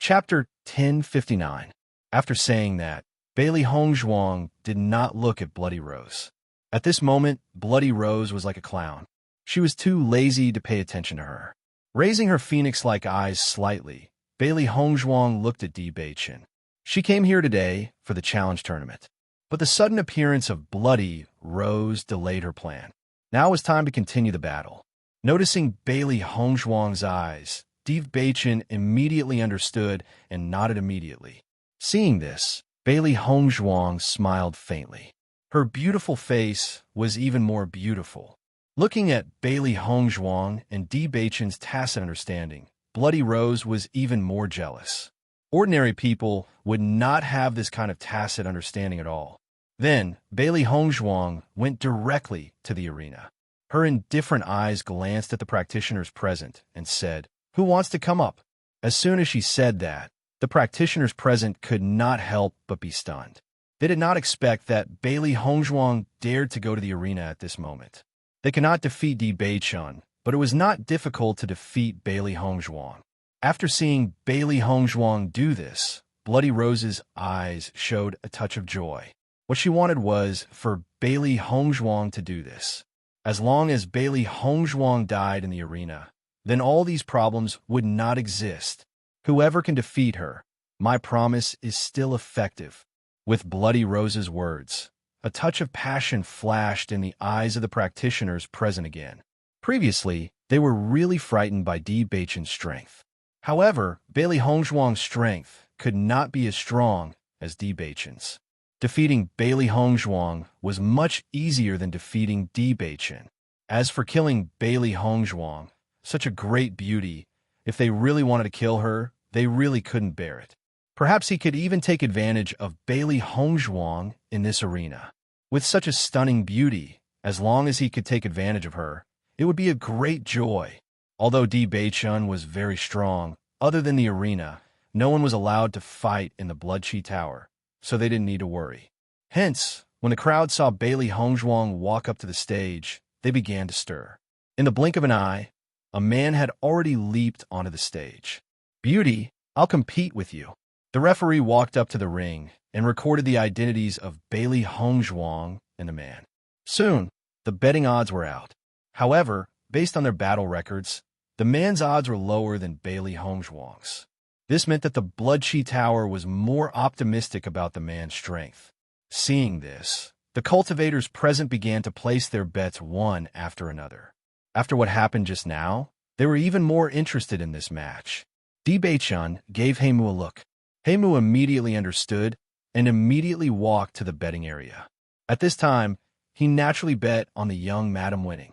Chapter 1059. After saying that, Bailey Hongzhuang did not look at Bloody Rose. At this moment, Bloody Rose was like a clown. She was too lazy to pay attention to her. Raising her phoenix-like eyes slightly, Bailey Hongzhuang looked at Di Beichen. She came here today for the challenge tournament. But the sudden appearance of Bloody Rose delayed her plan. Now it was time to continue the battle. Noticing Bailey Hongzhuang's eyes, Di Beichen immediately understood and nodded immediately. Seeing this, Bailey Hongzhuang smiled faintly. Her beautiful face was even more beautiful. Looking at Bailey Hongzhuang and Di Beichen's tacit understanding, Bloody Rose was even more jealous. Ordinary people would not have this kind of tacit understanding at all. Then, Bailey Hongzhuang went directly to the arena. Her indifferent eyes glanced at the practitioners present and said, "Who wants to come up?" As soon as she said that, the practitioners present could not help but be stunned. They did not expect that Bailey Hongzhuang dared to go to the arena at this moment. They cannot defeat Di Beichen, but it was not difficult to defeat Bailey Hongzhuang. After seeing Bailey Hongzhuang do this, Bloody Rose's eyes showed a touch of joy. What she wanted was for Bailey Hongzhuang to do this. As long as Bailey Hongzhuang died in the arena, then all these problems would not exist. Whoever can defeat her, my promise is still effective. With Bloody Rose's words, a touch of passion flashed in the eyes of the practitioners present again. Previously, they were really frightened by Di Beichen's strength. However, Bailey Hongzhuang's strength could not be as strong as Di Beichen's. Defeating Bailey Hongzhuang was much easier than defeating Di Beichen. As for killing Bailey Hongzhuang, such a great beauty, if they really wanted to kill her, they really couldn't bear it. Perhaps he could even take advantage of Bailey Hongzhuang in this arena. With such a stunning beauty, as long as he could take advantage of her, it would be a great joy. Although Di Beichen was very strong, other than the arena, no one was allowed to fight in the Blood-Chi Tower, so they didn't need to worry. Hence, when the crowd saw Bailey Hongzhuang walk up to the stage, they began to stir. In the blink of an eye, a man had already leaped onto the stage. "Beauty, I'll compete with you." The referee walked up to the ring and recorded the identities of Bailey Hongzhuang and the man. Soon, the betting odds were out. However, based on their battle records, the man's odds were lower than Bailey Hongzhuang's. This meant that the Blood-Chi Tower was more optimistic about the man's strength. Seeing this, the cultivators present began to place their bets one after another. After what happened just now, they were even more interested in this match. Di Beichen gave Heimu a look. Heimu immediately understood and immediately walked to the betting area. At this time, he naturally bet on the young madam winning.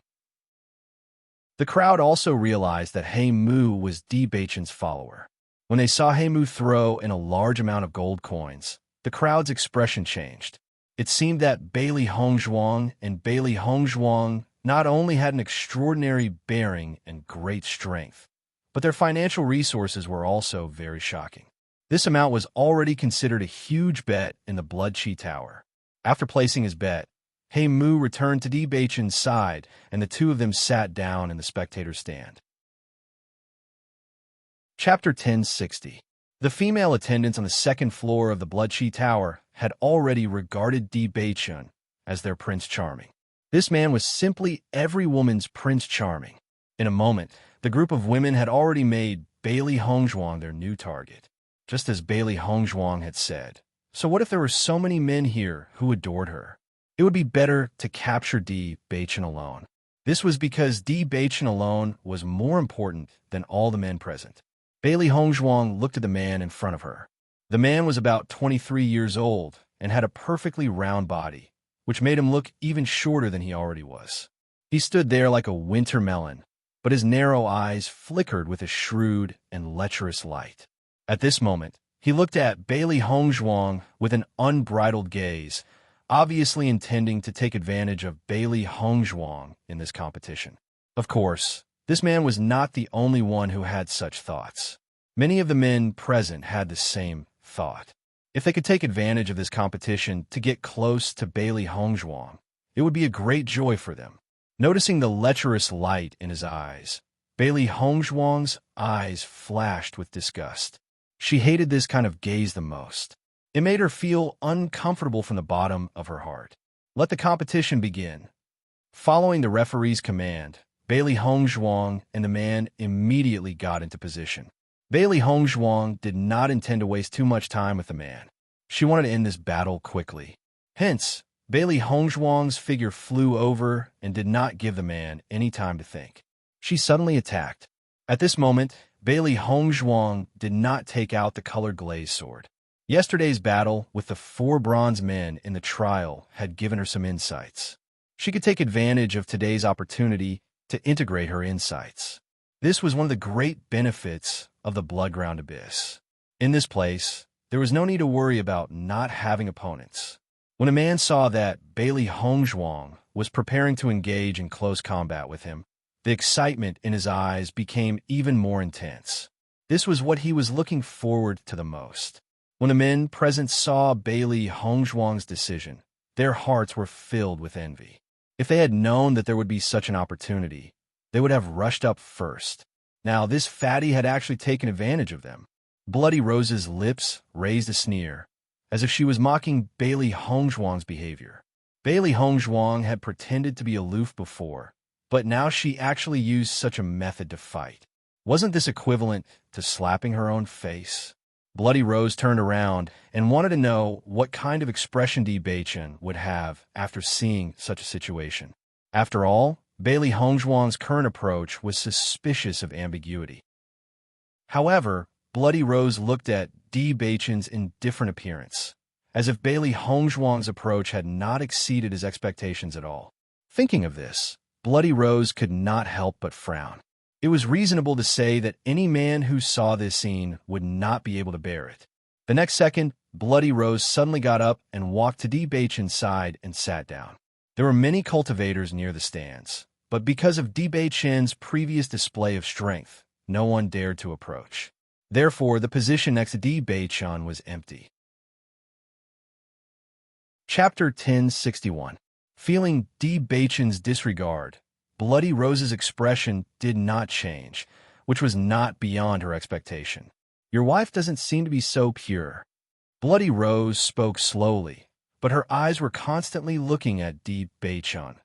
The crowd also realized that Heimu was Di Beichen's follower. When they saw Heimu throw in a large amount of gold coins, the crowd's expression changed. It seemed that Bailey Hongzhuang and Bailey Hongzhuang not only had an extraordinary bearing and great strength, but their financial resources were also very shocking. This amount was already considered a huge bet in the Blood-Chi Tower. After placing his bet, Heimu returned to Di Beichen's side, and the two of them sat down in the spectator's stand. Chapter 1060. The female attendants on the second floor of the Blood-Chi Tower had already regarded Di Beichen as their Prince Charming. This man was simply every woman's Prince Charming. In a moment, the group of women had already made Bailey Hongzhuang their new target. Just as Bailey Hongzhuang had said. So what if there were so many men here who adored her? It would be better to capture Di Beichen alone. This was because Di Beichen alone was more important than all the men present. Bailey Hongzhuang looked at the man in front of her. The man was about 23 years old and had a perfectly round body, which made him look even shorter than he already was. He stood there like a winter melon, but his narrow eyes flickered with a shrewd and lecherous light. At this moment, he looked at Bailey Hongzhuang with an unbridled gaze, obviously intending to take advantage of Bailey Hongzhuang in this competition. Of course, this man was not the only one who had such thoughts. Many of the men present had the same thought. If they could take advantage of this competition to get close to Bailey Hongzhuang, it would be a great joy for them. Noticing the lecherous light in his eyes, Bailey Hongzhuang's eyes flashed with disgust. She hated this kind of gaze the most. It made her feel uncomfortable from the bottom of her heart. Let the competition begin. Following the referee's command, Bailey Hongzhuang and the man immediately got into position. Bailey Hongzhuang did not intend to waste too much time with the man. She wanted to end this battle quickly. Hence, Bailey Hongzhuang's figure flew over and did not give the man any time to think. She suddenly attacked. At this moment, Bailey Hongzhuang did not take out the colored glazed sword. Yesterday's battle with the 4 bronze men in the trial had given her some insights. She could take advantage of today's opportunity to integrate her insights. This was one of the great benefits of the Bloodground Abyss. In this place, there was no need to worry about not having opponents. When a man saw that Bailey Hongzhuang was preparing to engage in close combat with him, the excitement in his eyes became even more intense. This was what he was looking forward to the most. When the men present saw Bailey Hongzhuang's decision, their hearts were filled with envy. If they had known that there would be such an opportunity, they would have rushed up first. Now, this fatty had actually taken advantage of them. Bloody Rose's lips raised a sneer, as if she was mocking Bailey Hongzhuang's behavior. Bailey Hongzhuang had pretended to be aloof before, but now she actually used such a method to fight. Wasn't this equivalent to slapping her own face? Bloody Rose turned around and wanted to know what kind of expression Di Beichen would have after seeing such a situation. After all, Bailey Hongzhuang's current approach was suspicious of ambiguity. However, Bloody Rose looked at Di Beichen's indifferent appearance, as if Bailey Hongzhuang's approach had not exceeded his expectations at all. Thinking of this, Bloody Rose could not help but frown. It was reasonable to say that any man who saw this scene would not be able to bear it. The next second, Bloody Rose suddenly got up and walked to Di Beichen's side and sat down. There were many cultivators near the stands, but because of Di Beichen's previous display of strength, no one dared to approach. Therefore, the position next to Di Beichen was empty. Chapter 1061. Feeling Di Beichen's disregard, Bloody Rose's expression did not change, which was not beyond her expectation. Your wife doesn't seem to be so pure. Bloody Rose spoke slowly, but her eyes were constantly looking at Di Beichen,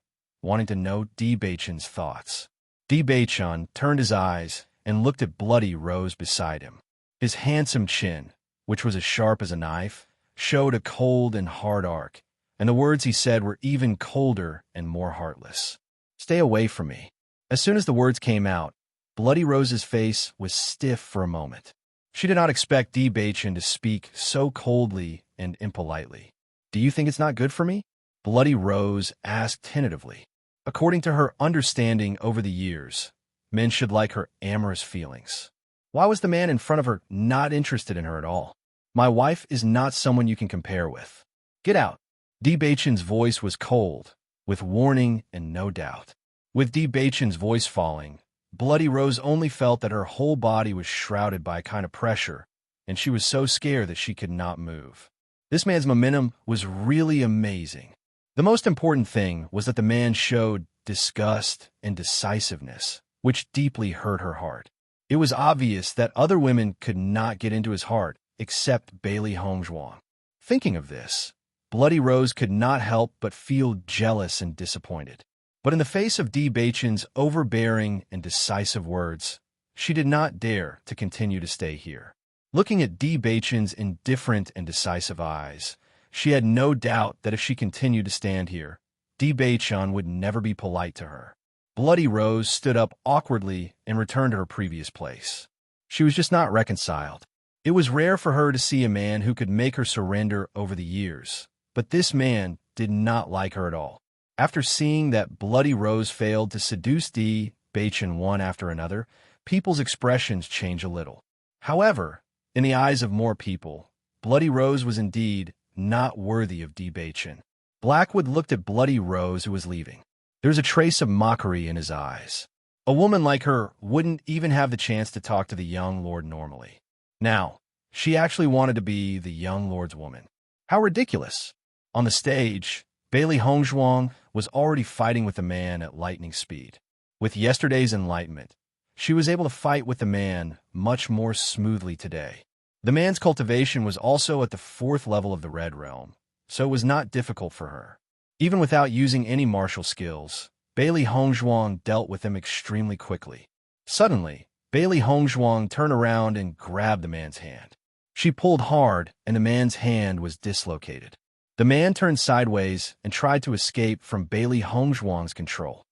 wanting to know Di Beichen's thoughts. Di Beichen turned his eyes and looked at Bloody Rose beside him. His handsome chin, which was as sharp as a knife, showed a cold and hard arc, and the words he said were even colder and more heartless. "Stay away from me." As soon as the words came out, Bloody Rose's face was stiff for a moment. She did not expect Di Beichen to speak so coldly and impolitely. "Do you think it's not good for me?" Bloody Rose asked tentatively. According to her understanding over the years, men should like her amorous feelings. Why was the man in front of her not interested in her at all? "My wife is not someone you can compare with. Get out." Di Beichen's voice was cold, with warning and no doubt. With Di Beichen's voice falling, Bloody Rose only felt that her whole body was shrouded by a kind of pressure, and she was so scared that she could not move. This man's momentum was really amazing. The most important thing was that the man showed disgust and decisiveness, which deeply hurt her heart. It was obvious that other women could not get into his heart except Bailey Hongzhuang. Thinking of this, Bloody Rose could not help but feel jealous and disappointed. But in the face of Di Beichen's overbearing and decisive words, she did not dare to continue to stay here. Looking at Di Beichen's indifferent and decisive eyes, she had no doubt that if she continued to stand here, Di Beichen would never be polite to her. Bloody Rose stood up awkwardly and returned to her previous place. She was just not reconciled. It was rare for her to see a man who could make her surrender over the years, but this man did not like her at all. After seeing that Bloody Rose failed to seduce Di Beichen one after another, people's expressions changed a little. However, in the eyes of more people, Bloody Rose was indeed not worthy of Di Beichen. Blackwood looked at Bloody Rose, who was leaving. There was a trace of mockery in his eyes. A woman like her wouldn't even have the chance to talk to the young lord normally. Now, she actually wanted to be the young lord's woman. How ridiculous! On the stage, Bailey Hongzhuang was already fighting with the man at lightning speed. With yesterday's enlightenment, she was able to fight with the man much more smoothly today. The man's cultivation was also at the 4th level of the Red Realm, so it was not difficult for her. Even without using any martial skills, Bailey Hongzhuang dealt with him extremely quickly. Suddenly, Bailey Hongzhuang turned around and grabbed the man's hand. She pulled hard, and the man's hand was dislocated. The man turned sideways and tried to escape from Bailey Hongzhuang's control.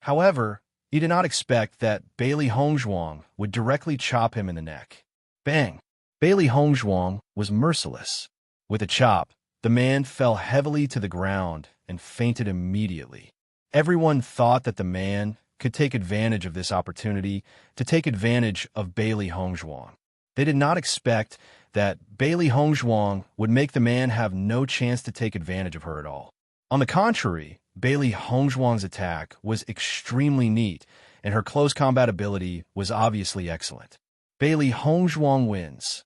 However, he did not expect that Bailey Hongzhuang would directly chop him in the neck. Bang! Bailey Hongzhuang was merciless. With a chop, the man fell heavily to the ground and fainted immediately. Everyone thought that the man could take advantage of this opportunity to take advantage of Bailey Hongzhuang. They did not expect that Bailey Hongzhuang would make the man have no chance to take advantage of her at all. On the contrary, Bailey Hongzhuang's attack was extremely neat, and her close combat ability was obviously excellent. Bailey Hongzhuang wins.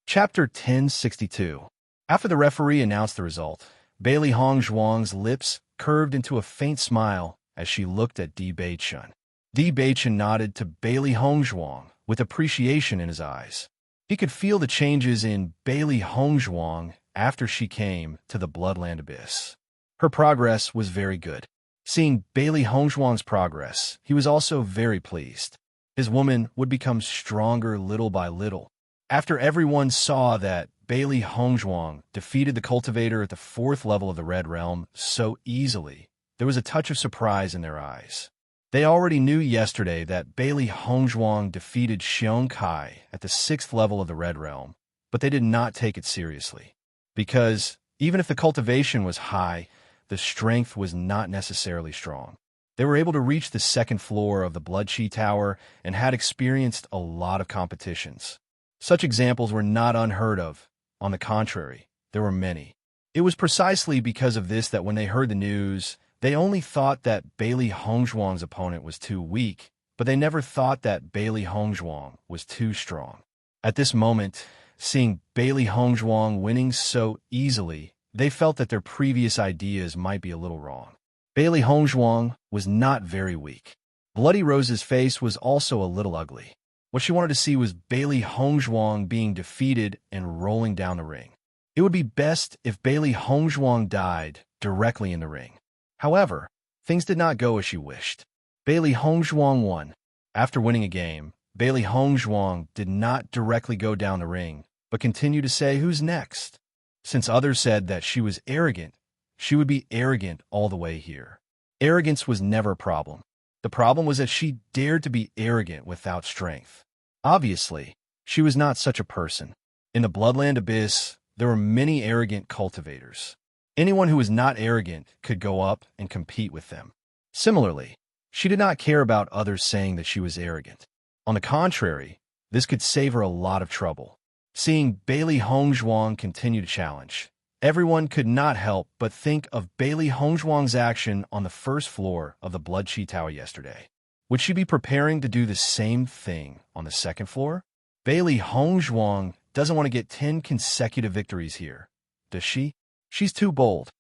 Chapter 1062. After the referee announced the result, Bailey Hongzhuang's lips curved into a faint smile as she looked at Di Beichun. Di Beichun nodded to Bailey Hongzhuang with appreciation in his eyes. He could feel the changes in Bailey Hongzhuang after she came to the Bloodland Abyss. Her progress was very good. Seeing Bailey Hongzhuang's progress, he was also very pleased. His woman would become stronger little by little. After everyone saw that Bailey Hongzhuang defeated the cultivator at the 4th level of the Red Realm so easily, there was a touch of surprise in their eyes. They already knew yesterday that Bailey Hongzhuang defeated Xiong Kai at the 6th level of the Red Realm, but they did not take it seriously. Because, even if the cultivation was high, the strength was not necessarily strong. They were able to reach the 2nd floor of the Blood Chi Tower and had experienced a lot of competitions. Such examples were not unheard of. On the contrary, there were many. It was precisely because of this that when they heard the news, they only thought that Bailey Hongzhuang's opponent was too weak, but they never thought that Bailey Hongzhuang was too strong. At this moment, seeing Bailey Hongzhuang winning so easily, they felt that their previous ideas might be a little wrong. Bailey Hongzhuang was not very weak. Bloody Rose's face was also a little ugly. What she wanted to see was Bailey Hongzhuang being defeated and rolling down the ring. It would be best if Bailey Hongzhuang died directly in the ring. However, things did not go as she wished. Bailey Hongzhuang won. After winning a game, Bailey Hongzhuang did not directly go down the ring, but continued to say, "Who's next?" Since others said that she was arrogant, she would be arrogant all the way here. Arrogance was never a problem. The problem was that she dared to be arrogant without strength. Obviously, she was not such a person. In the Bloodland Abyss, there were many arrogant cultivators. Anyone who was not arrogant could go up and compete with them. Similarly, she did not care about others saying that she was arrogant. On the contrary, this could save her a lot of trouble. Seeing Bailey Hongzhuang continue to challenge, everyone could not help but think of Bailey Hongzhuang's action on the 1st floor of the Blood Chi Tower yesterday. Would she be preparing to do the same thing on the 2nd floor? Bailey Hongzhuang doesn't want to get 10 consecutive victories here, does she? She's too bold.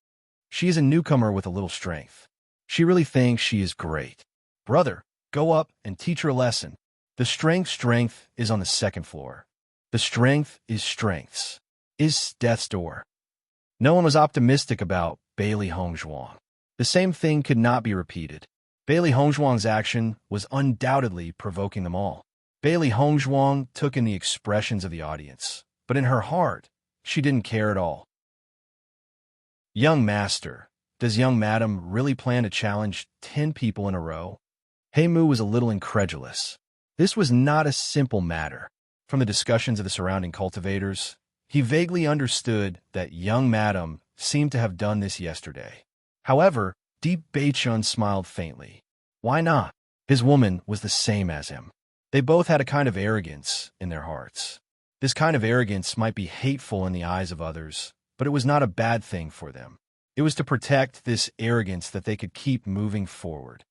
She is a newcomer with a little strength. She really thinks she is great. Brother, go up and teach her a lesson. The strength is on the 2nd floor. The strength is strengths. Is death's door. No one was optimistic about Bailey Hongzhuang. The same thing could not be repeated. Bailey Hongzhuang's action was undoubtedly provoking them all. Bailey Hongzhuang took in the expressions of the audience, but in her heart, she didn't care at all. Young Master, does young Madam really plan to challenge 10 people in a row? Heimu was a little incredulous. This was not a simple matter. From the discussions of the surrounding cultivators, he vaguely understood that young Madam seemed to have done this yesterday. However, Di Beichun smiled faintly. Why not? His woman was the same as him. They both had a kind of arrogance in their hearts. This kind of arrogance might be hateful in the eyes of others, but it was not a bad thing for them. It was to protect this arrogance that they could keep moving forward.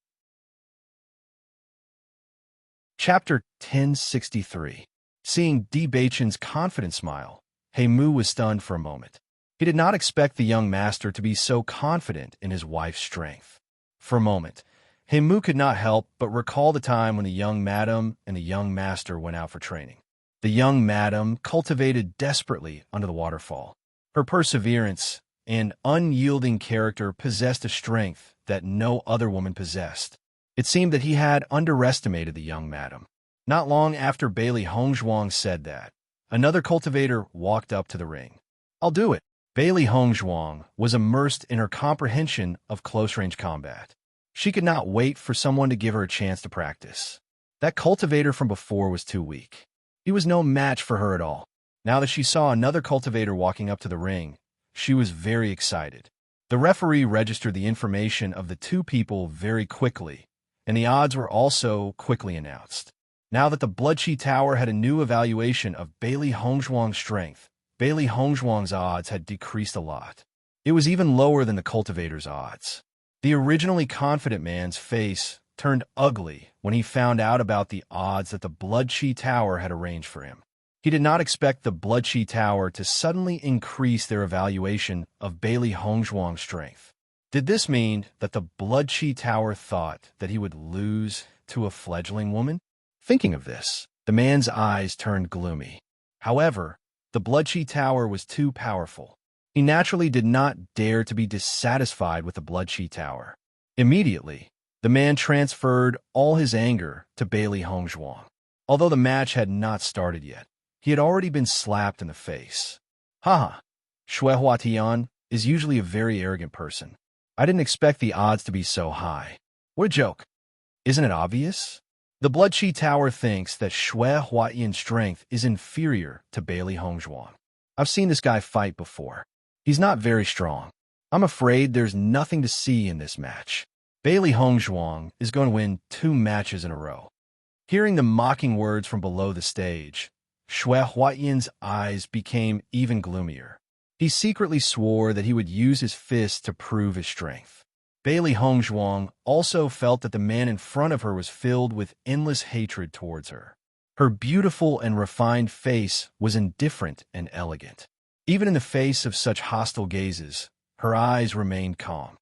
Chapter 1063. Seeing Di Beichun's confident smile, Heimu was stunned for a moment. He did not expect the young master to be so confident in his wife's strength. For a moment, Mu could not help but recall the time when the young madam and the young master went out for training. The young madam cultivated desperately under the waterfall. Her perseverance and unyielding character possessed a strength that no other woman possessed. It seemed that he had underestimated the young madam. Not long after Bailey Hongzhuang said that, another cultivator walked up to the ring. "I'll do it." Bailey Hongzhuang was immersed in her comprehension of close-range combat. She could not wait for someone to give her a chance to practice. That cultivator from before was too weak. He was no match for her at all. Now that she saw another cultivator walking up to the ring, she was very excited. The referee registered the information of the two people very quickly, and the odds were also quickly announced. Now that the Bloodchi Tower had a new evaluation of Bailey Hongzhuang's strength, Bailey Hongzhuang's odds had decreased a lot. It was even lower than the cultivator's odds. The originally confident man's face turned ugly when he found out about the odds that the Bloodchi Tower had arranged for him. He did not expect the Bloodchi Tower to suddenly increase their evaluation of Bailey Hongzhuang's strength. Did this mean that the Bloodchi Tower thought that he would lose to a fledgling woman? Thinking of this, the man's eyes turned gloomy. However, the Bloodchi Tower was too powerful. He naturally did not dare to be dissatisfied with the Bloodchi Tower. Immediately, the man transferred all his anger to Bailey Hongzhuang. Although the match had not started yet, he had already been slapped in the face. Haha, Shui Huatian is usually a very arrogant person. I didn't expect the odds to be so high. What a joke. Isn't it obvious? The Bloodchi Tower thinks that Shui Huatian's strength is inferior to Bailey Hongzhuang. I've seen this guy fight before. He's not very strong. I'm afraid there's nothing to see in this match. Bailey Hongzhuang is going to win 2 matches in a row. Hearing the mocking words from below the stage, Shui Huatian's eyes became even gloomier. He secretly swore that he would use his fists to prove his strength. Bailey Hongzhuang also felt that the man in front of her was filled with endless hatred towards her. Her beautiful and refined face was indifferent and elegant. Even in the face of such hostile gazes, her eyes remained calm.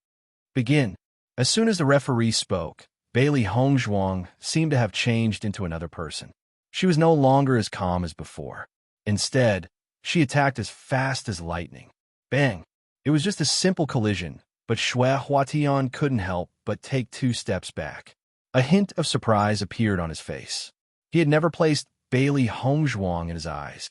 Begin. As soon as the referee spoke, Bailey Hongzhuang seemed to have changed into another person. She was no longer as calm as before. Instead, she attacked as fast as lightning. Bang! It was just a simple collision, but Shui Huatian couldn't help but take 2 steps back. A hint of surprise appeared on his face. He had never placed Bailey Hongzhuang in his eyes.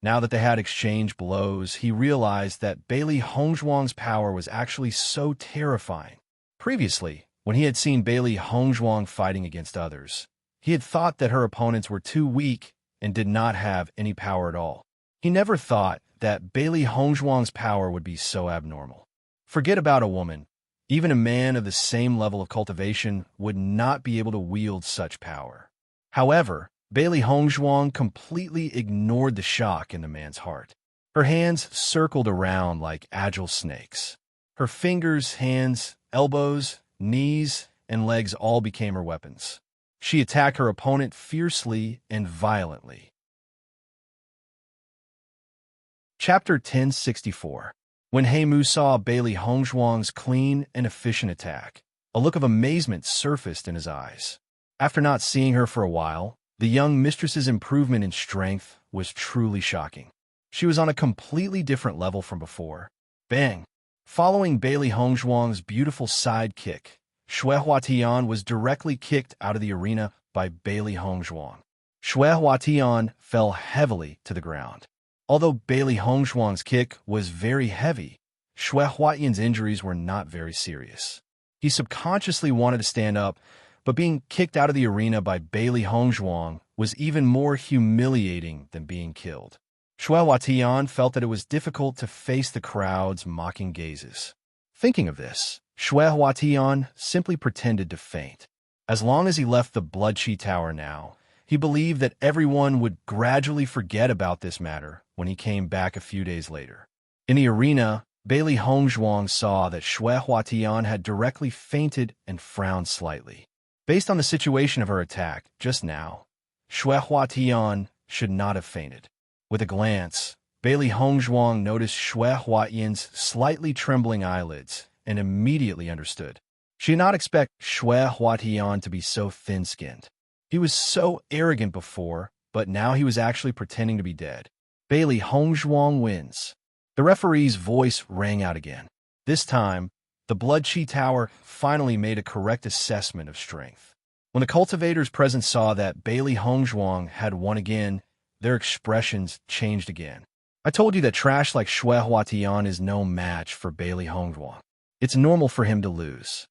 Now that they had exchanged blows, he realized that Bailey Hongzhuang's power was actually so terrifying. Previously, when he had seen Bailey Hongzhuang fighting against others, he had thought that her opponents were too weak and did not have any power at all. He never thought that Bailey Hongzhuang's power would be so abnormal. Forget about a woman. Even a man of the same level of cultivation would not be able to wield such power. However, Bailey Hongzhuang completely ignored the shock in the man's heart. Her hands circled around like agile snakes. Her fingers, hands, elbows, knees, and legs all became her weapons. She attacked her opponent fiercely and violently. Chapter 1064. When Mu saw Bailey Hongzhuang's clean and efficient attack, a look of amazement surfaced in his eyes. After not seeing her for a while, the young mistress's improvement in strength was truly shocking. She was on a completely different level from before. Bang! Following Bailey Hongzhuang's beautiful side kick, Shui Huatian was directly kicked out of the arena by Bailey Hongzhuang. Shui Huatian fell heavily to the ground. Although Bailey Hongzhuang's kick was very heavy, Shui Huatian's injuries were not very serious. He subconsciously wanted to stand up, but being kicked out of the arena by Bailey Hongzhuang was even more humiliating than being killed. Shui Huatian felt that it was difficult to face the crowd's mocking gazes. Thinking of this, Shui Huatian simply pretended to faint. As long as he left the Bloodchi Tower now, he believed that everyone would gradually forget about this matter when he came back a few days later. In the arena, Bailey Hongzhuang saw that Shui Huatian had directly fainted and frowned slightly. Based on the situation of her attack just now, Shui Huatian should not have fainted. With a glance, Bailey Hongzhuang noticed Shui Huatian's slightly trembling eyelids and immediately understood. She did not expect Shui Huatian to be so thin-skinned. He was so arrogant before, but now he was actually pretending to be dead. Bailey Hongzhuang wins. The referee's voice rang out again. This time, the Blood Chi Tower finally made a correct assessment of strength. When the cultivators present saw that Bailey Hongzhuang had won again, their expressions changed again. I told you that trash like Shui Huatian is no match for Bailey Hongzhuang. It's normal for him to lose.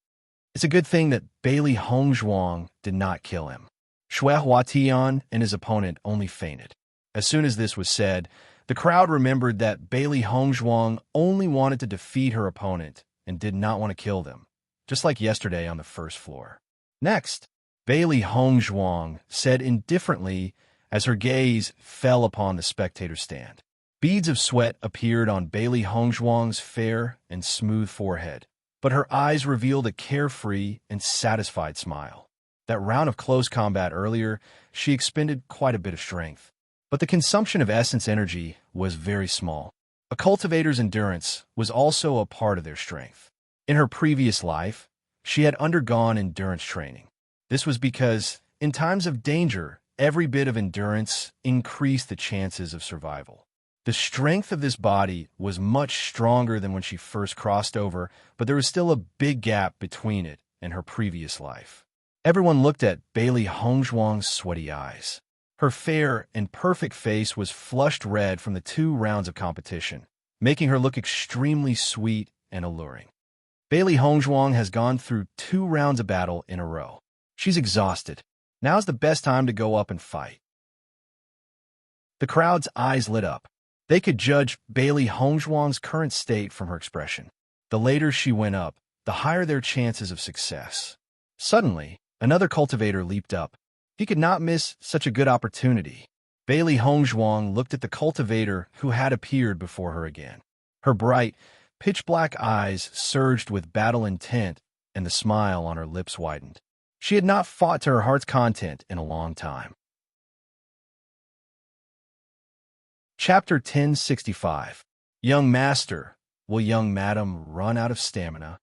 It's a good thing that Bailey Hongzhuang did not kill him. Shui Huatian and his opponent only fainted. As soon as this was said, the crowd remembered that Bailey Hongzhuang only wanted to defeat her opponent and did not want to kill them, just like yesterday on the first floor. Next, Bailey Hongzhuang said indifferently as her gaze fell upon the spectator stand. Beads of sweat appeared on Bailey Hongzhuang's fair and smooth forehead, but her eyes revealed a carefree and satisfied smile. That round of close combat earlier, she expended quite a bit of strength, but the consumption of essence energy was very small. A cultivator's endurance was also a part of their strength. In her previous life, she had undergone endurance training. This was because, in times of danger, every bit of endurance increased the chances of survival. The strength of this body was much stronger than when she first crossed over, but there was still a big gap between it and her previous life. Everyone looked at Bailey Hongzhuang's sweaty eyes. Her fair and perfect face was flushed red from the 2 rounds of competition, making her look extremely sweet and alluring. Bailey Hongzhuang has gone through 2 rounds of battle in a row. She's exhausted. Now's the best time to go up and fight. The crowd's eyes lit up. They could judge Bailey Hongzhuang's current state from her expression. The later she went up, the higher their chances of success. Suddenly, another cultivator leaped up. He could not miss such a good opportunity. Bailey Hongzhuang looked at the cultivator who had appeared before her again. Her bright, pitch-black eyes surged with battle intent, and the smile on her lips widened. She had not fought to her heart's content in a long time. Chapter 1065. Young Master, will young Madam run out of stamina?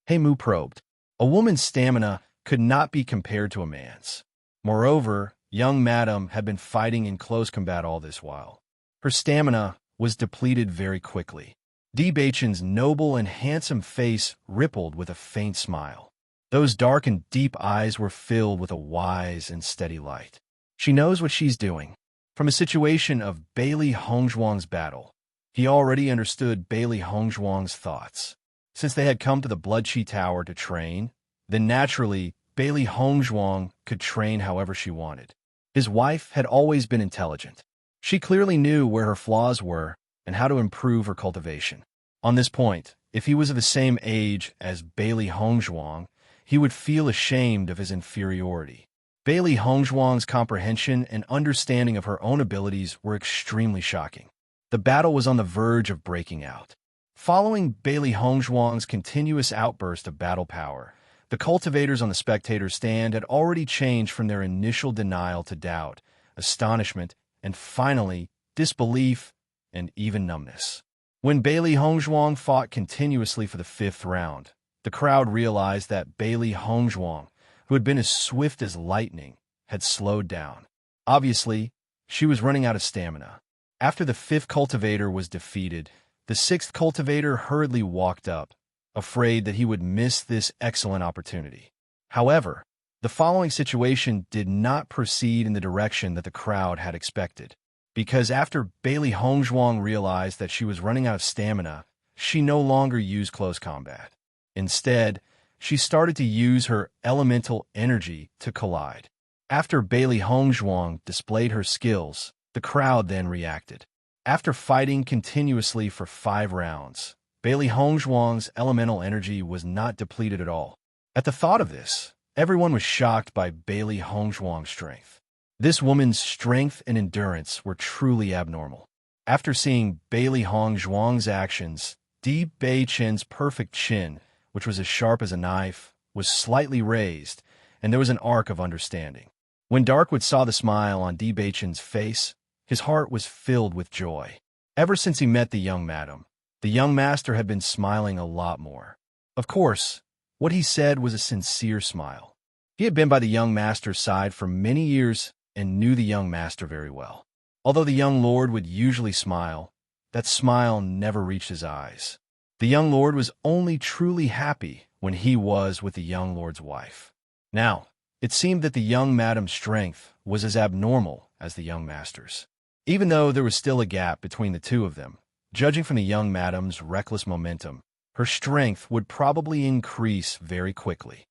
He Mu probed. A woman's stamina could not be compared to a man's. Moreover, young Madam had been fighting in close combat all this while. Her stamina was depleted very quickly. Di Beichen's noble and handsome face rippled with a faint smile. Those dark and deep eyes were filled with a wise and steady light. She knows what she's doing. From a situation of Bailey Hongzhuang's battle, he already understood Bailey Hongzhuang's thoughts. Since they had come to the Blood Chi Tower to train, then naturally, Bailey Hongzhuang could train however she wanted. His wife had always been intelligent. She clearly knew where her flaws were and how to improve her cultivation. On this point, if he was of the same age as Bailey Hongzhuang, he would feel ashamed of his inferiority. Bailey Hongzhuang's comprehension and understanding of her own abilities were extremely shocking. The battle was on the verge of breaking out. Following Bailey Hongzhuang's continuous outburst of battle power, the cultivators on the spectator stand had already changed from their initial denial to doubt, astonishment, and finally, disbelief and even numbness. When Bailey Hongzhuang fought continuously for the 5th round, the crowd realized that Bailey Hongzhuang, who had been as swift as lightning, had slowed down. Obviously, she was running out of stamina. After the 5th cultivator was defeated, the 6th cultivator hurriedly walked up, afraid that he would miss this excellent opportunity. However, the following situation did not proceed in the direction that the crowd had expected, because after Bailey Hongzhuang realized that she was running out of stamina, she no longer used close combat. Instead, she started to use her elemental energy to collide. After Bailey Hongzhuang displayed her skills, the crowd then reacted. After fighting continuously for 5 rounds, Bailey Hongzhuang's elemental energy was not depleted at all. At the thought of this, everyone was shocked by Bailey Hongzhuang's strength. This woman's strength and endurance were truly abnormal. After seeing Bailey Hongzhuang's actions, Di Beichen's perfect chin, which was as sharp as a knife, was slightly raised, and there was an arc of understanding. When Darkwood saw the smile on Di Beichen's face, his heart was filled with joy. Ever since he met the young madam, the young master had been smiling a lot more. Of course, What he said was a sincere smile. He had been by the young master's side for many years and knew the young master very well. Although the young lord would usually smile, that smile never reached his eyes. The young lord was only truly happy when he was with the young lord's wife. Now, it seemed that the young madam's strength was as abnormal as the young master's. Even though there was still a gap between the two of them, judging from the young madam's reckless momentum, her strength would probably increase very quickly.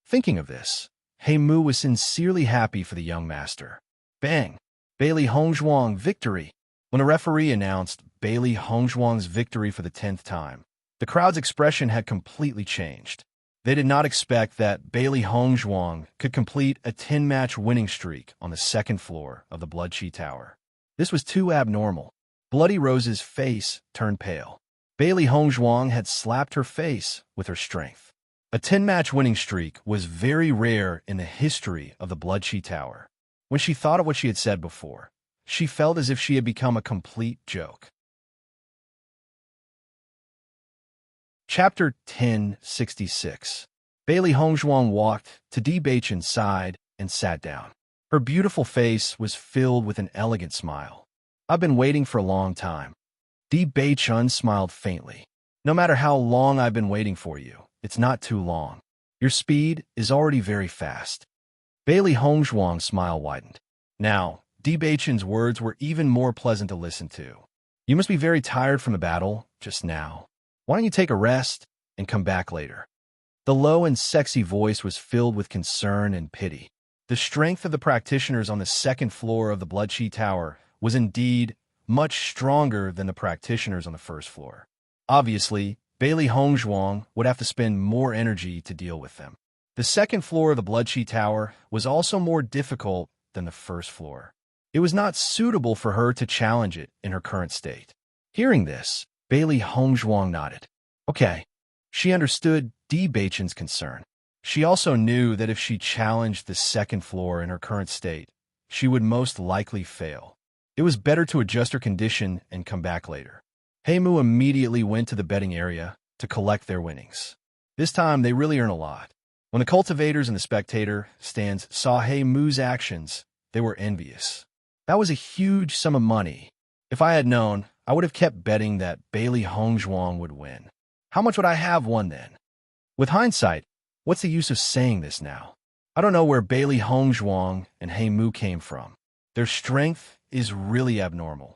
Thinking of this, Mu was sincerely happy for the young master. Bang! Bailey Hongzhuang victory! When a referee announced Bailey Hongzhuang's victory for the 10th time, the crowd's expression had completely changed. They did not expect that Bailey Hongzhuang could complete a 10-match winning streak on the second floor of the Blood Chi Tower. This was too abnormal. Bloody Rose's face turned pale. Bailey Hongzhuang had slapped her face with her strength. A 10-match winning streak was very rare in the history of the Blood Chi Tower. When she thought of what she had said before, she felt as if she had become a complete joke. Chapter 1066. Bailey Hongzhuang walked to Di Beichen's side and sat down. Her beautiful face was filled with an elegant smile. I've been waiting for a long time. Di Beichen smiled faintly. No matter how long I've been waiting for you, it's not too long. Your speed is already very fast. Bailey Hongzhuang's smile widened. Now, Di Beichen's words were even more pleasant to listen to. You must be very tired from the battle just now. Why don't you take a rest and come back later? The low and sexy voice was filled with concern and pity. The strength of the practitioners on the second floor of the Blood Chi Tower was indeed much stronger than the practitioners on the first floor. Obviously, Bailey Hongzhuang would have to spend more energy to deal with them. The second floor of the Blood Chi Tower was also more difficult than the first floor. It was not suitable for her to challenge it in her current state. Hearing this, Bailey Hongzhuang nodded. Okay. She understood Di Beichen's concern. She also knew that if she challenged the second floor in her current state, she would most likely fail. It was better to adjust her condition and come back later. Mu immediately went to the betting area to collect their winnings. This time, they really earned a lot. When the cultivators and the spectator stands saw Mu's actions, they were envious. That was a huge sum of money. If I had known, I would have kept betting that Bailey Hongzhuang would win. How much would I have won then? With hindsight, what's the use of saying this now? I don't know where Bailey Hongzhuang and Mu came from. Their strength is really abnormal.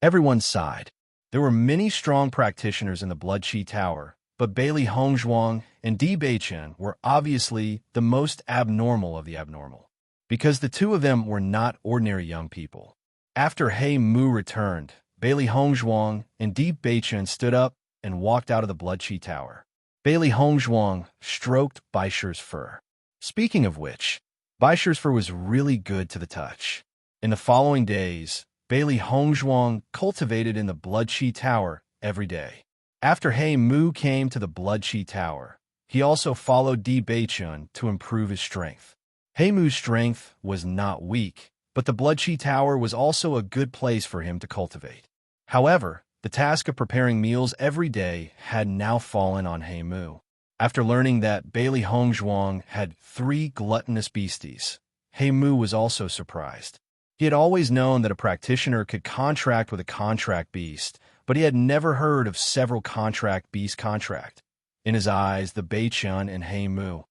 Everyone sighed. There were many strong practitioners in the Blood Chi Tower, but Bailey Hongzhuang and Di Beichen were obviously the most abnormal of the abnormal, because the two of them were not ordinary young people. After Mu returned, Bailey Hongzhuang and Di Beichen stood up and walked out of the Blood Chi Tower. Bailey Hongzhuang stroked Baisher's fur. Speaking of which, Baisher's fur was really good to the touch. In the following days, Bailey Hongzhuang cultivated in the Blood Chi Tower every day. After Mu came to the Blood Chi Tower, he also followed Di Beichen to improve his strength. Mu's strength was not weak, but the Blood Chi Tower was also a good place for him to cultivate. However, the task of preparing meals every day had now fallen on Mu. After learning that Bailey Hongzhuang had 3 gluttonous beasties, Mu was also surprised. He had always known that a practitioner could contract with a contract beast, but he had never heard of several contract beast contract. In his eyes, the Beichen and Mu.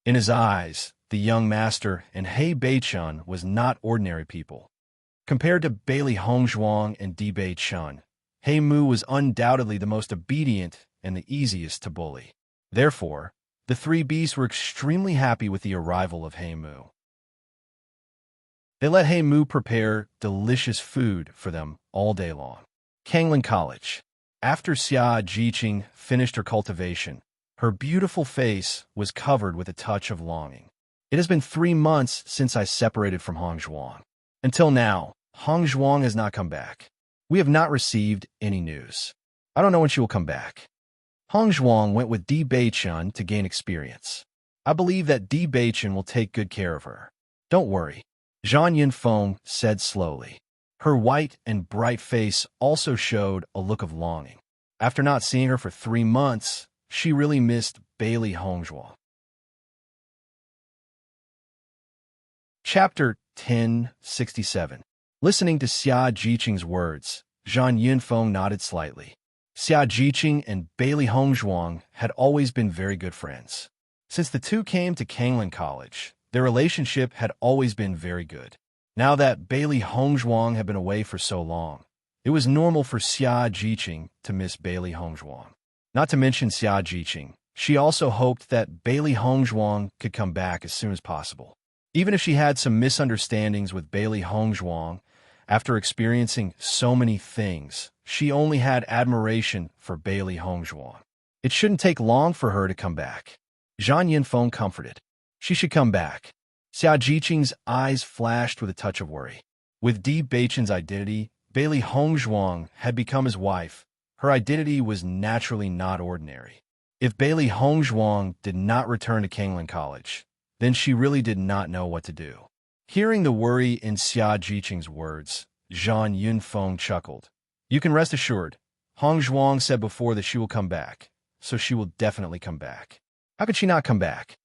In his eyes, the young master and Beichen was not ordinary people. Compared to Bailey Hongzhuang and Di Beichen, Mu was undoubtedly the most obedient and the easiest to bully. Therefore, the 3 beasts were extremely happy with the arrival of Mu. They let Mu prepare delicious food for them all day long. Kanglin College. After Xia Jiqing finished her cultivation, her beautiful face was covered with a touch of longing. It has been 3 months since I separated from Hongzhuang. Until now, Hongzhuang has not come back. We have not received any news. I don't know when she will come back. Hongzhuang went with Di Beichen to gain experience. I believe that Di Beichen will take good care of her. Don't worry, Zhang Yinfeng said slowly. Her white and bright face also showed a look of longing. After not seeing her for 3 months, she really missed Bailey Hongzhuang. Chapter 1067. Listening to Xia Jiqing's words, Zhang Yunfeng nodded slightly. Xia Jiqing and Bailey Hongzhuang had always been very good friends. Since the two came to Kanglin College, their relationship had always been very good. Now that Bailey Hongzhuang had been away for so long, it was normal for Xia Jiqing to miss Bailey Hongzhuang. Not to mention Xia Jiqing, she also hoped that Bailey Hongzhuang could come back as soon as possible. Even if she had some misunderstandings with Bailey Hongzhuang, after experiencing so many things, she only had admiration for Bailey Hongzhuang. It shouldn't take long for her to come back. Zhang Yunfeng comforted. She should come back. Xia Jiqing's eyes flashed with a touch of worry. With Di Beichen's identity, Bailey Hongzhuang had become his wife. Her identity was naturally not ordinary. If Bailey Hongzhuang did not return to Kanglin College, then she really did not know what to do. Hearing the worry in Xia Jiqing's words, Zhang Yunfeng chuckled. You can rest assured, Hongzhuang said before that she will come back, so she will definitely come back. How could she not come back?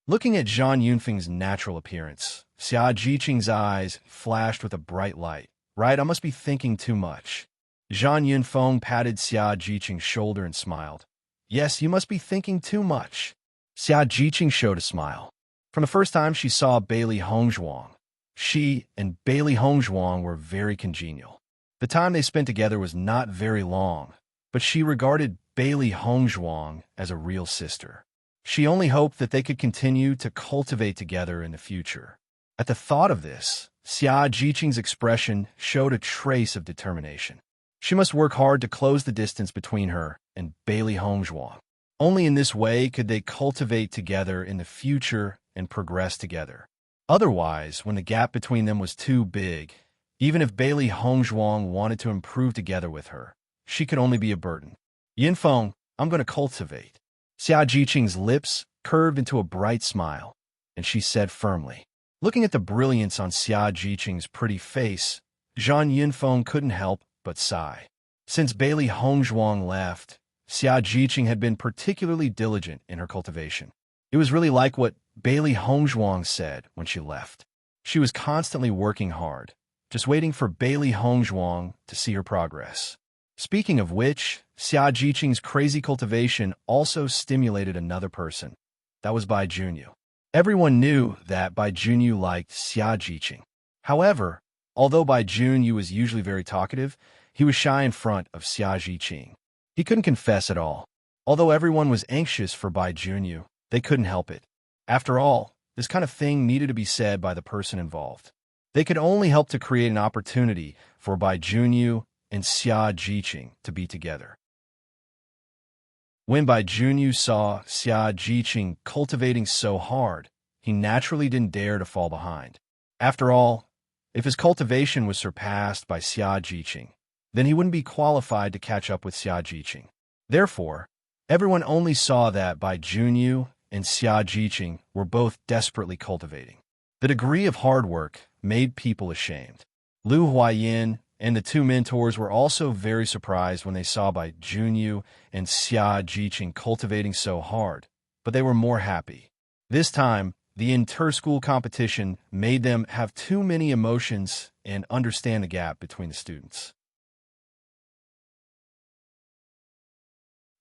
Looking at Zhang Yunfeng's natural appearance, Xia Jiqing's eyes flashed with a bright light. Right, I must be thinking too much. Zhang Yunfeng patted Xia Jiqing's shoulder and smiled. Yes, you must be thinking too much. Xia Jiqing showed a smile. From the first time she saw Bailey Hongzhuang, she and Bailey Hongzhuang were very congenial. The time they spent together was not very long, but she regarded Bailey Hongzhuang as a real sister. She only hoped that they could continue to cultivate together in the future. At the thought of this, Xia Jiqing's expression showed a trace of determination. She must work hard to close the distance between her and Bailey Hongzhuang. Only in this way could they cultivate together in the future and progress together. Otherwise, when the gap between them was too big, even if Bailey Hongzhuang wanted to improve together with her, she could only be a burden. Yunfeng, I'm going to cultivate. Xia Jiqing's lips curved into a bright smile, and she said firmly. Looking at the brilliance on Xia Jiqing's pretty face, Zhang Yunfeng couldn't help but sigh. Since Bailey Hongzhuang left, Xia Jiqing had been particularly diligent in her cultivation. It was really like what Bailey Hongzhuang said when she left. She was constantly working hard, just waiting for Bailey Hongzhuang to see her progress. Speaking of which, Xia Jiqing's crazy cultivation also stimulated another person. That was Bai Junyu. Everyone knew that Bai Junyu liked Xia Jiqing. However, although Bai Junyu was usually very talkative, he was shy in front of Xia Jiqing. He couldn't confess at all. Although everyone was anxious for Bai Junyu, they couldn't help it. After all, this kind of thing needed to be said by the person involved. They could only help to create an opportunity for Bai Junyu and Xia Jiqing to be together. When Bai Junyu saw Xia Jiqing cultivating so hard, he naturally didn't dare to fall behind. After all, if his cultivation was surpassed by Xia Jiqing, then he wouldn't be qualified to catch up with Xia Jiqing. Therefore, everyone only saw that Bai Junyu and Xia Jiqing were both desperately cultivating. The degree of hard work made people ashamed. Lu Huayin and the two mentors were also very surprised when they saw Bai Junyu and Xia Jiqing cultivating so hard, but they were more happy. This time, the inter-school competition made them have too many emotions and understand the gap between the students.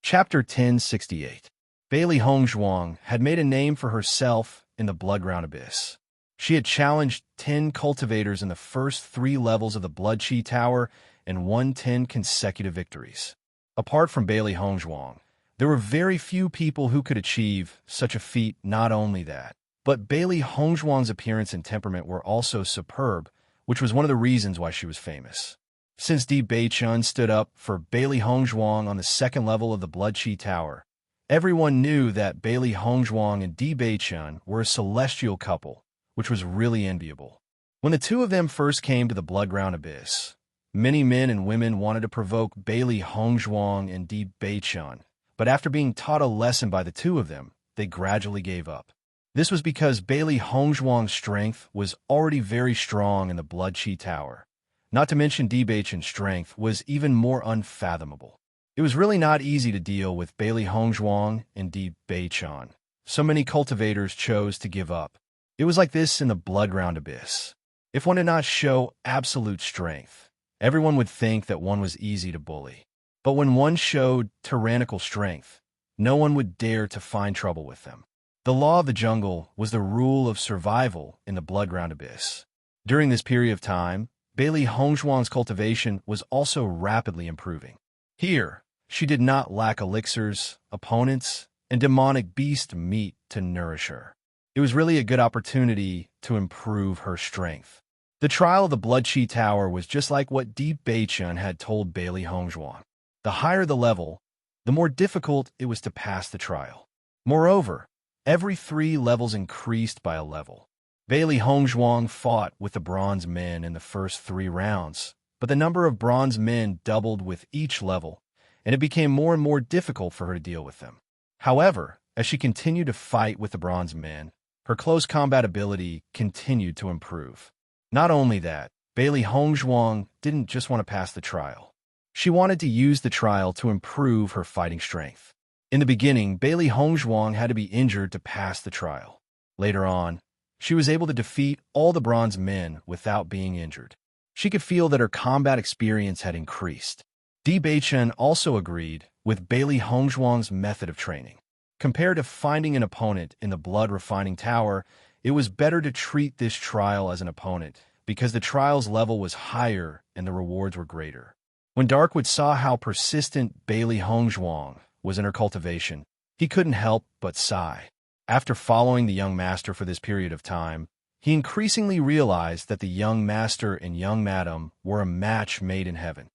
Chapter 1068. Bailey Hongzhuang had made a name for herself in the Bloodground Abyss. She had challenged 10 cultivators in the first 3 levels of the Blood Chi Tower and won 10 consecutive victories. Apart from Bailey Hongzhuang, there were very few people who could achieve such a feat. Not only that, but Bailey Hongzhuang's appearance and temperament were also superb, which was one of the reasons why she was famous. Since Di Beichun stood up for Bailey Hongzhuang on the 2nd level of the Blood Chi Tower, everyone knew that Bailey Hongzhuang and Di Beichun were a celestial couple, which was really enviable. When the two of them first came to the Bloodground Abyss, many men and women wanted to provoke Bailey Hongzhuang and Di Beichun, but after being taught a lesson by the two of them, they gradually gave up. This was because Bailey Hongzhuang's strength was already very strong in the Blood Chi Tower. Not to mention Di Beichun's strength was even more unfathomable. It was really not easy to deal with Bailey Hongzhuang and Di Beichan. So many cultivators chose to give up. It was like this in the Bloodground Abyss. If one did not show absolute strength, everyone would think that one was easy to bully. But when one showed tyrannical strength, no one would dare to find trouble with them. The law of the jungle was the rule of survival in the Bloodground Abyss. During this period of time, Bailey Hongzhuang's cultivation was also rapidly improving. Here, she did not lack elixirs, opponents, and demonic beast meat to nourish her. It was really a good opportunity to improve her strength. The trial of the Blood-Chi Tower was just like what Di Beichan had told Bailey Hongzhuang. The higher the level, the more difficult it was to pass the trial. Moreover, every 3 levels increased by a level. Bailey Hongzhuang fought with the bronze men in the first 3 rounds, but the number of bronze men doubled with each level, and it became more and more difficult for her to deal with them. However, as she continued to fight with the bronze men, her close combat ability continued to improve. Not only that, Bailey Hongzhuang didn't just want to pass the trial. She wanted to use the trial to improve her fighting strength. In the beginning, Bailey Hongzhuang had to be injured to pass the trial. Later on, she was able to defeat all the bronze men without being injured. She could feel that her combat experience had increased. Di Beichan also agreed with Bailey Hongzhuang's method of training. Compared to finding an opponent in the Blood Refining Tower, it was better to treat this trial as an opponent because the trial's level was higher and the rewards were greater. When Darkwood saw how persistent Bailey Hongzhuang was in her cultivation, he couldn't help but sigh. After following the young master for this period of time, he increasingly realized that the young master and young madam were a match made in heaven.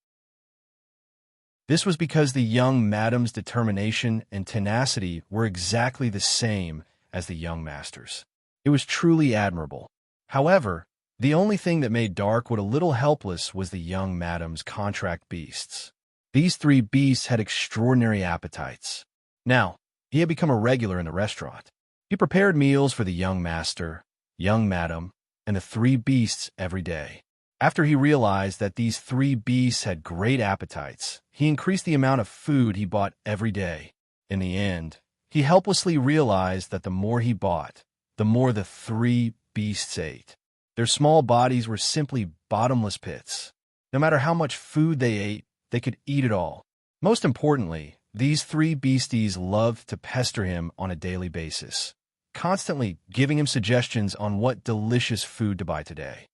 This was because the young madam's determination and tenacity were exactly the same as the young master's. It was truly admirable. However, the only thing that made Darkwood a little helpless was the young madam's contract beasts. These 3 beasts had extraordinary appetites. Now, he had become a regular in the restaurant. He prepared meals for the young master, young madam, and the 3 beasts every day. After he realized that these 3 beasts had great appetites, he increased the amount of food he bought every day. In the end, he helplessly realized that the more he bought, the more the 3 beasts ate. Their small bodies were simply bottomless pits. No matter how much food they ate, they could eat it all. Most importantly, these 3 beasties loved to pester him on a daily basis, constantly giving him suggestions on what delicious food to buy today.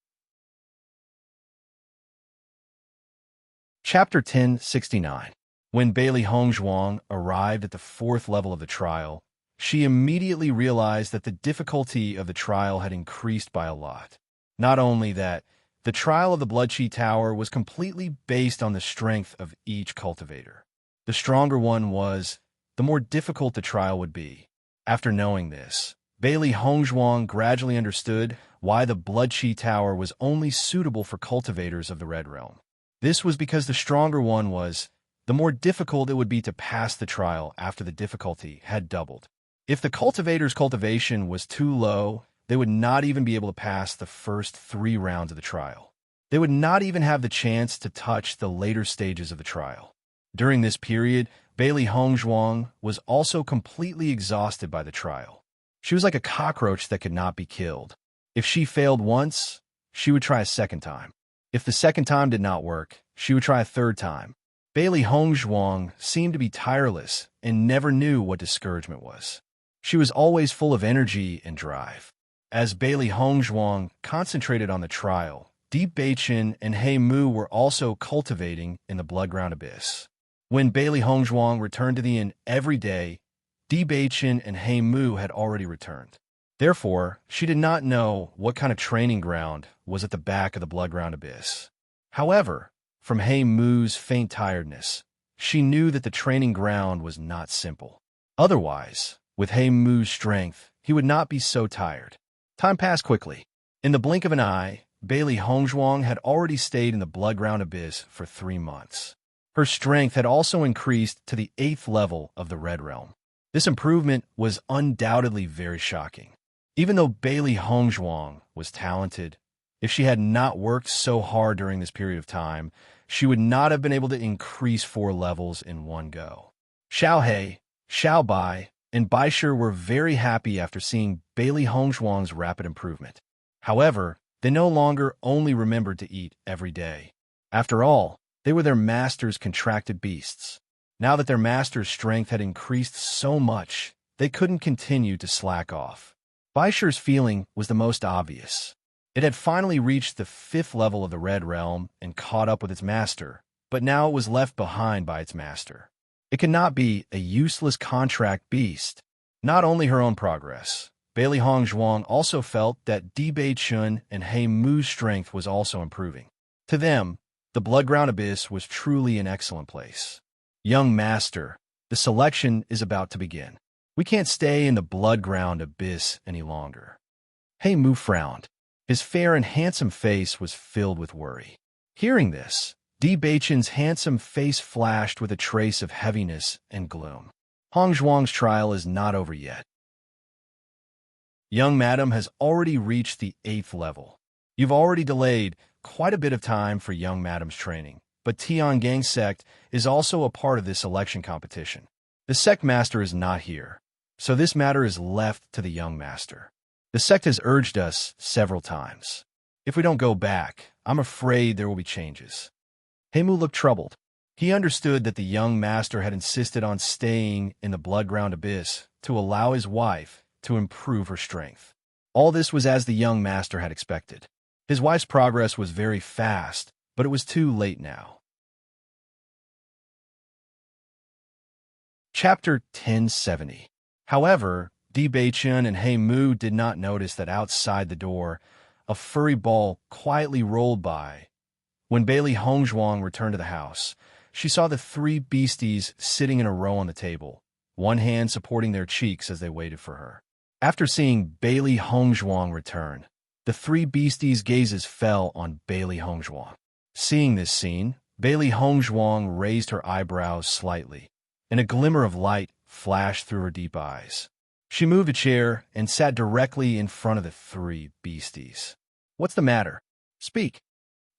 Chapter 1069. When Bailey Hongzhuang arrived at the 4th level of the trial, she immediately realized that the difficulty of the trial had increased by a lot. Not only that, the trial of the Blood-Chi Tower was completely based on the strength of each cultivator. The stronger one was, the more difficult the trial would be. After knowing this, Bailey Hongzhuang gradually understood why the Blood-Chi Tower was only suitable for cultivators of the Red Realm. This was because the stronger one was, the more difficult it would be to pass the trial after the difficulty had doubled. If the cultivator's cultivation was too low, they would not even be able to pass the first 3 rounds of the trial. They would not even have the chance to touch the later stages of the trial. During this period, Bailey Hongzhuang was also completely exhausted by the trial. She was like a cockroach that could not be killed. If she failed once, she would try a second time. If the second time did not work, she would try a third time. Bailey Hongzhuang seemed to be tireless and never knew what discouragement was. She was always full of energy and drive. As Bailey Hongzhuang concentrated on the trial, Di Beichan and He Mu were also cultivating in the Bloodground Abyss. When Bailey Hongzhuang returned to the inn every day, Di Beichan and He Mu had already returned. Therefore, she did not know what kind of training ground was at the back of the Bloodground Abyss. However, from He Mu's faint tiredness, she knew that the training ground was not simple. Otherwise, with He Mu's strength, he would not be so tired. Time passed quickly. In the blink of an eye, Bailey Hongzhuang had already stayed in the Bloodground Abyss for 3 months. Her strength had also increased to the 8th level of the Red Realm. This improvement was undoubtedly very shocking. Even though Bailey Hongzhuang was talented, If she had not worked so hard during this period of time, she would not have been able to increase 4 levels in one go. Xiao He, Xiao Bai, and Bai Shi were very happy after seeing Bailey Hongzhuang's rapid improvement. However, they no longer only remembered to eat every day. After all, they were their master's contracted beasts. Now that their master's strength had increased so much, they couldn't continue to slack off. Bai Shi's feeling was the most obvious. It had finally reached the 5th level of the Red Realm and caught up with its master, but now it was left behind by its master. It could not be a useless contract beast. Not only her own progress, Bailey Hongzhuang also felt that Di Beichun and He Mu's strength was also improving. To them, the Bloodground Abyss was truly an excellent place. Young master, the selection is about to begin. We can't stay in the Bloodground Abyss any longer. He Mu frowned. His fair and handsome face was filled with worry. Hearing this, Di Beichun's handsome face flashed with a trace of heaviness and gloom. Hongzhuang's trial is not over yet. Young madam has already reached the 8th level. You've already delayed quite a bit of time for young madam's training, but Tiangang sect is also a part of this election competition. The sect master is not here, so this matter is left to the young master. The sect has urged us several times. If we don't go back, I'm afraid there will be changes. He Mu looked troubled. He understood that the young master had insisted on staying in the Bloodground Abyss to allow his wife to improve her strength. All this was as the young master had expected. His wife's progress was very fast, but it was too late now. Chapter 1070. However, Di Beichun and He Mu did not notice that outside the door, a furry ball quietly rolled by. When Bailey Hongzhuang returned to the house, she saw the 3 beasties sitting in a row on the table, one hand supporting their cheeks as they waited for her. After seeing Bailey Hongzhuang return, the 3 beasties' gazes fell on Bailey Hongzhuang. Seeing this scene, Bailey Hongzhuang raised her eyebrows slightly, and a glimmer of light flashed through her deep eyes. She moved a chair and sat directly in front of the 3 beasties. What's the matter? Speak.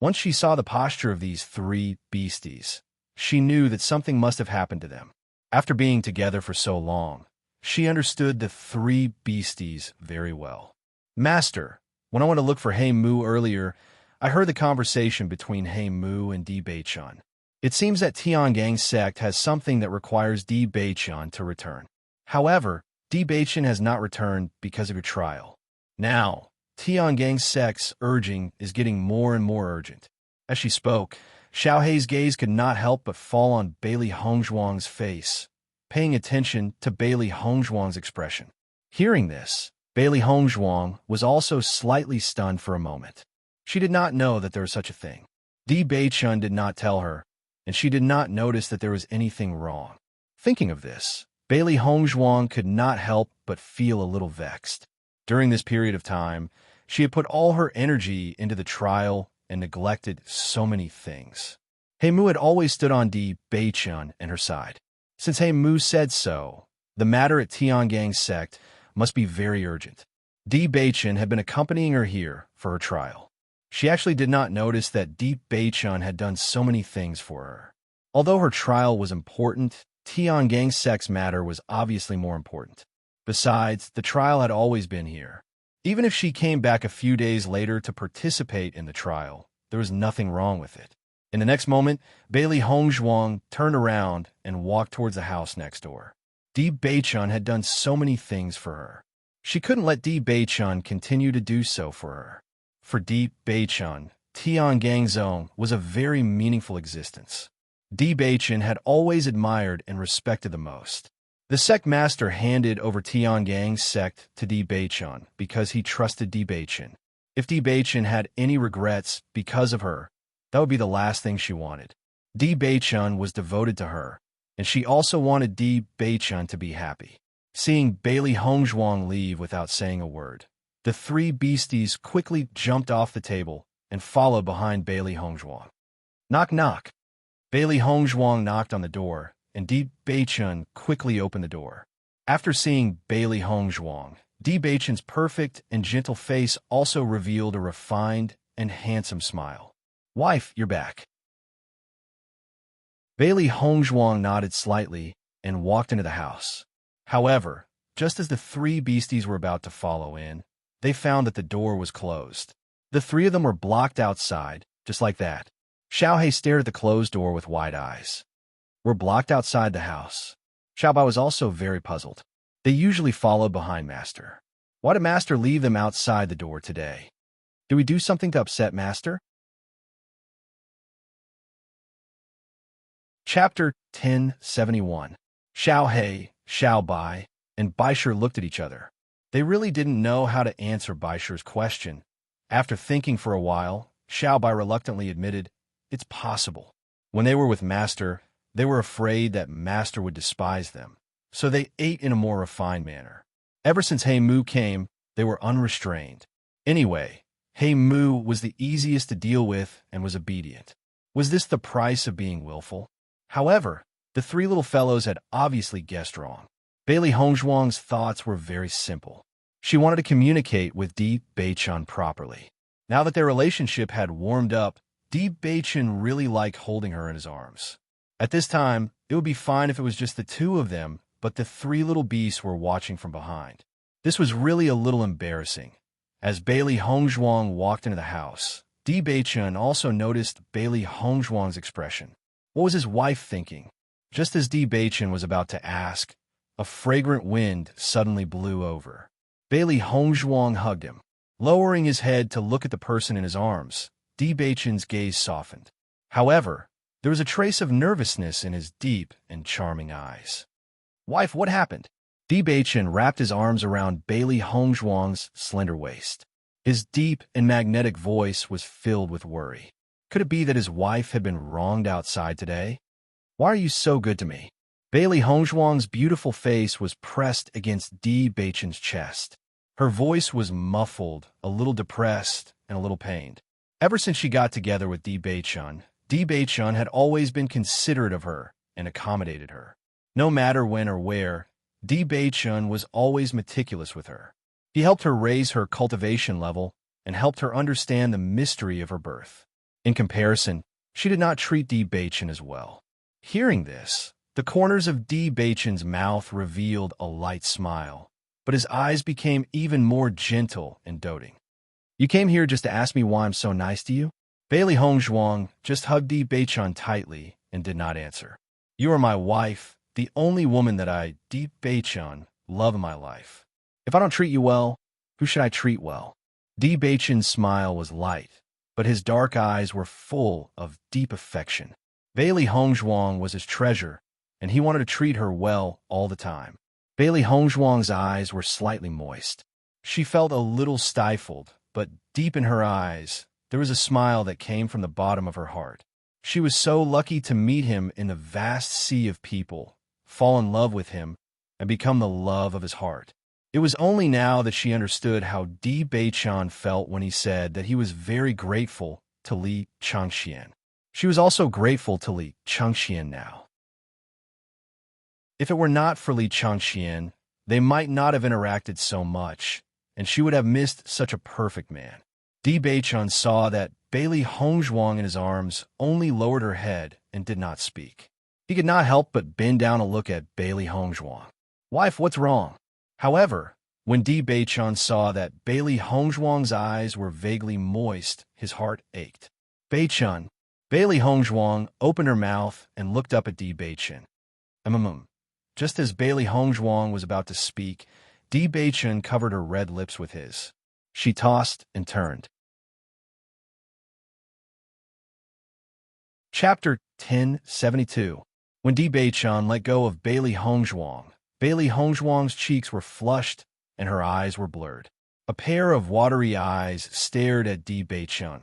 Once she saw the posture of these 3 beasties, she knew that something must have happened to them. After being together for so long, she understood the 3 beasties very well. Master, when I went to look for He Mu earlier, I heard the conversation between He Mu and Di Beichun. It seems that Tiangang sect has something that requires Di Beichun to return. However, Di Beichun has not returned because of your trial. Now, Tiangang sect's urging is getting more and more urgent. As she spoke, Xiao Hei's gaze could not help but fall on Bailey Hongzhuang's face, paying attention to Bailey Hongzhuang's expression. Hearing this, Bailey Hongzhuang was also slightly stunned for a moment. She did not know that there was such a thing. Di Beichun did not tell her, and she did not notice that there was anything wrong. Thinking of this, Bailey Hongzhuang could not help but feel a little vexed. During this period of time, she had put all her energy into the trial and neglected so many things. He Mu had always stood on Di Beichun and her side. Since He Mu said so, the matter at Tiangang sect must be very urgent. Di Beichun had been accompanying her here for her trial. She actually did not notice that Di Beichun had done so many things for her. Although her trial was important, Tiangang sect's matter was obviously more important. Besides, the trial had always been here. Even if she came back a few days later to participate in the trial, there was nothing wrong with it. In the next moment, Bailey Hongzhuang turned around and walked towards the house next door. Di Beichun had done so many things for her. She couldn't let Di Beichun continue to do so for her. For Di Beichun, Tiangang Zone was a very meaningful existence. Di Beichun had always admired and respected the most. The sect master handed over Tiangang sect to Di Beichun because he trusted Di Beichun. If Di Beichun had any regrets because of her, that would be the last thing she wanted. Di Beichun was devoted to her, and she also wanted Di Beichun to be happy. Seeing Bailey Hongzhuang leave without saying a word, the 3 beasties quickly jumped off the table and followed behind Bailey Hongzhuang. Knock, knock. Bailey Hongzhuang knocked on the door, and Di Beichun quickly opened the door. After seeing Bailey Hongzhuang, Di Beichun's perfect and gentle face also revealed a refined and handsome smile. "Wife, you're back." Bailey Hongzhuang nodded slightly and walked into the house. However, just as the three beasties were about to follow in, they found that the door was closed. The three of them were blocked outside, just like that. Xiaohei stared at the closed door with wide eyes. "We're blocked outside the house." Xiaobai was also very puzzled. They usually followed behind Master. Why did Master leave them outside the door today? Did we do something to upset Master? Chapter 1071. Xiaohei, Xiaobai, and Baisher looked at each other. They really didn't know how to answer Baisher's question. After thinking for a while, Xiaobai reluctantly admitted, "It's possible." When they were with Master, they were afraid that Master would despise them, so they ate in a more refined manner. Ever since Hey Mu came, they were unrestrained. Anyway, Hey Mu was the easiest to deal with and was obedient. Was this the price of being willful? However, the three little fellows had obviously guessed wrong. Bailey Hongzhuang's thoughts were very simple. She wanted to communicate with Di Beichun properly. Now that their relationship had warmed up, Di Beichun really liked holding her in his arms. At this time, it would be fine if it was just the two of them, but the three little beasts were watching from behind. This was really a little embarrassing. As Bailey Hongzhuang walked into the house, Di Beichun also noticed Bailey Hongzhuang's expression. What was his wife thinking? Just as Di Beichun was about to ask, a fragrant wind suddenly blew over. Bailey Hongzhuang hugged him. Lowering his head to look at the person in his arms, Di Beichun's gaze softened. However, there was a trace of nervousness in his deep and charming eyes. "Wife, what happened?" Di Beichun wrapped his arms around Bailey Hongzhuang's slender waist. His deep and magnetic voice was filled with worry. Could it be that his wife had been wronged outside today? "Why are you so good to me?" Bailey Hongzhuang's beautiful face was pressed against Di Beichun's chest. Her voice was muffled, a little depressed, and a little pained. Ever since she got together with Di Beichun had always been considerate of her and accommodated her. No matter when or where, Di Beichun was always meticulous with her. He helped her raise her cultivation level and helped her understand the mystery of her birth. In comparison, she did not treat Di Beichun as well. Hearing this, the corners of Di Beichun's mouth revealed a light smile, but his eyes became even more gentle and doting. "You came here just to ask me why I'm so nice to you?" Bailey Hongzhuang just hugged Di Beichun tightly and did not answer. "You are my wife, the only woman that I, Di Beichun, love in my life. If I don't treat you well, who should I treat well?" Di Beichun's smile was light, but his dark eyes were full of deep affection. Bailey Hongzhuang was his treasure, and he wanted to treat her well all the time. Bailey Hongzhuang's eyes were slightly moist. She felt a little stifled, but deep in her eyes, there was a smile that came from the bottom of her heart. She was so lucky to meet him in the vast sea of people, fall in love with him, and become the love of his heart. It was only now that she understood how Di Beichun felt when he said that he was very grateful to Li Changxian. She was also grateful to Li Changxian now. If it were not for Li Changxian, they might not have interacted so much, and she would have missed such a perfect man. Di Beichun saw that Bailey Hongzhuang in his arms only lowered her head and did not speak. He could not help but bend down to look at Bailey Hongzhuang. "Wife, what's wrong?" However, when Di Beichun saw that Bailey Hongzhuang's eyes were vaguely moist, his heart ached. "Beichun." Bailey Hongzhuang opened her mouth and looked up at Di Beichun. Just as Bailey Hongzhuang was about to speak, Di Beichun covered her red lips with his. She tossed and turned. Chapter 1072. When Di Beichun let go of Bailey Hongzhuang's cheeks were flushed and her eyes were blurred. A pair of watery eyes stared at Di Beichun,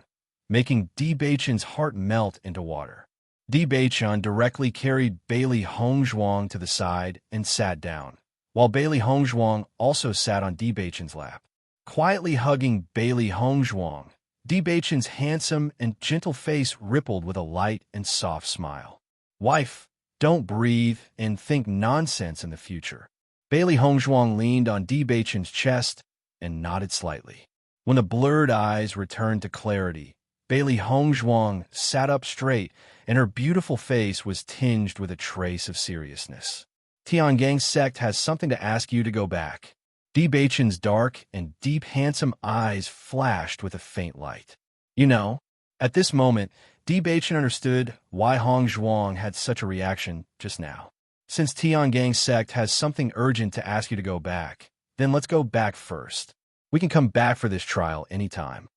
making Di Beichun's heart melt into water. Di Beichun directly carried Bailey Hongzhuang to the side and sat down, while Bailey Hongzhuang also sat on Di Beichun's lap. Quietly hugging Bailey Hongzhuang, Di Beichun's handsome and gentle face rippled with a light and soft smile. "Wife, don't breathe and think nonsense in the future." Bailey Hongzhuang leaned on Di Beichun's chest and nodded slightly. When the blurred eyes returned to clarity, Bailey Hongzhuang sat up straight, and her beautiful face was tinged with a trace of seriousness. Tiangang's sect has something to ask you to go back. Di Beichen's dark and deep handsome eyes flashed with a faint light. You know, at this moment, Di Beichen understood why Hongzhuang had such a reaction just now. Since Tiangang's sect has something urgent to ask you to go back, then let's go back first. We can come back for this trial anytime.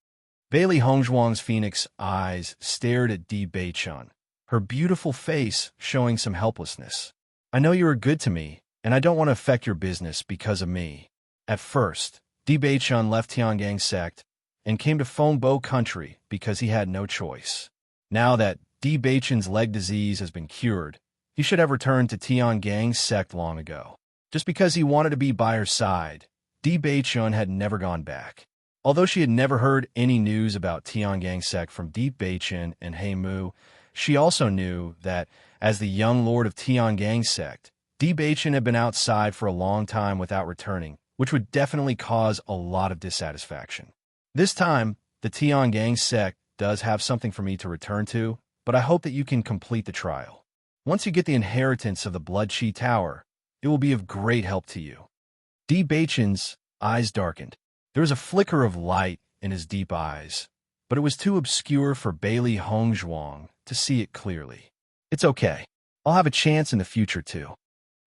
Bailey Hongzhuang's phoenix eyes stared at Di Beichen, her beautiful face showing some helplessness. I know you are good to me, and I don't want to affect your business because of me. At first, Di Beichen left Tiangang's sect and came to Fengbo country because he had no choice. Now that Di Beichen's leg disease has been cured, he should have returned to Tiangang's sect long ago. Just because he wanted to be by her side, Di Beichen had never gone back. Although she had never heard any news about Tiangang's sect from Di Beichen and He Mu, she also knew that, as the young lord of Tiangang's sect, Di Beichen had been outside for a long time without returning, which would definitely cause a lot of dissatisfaction. This time, the Tiangang sect does have something for me to return to, but I hope that you can complete the trial. Once you get the inheritance of the Blood Chi Tower, it will be of great help to you. Di Beichen's eyes darkened. There was a flicker of light in his deep eyes, but it was too obscure for Bailey Hongzhuang to see it clearly. It's okay. I'll have a chance in the future too.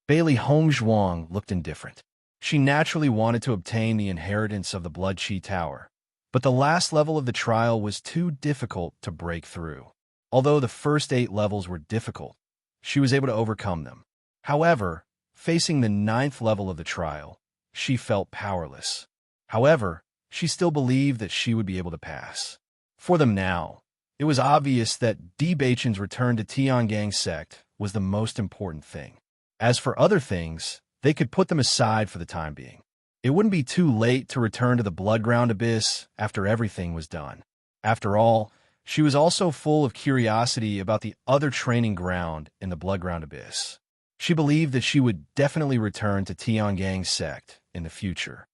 Bailey Hongzhuang looked indifferent. She naturally wanted to obtain the inheritance of the Blood Chi Tower, but the last level of the trial was too difficult to break through. Although the first 8 levels were difficult, she was able to overcome them. However, facing the 9th level of the trial, she felt powerless. However, she still believed that she would be able to pass. For them now, it was obvious that Di Beichen's return to Tiangang's sect was the most important thing. As for other things, they could put them aside for the time being. It wouldn't be too late to return to the Bloodground Abyss after everything was done. After all, she was also full of curiosity about the other training ground in the Bloodground Abyss. She believed that she would definitely return to Tiangang's sect in the future.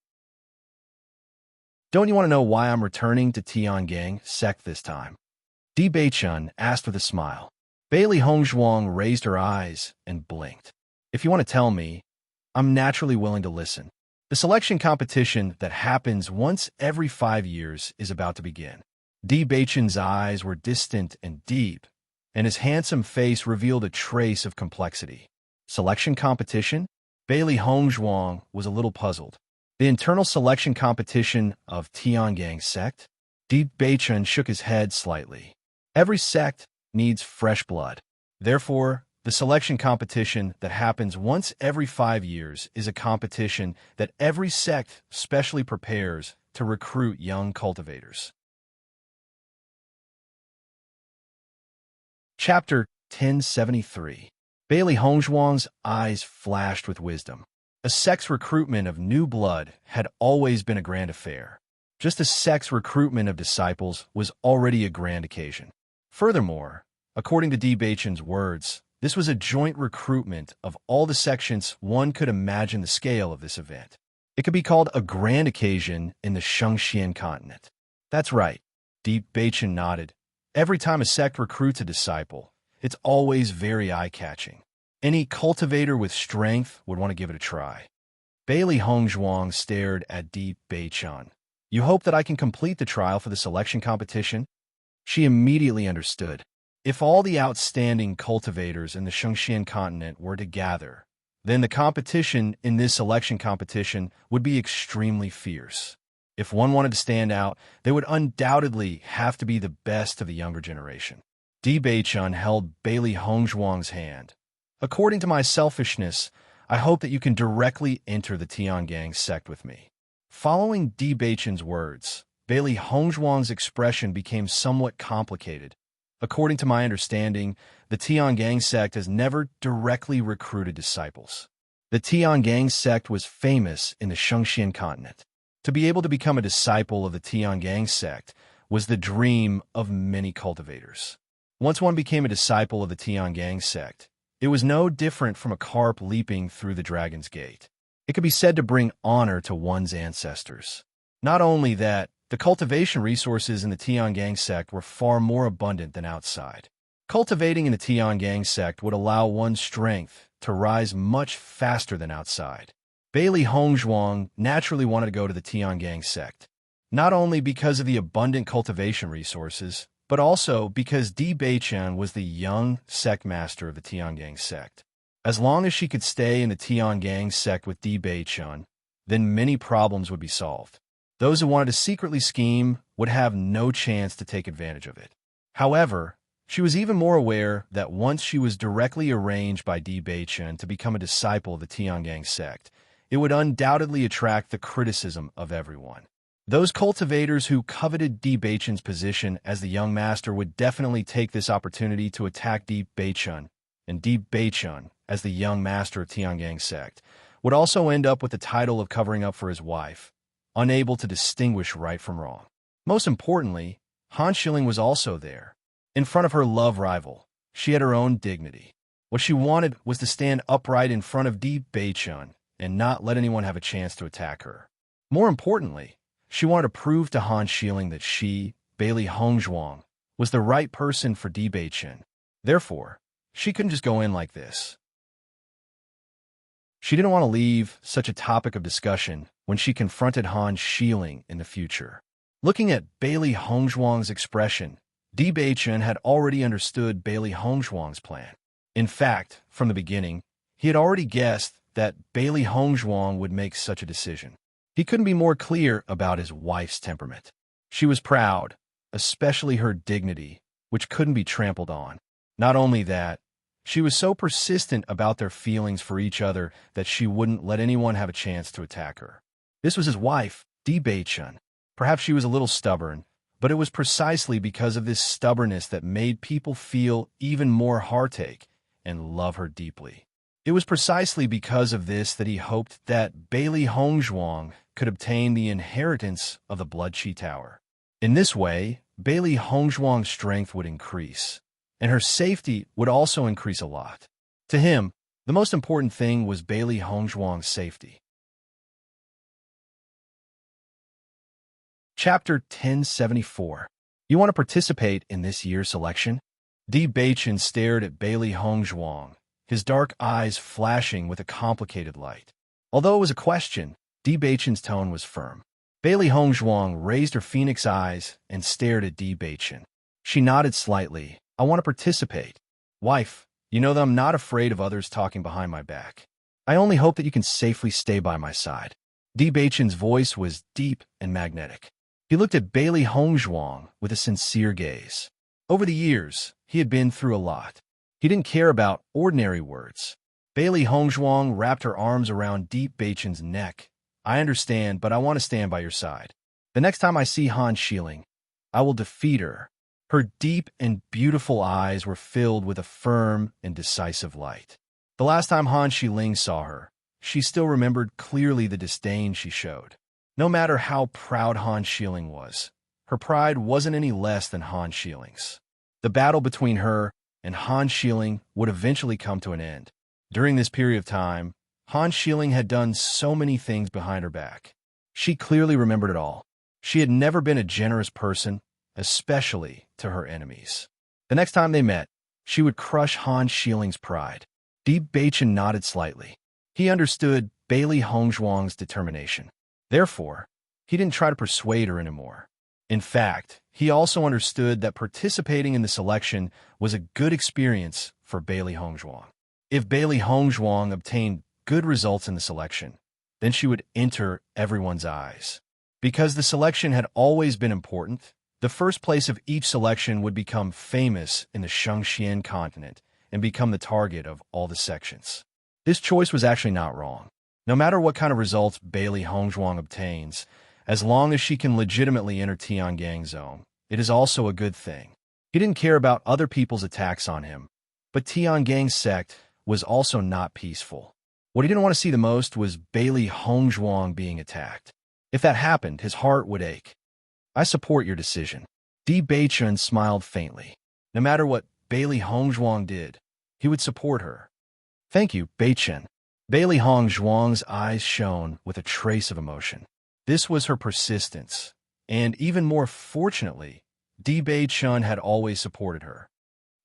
Don't you want to know why I'm returning to Tiangang sect this time? Di Beichen asked with a smile. Bailey Hongzhuang raised her eyes and blinked. If you want to tell me, I'm naturally willing to listen. The selection competition that happens once every 5 years is about to begin. Di Beichen's eyes were distant and deep, and his handsome face revealed a trace of complexity. Selection competition? Bailey Hongzhuang was a little puzzled. The internal selection competition of Tiangang's sect? Di Beichen shook his head slightly. Every sect needs fresh blood. Therefore, the selection competition that happens once every 5 years is a competition that every sect specially prepares to recruit young cultivators. Chapter 1073. Bailey Hongzhuang's eyes flashed with wisdom. A sect's recruitment of new blood had always been a grand affair. Just a sect's recruitment of disciples was already a grand occasion. Furthermore, according to Di Beichen's words, this was a joint recruitment of all the sections. One could imagine the scale of this event. It could be called a grand occasion in the Shengxian continent. That's right, Di Beichen nodded. Every time a sect recruits a disciple, it's always very eye-catching. Any cultivator with strength would want to give it a try. Bailey Hongzhuang stared at Di Beichen. You hope that I can complete the trial for the selection competition? She immediately understood. If all the outstanding cultivators in the Shengxian continent were to gather, then the competition in this selection competition would be extremely fierce. If one wanted to stand out, they would undoubtedly have to be the best of the younger generation. Di Beichen held Bailey Hongzhuang's hand. According to my selfishness, I hope that you can directly enter the Tiangang sect with me. Following Di Beichen's words, Bailey Hongzhuang's expression became somewhat complicated. According to my understanding, the Tiangang sect has never directly recruited disciples. The Tiangang sect was famous in the Shengxian continent. To be able to become a disciple of the Tiangang sect was the dream of many cultivators. Once one became a disciple of the Tiangang sect, it was no different from a carp leaping through the dragon's gate. It could be said to bring honor to one's ancestors. Not only that, The cultivation resources in the Tiangang sect were far more abundant than outside. Cultivating in the Tiangang sect would allow one's strength to rise much faster than outside. Bailey Hongzhuang naturally wanted to go to the Tiangang sect, not only because of the abundant cultivation resources, but also because Di Beichen was the young sect master of the Tiangang sect. As long as she could stay in the Tiangang sect with Di Beichen, then many problems would be solved. Those who wanted to secretly scheme would have no chance to take advantage of it. However, she was even more aware that once she was directly arranged by Di Beichen to become a disciple of the Tiangang sect, it would undoubtedly attract the criticism of everyone. Those cultivators who coveted Di Beichen's position as the young master would definitely take this opportunity to attack Di Beichen, and Di Beichen, as the young master of Tiangang sect, would also end up with the title of covering up for his wife, unable to distinguish right from wrong. Most importantly, Han Shilling was also there. In front of her love rival, she had her own dignity. What she wanted was to stand upright in front of Di Beichen and not let anyone have a chance to attack her. More importantly, she wanted to prove to Han Shilling that she, Bailey Hongzhuang, was the right person for Di Beichen. Therefore, she couldn't just go in like this. She didn't want to leave such a topic of discussion when she confronted Han Shilling in the future. Looking at Bailey Hongzhuang's expression, Di Beichen had already understood Bailey Hongzhuang's plan. In fact, from the beginning, he had already guessed that Bailey Hongzhuang would make such a decision. He couldn't be more clear about his wife's temperament. She was proud, especially her dignity, which couldn't be trampled on. Not only that, she was so persistent about their feelings for each other that she wouldn't let anyone have a chance to attack her. This was his wife, Di Beichen. Perhaps she was a little stubborn, but it was precisely because of this stubbornness that made people feel even more heartache and love her deeply. It was precisely because of this that he hoped that Bailey Hongzhuang could obtain the inheritance of the Blood Chi Tower. In this way, Bailey Hongzhuang's strength would increase, and her safety would also increase a lot. To him, the most important thing was Bailey Hongzhuang's safety. Chapter 1074. You want to participate in this year's selection? Di Beichen stared at Bailey Hongzhuang, his dark eyes flashing with a complicated light. Although it was a question, Di Beichen's tone was firm. Bailey Hongzhuang raised her phoenix eyes and stared at Di Beichen. She nodded slightly. I want to participate. Wife, you know that I'm not afraid of others talking behind my back. I only hope that you can safely stay by my side. Di Beichen's voice was deep and magnetic. He looked at Bailey Hongzhuang with a sincere gaze. Over the years, he had been through a lot. He didn't care about ordinary words. Bailey Hongzhuang wrapped her arms around Di Beichen's neck. I understand, but I want to stand by your side. The next time I see Han Shilling, I will defeat her. Her deep and beautiful eyes were filled with a firm and decisive light. The last time Han Shilling saw her, she still remembered clearly the disdain she showed. No matter how proud Han Shilling was, her pride wasn't any less than Han Shilling's. The battle between her and Han Shilling would eventually come to an end. During this period of time, Han Shilling had done so many things behind her back. She clearly remembered it all. She had never been a generous person, especially to her enemies. The next time they met, she would crush Han Shilling's pride. Di Beichen nodded slightly. He understood Bailey Hongzhuang's determination. Therefore, he didn't try to persuade her anymore. In fact, he also understood that participating in the selection was a good experience for Bailey Hongzhuang. If Bailey Hongzhuang obtained good results in the selection, then she would enter everyone's eyes. Because the selection had always been important, the first place of each selection would become famous in the Shangxian continent and become the target of all the sections. This choice was actually not wrong. No matter what kind of results Bailey Hongzhuang obtains, as long as she can legitimately enter Tiangang Zone, it is also a good thing. He didn't care about other people's attacks on him, but Tiangang's sect was also not peaceful. What he didn't want to see the most was Bailey Hongzhuang being attacked. If that happened, his heart would ache. I support your decision. Di Beichen smiled faintly. No matter what Bailey Hongzhuang did, he would support her. Thank you, Beichen. Bailey Hongzhuang's eyes shone with a trace of emotion. This was her persistence, And even more fortunately, Di Bei-chun had always supported her.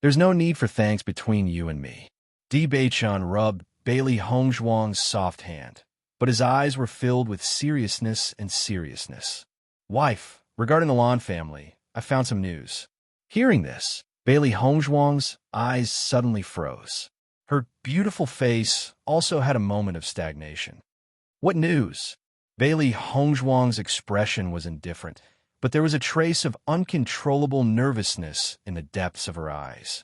There's no need for thanks between you and me. Di Bei-chun rubbed Bailey Hongzhuang's soft hand, but his eyes were filled with seriousness and seriousness. Wife, regarding the Lan family, I found some news. Hearing this, Bailey Hongzhuang's eyes suddenly froze. Her beautiful face also had a moment of stagnation. What news? Bailey Hongzhuang's expression was indifferent, but there was a trace of uncontrollable nervousness in the depths of her eyes.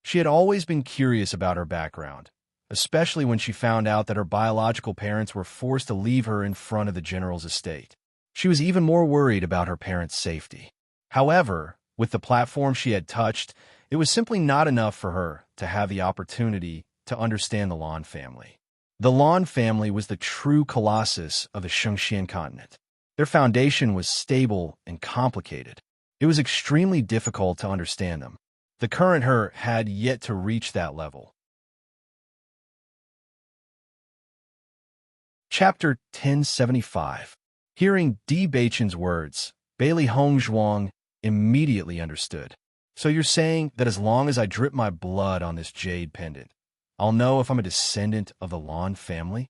She had always been curious about her background, especially when she found out that her biological parents were forced to leave her in front of the general's estate. She was even more worried about her parents' safety. However, with the platform she had touched, it was simply not enough for her to have the opportunity to understand the Lan family. The Lan family was the true colossus of the Shengxian continent. Their foundation was stable and complicated. It was extremely difficult to understand them. The current her had yet to reach that level. Chapter 1075. Hearing Di Bei-chun's words, Bailey Hongzhuang immediately understood. So you're saying that as long as I drip my blood on this jade pendant, I'll know if I'm a descendant of the Lan family?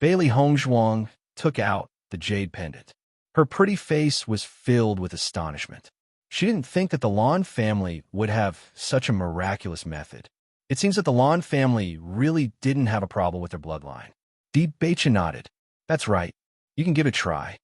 Bailey Hongzhuang took out the jade pendant. Her pretty face was filled with astonishment. She didn't think that the Lan family would have such a miraculous method. It seems that the Lan family really didn't have a problem with their bloodline. Di Bei-chun nodded. That's right. You can give it a try.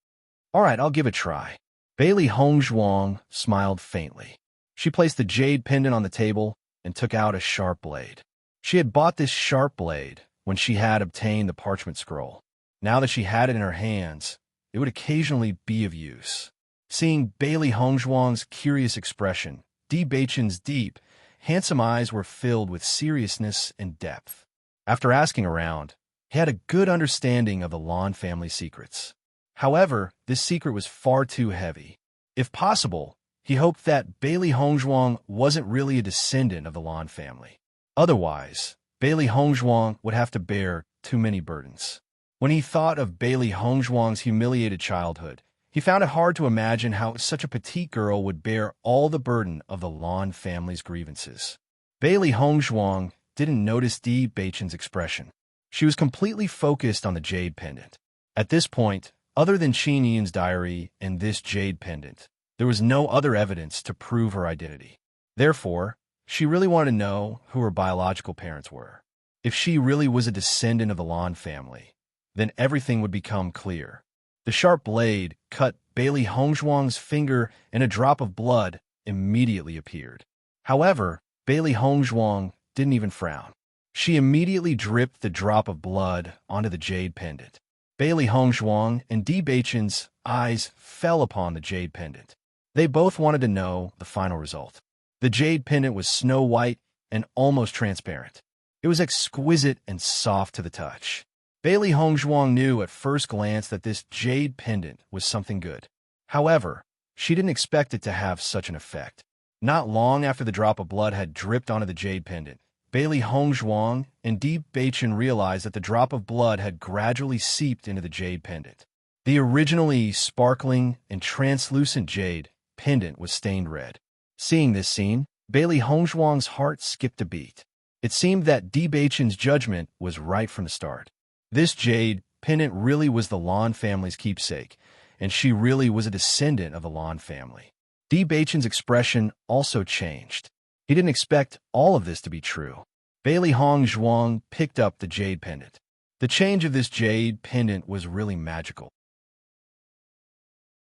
All right, I'll give it a try. Bailey Hongzhuang smiled faintly. She placed the jade pendant on the table and took out a sharp blade. She had bought this sharp blade when she had obtained the parchment scroll. Now that she had it in her hands, it would occasionally be of use. Seeing Bailey Hongzhuang's curious expression, Di Bei-chun's deep, handsome eyes were filled with seriousness and depth. After asking around, he had a good understanding of the Lan family secrets. However, this secret was far too heavy. If possible, he hoped that Bailey Hongzhuang wasn't really a descendant of the Lan family. Otherwise, Bailey Hongzhuang would have to bear too many burdens. When he thought of Bailey Hongzhuang's humiliated childhood, he found it hard to imagine how such a petite girl would bear all the burden of the Lan family's grievances. Bailey Hongzhuang didn't notice Di Bei-chun's expression. She was completely focused on the jade pendant. At this point, other than Qin Yin's diary and this jade pendant, there was no other evidence to prove her identity. Therefore, she really wanted to know who her biological parents were. If she really was a descendant of the Lan family, then everything would become clear. The sharp blade cut Bailey Hongzhuang's finger and a drop of blood immediately appeared. However, Bailey Hongzhuang didn't even frown. She immediately dripped the drop of blood onto the jade pendant. Bailey Hongzhuang and Di Bei-chun's eyes fell upon the jade pendant. They both wanted to know the final result. The jade pendant was snow white and almost transparent. It was exquisite and soft to the touch. Bailey Hongzhuang knew at first glance that this jade pendant was something good. However, she didn't expect it to have such an effect. Not long after the drop of blood had dripped onto the jade pendant, Bailey Hongzhuang and Di Bei-chun realized that the drop of blood had gradually seeped into the jade pendant. The originally sparkling and translucent jade pendant was stained red. Seeing this scene, Bailey Hongzhuang's heart skipped a beat. It seemed that Di Bei-chun's judgment was right from the start. This jade pendant really was the Lan family's keepsake, and she really was a descendant of the Lan family. Di Bei-chun's expression also changed. He didn't expect all of this to be true. Bailey Hongzhuang picked up the jade pendant. The change of this jade pendant was really magical.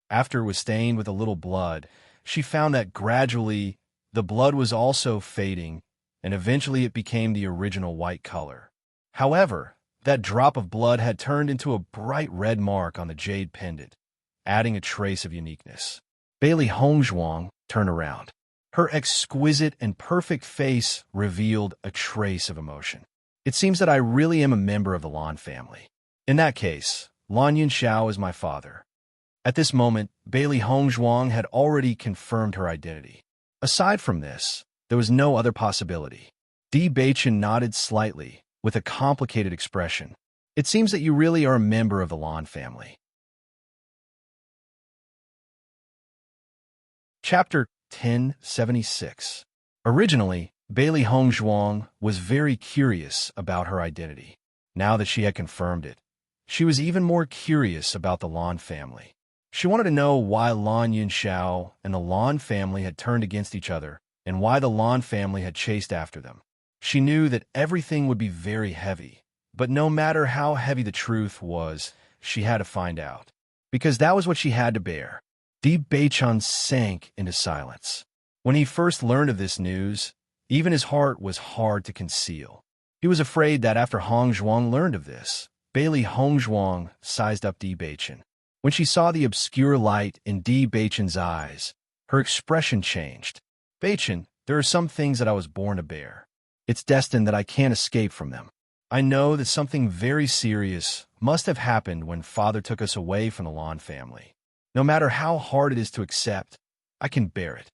After it was stained with a little blood, she found that gradually the blood was also fading, and eventually it became the original white color. However, that drop of blood had turned into a bright red mark on the jade pendant, adding a trace of uniqueness. Bailey Hongzhuang turned around. Her exquisite and perfect face revealed a trace of emotion. It seems that I really am a member of the Lan family. In that case, Lan Yunxiao is my father. At this moment, Bailey Hongzhuang had already confirmed her identity. Aside from this, there was no other possibility. Di Bei-chun nodded slightly, with a complicated expression. It seems that you really are a member of the Lan family. Chapter 1076. Originally, Bailey Hongzhuang was very curious about her identity. Now that she had confirmed it, she was even more curious about the Lan family. She wanted to know why Lan Yunxiao and the Lan family had turned against each other and why the Lan family had chased after them. She knew that everything would be very heavy, but no matter how heavy the truth was, she had to find out, because that was what she had to bear. Di Beichun sank into silence. When he first learned of this news, even his heart was hard to conceal. He was afraid that after Hongzhuang learned of this, Bailey Hongzhuang sized up Di Beichun. When she saw the obscure light in Di Beichun's eyes, her expression changed. Beichun, there are some things that I was born to bear. It's destined that I can't escape from them. I know that something very serious must have happened when Father took us away from the Lan family. No matter how hard it is to accept, I can bear it.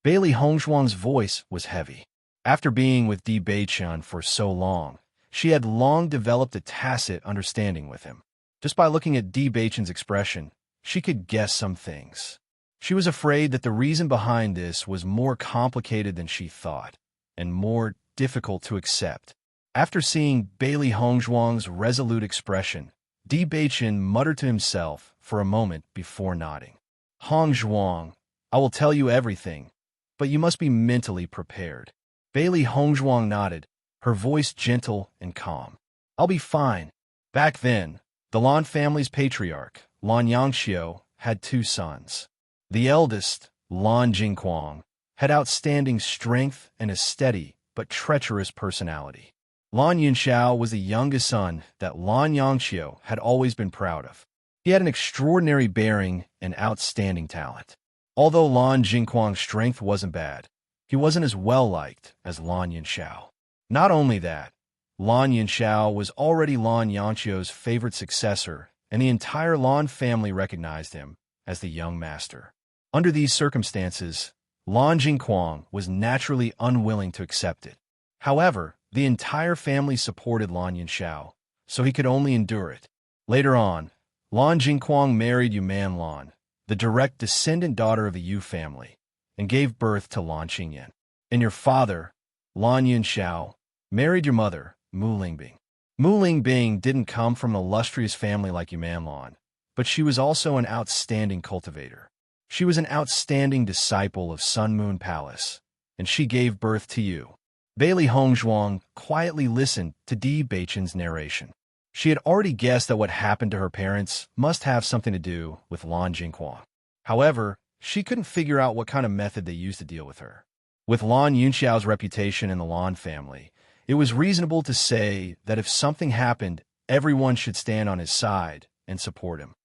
Bailey Hongzhuang's voice was heavy. After being with Di Beichun for so long, she had long developed a tacit understanding with him. Just by looking at Di Beichun's expression, she could guess some things. She was afraid that the reason behind this was more complicated than she thought, and more difficult to accept. After seeing Bailey Hongzhuang's resolute expression, Di Beichun muttered to himself for a moment before nodding. Hongzhuang, I will tell you everything, but you must be mentally prepared. Bailey Hongzhuang nodded, her voice gentle and calm. I'll be fine. Back then, the Lan family's patriarch, Lan Yangxiu, had 2 sons. The eldest, Lan Jingquang, had outstanding strength and a steady but treacherous personality. Lan Yunxiao was the youngest son that Lan Yangxiu had always been proud of. He had an extraordinary bearing and outstanding talent. Although Lan Jingquang's strength wasn't bad, he wasn't as well-liked as Lan Yunxiao. Not only that, Lan Yunxiao was already Lan Yangxiu's favorite successor, and the entire Lan family recognized him as the young master. Under these circumstances, Lan Jingquang was naturally unwilling to accept it. However, the entire family supported Lan Yunxiao, so he could only endure it. Later on, Lan Jingquang married Yuman Lan, the direct descendant daughter of the Yu family, and gave birth to Lan Qingyan. And your father, Lan Yunxiao, married your mother, Mu Lingbing. Mu Lingbing didn't come from an illustrious family like Yuman Lan, but she was also an outstanding cultivator. She was an outstanding disciple of Sun Moon Palace, and she gave birth to you. Bailey Hongzhuang quietly listened to Di Beichun's narration. She had already guessed that what happened to her parents must have something to do with Lan Jingquang. However, she couldn't figure out what kind of method they used to deal with her. With Lan Yunxiao's reputation in the Lan family, it was reasonable to say that if something happened, everyone should stand on his side and support him.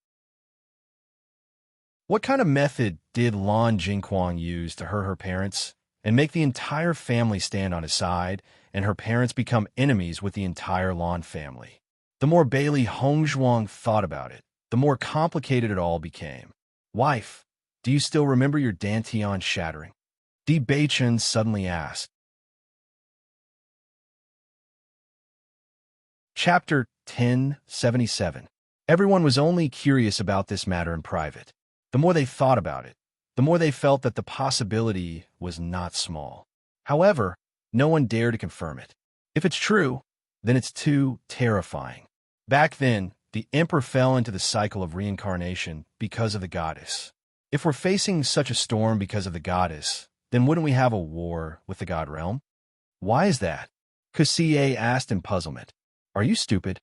What kind of method did Lan Jingquang use to hurt her parents and make the entire family stand on his side, and her parents become enemies with the entire Lan family? The more Bailey Hongzhuang thought about it, the more complicated it all became. Wife, do you still remember your dantian shattering? Di Beichun suddenly asked. Chapter 1077. Everyone was only curious about this matter in private. The more they thought about it, the more they felt that the possibility was not small. However, no one dared to confirm it. If it's true, then it's too terrifying. Back then, the emperor fell into the cycle of reincarnation because of the goddess. If we're facing such a storm because of the goddess, then wouldn't we have a war with the god realm? Why is that? Kusie asked in puzzlement. Are you stupid?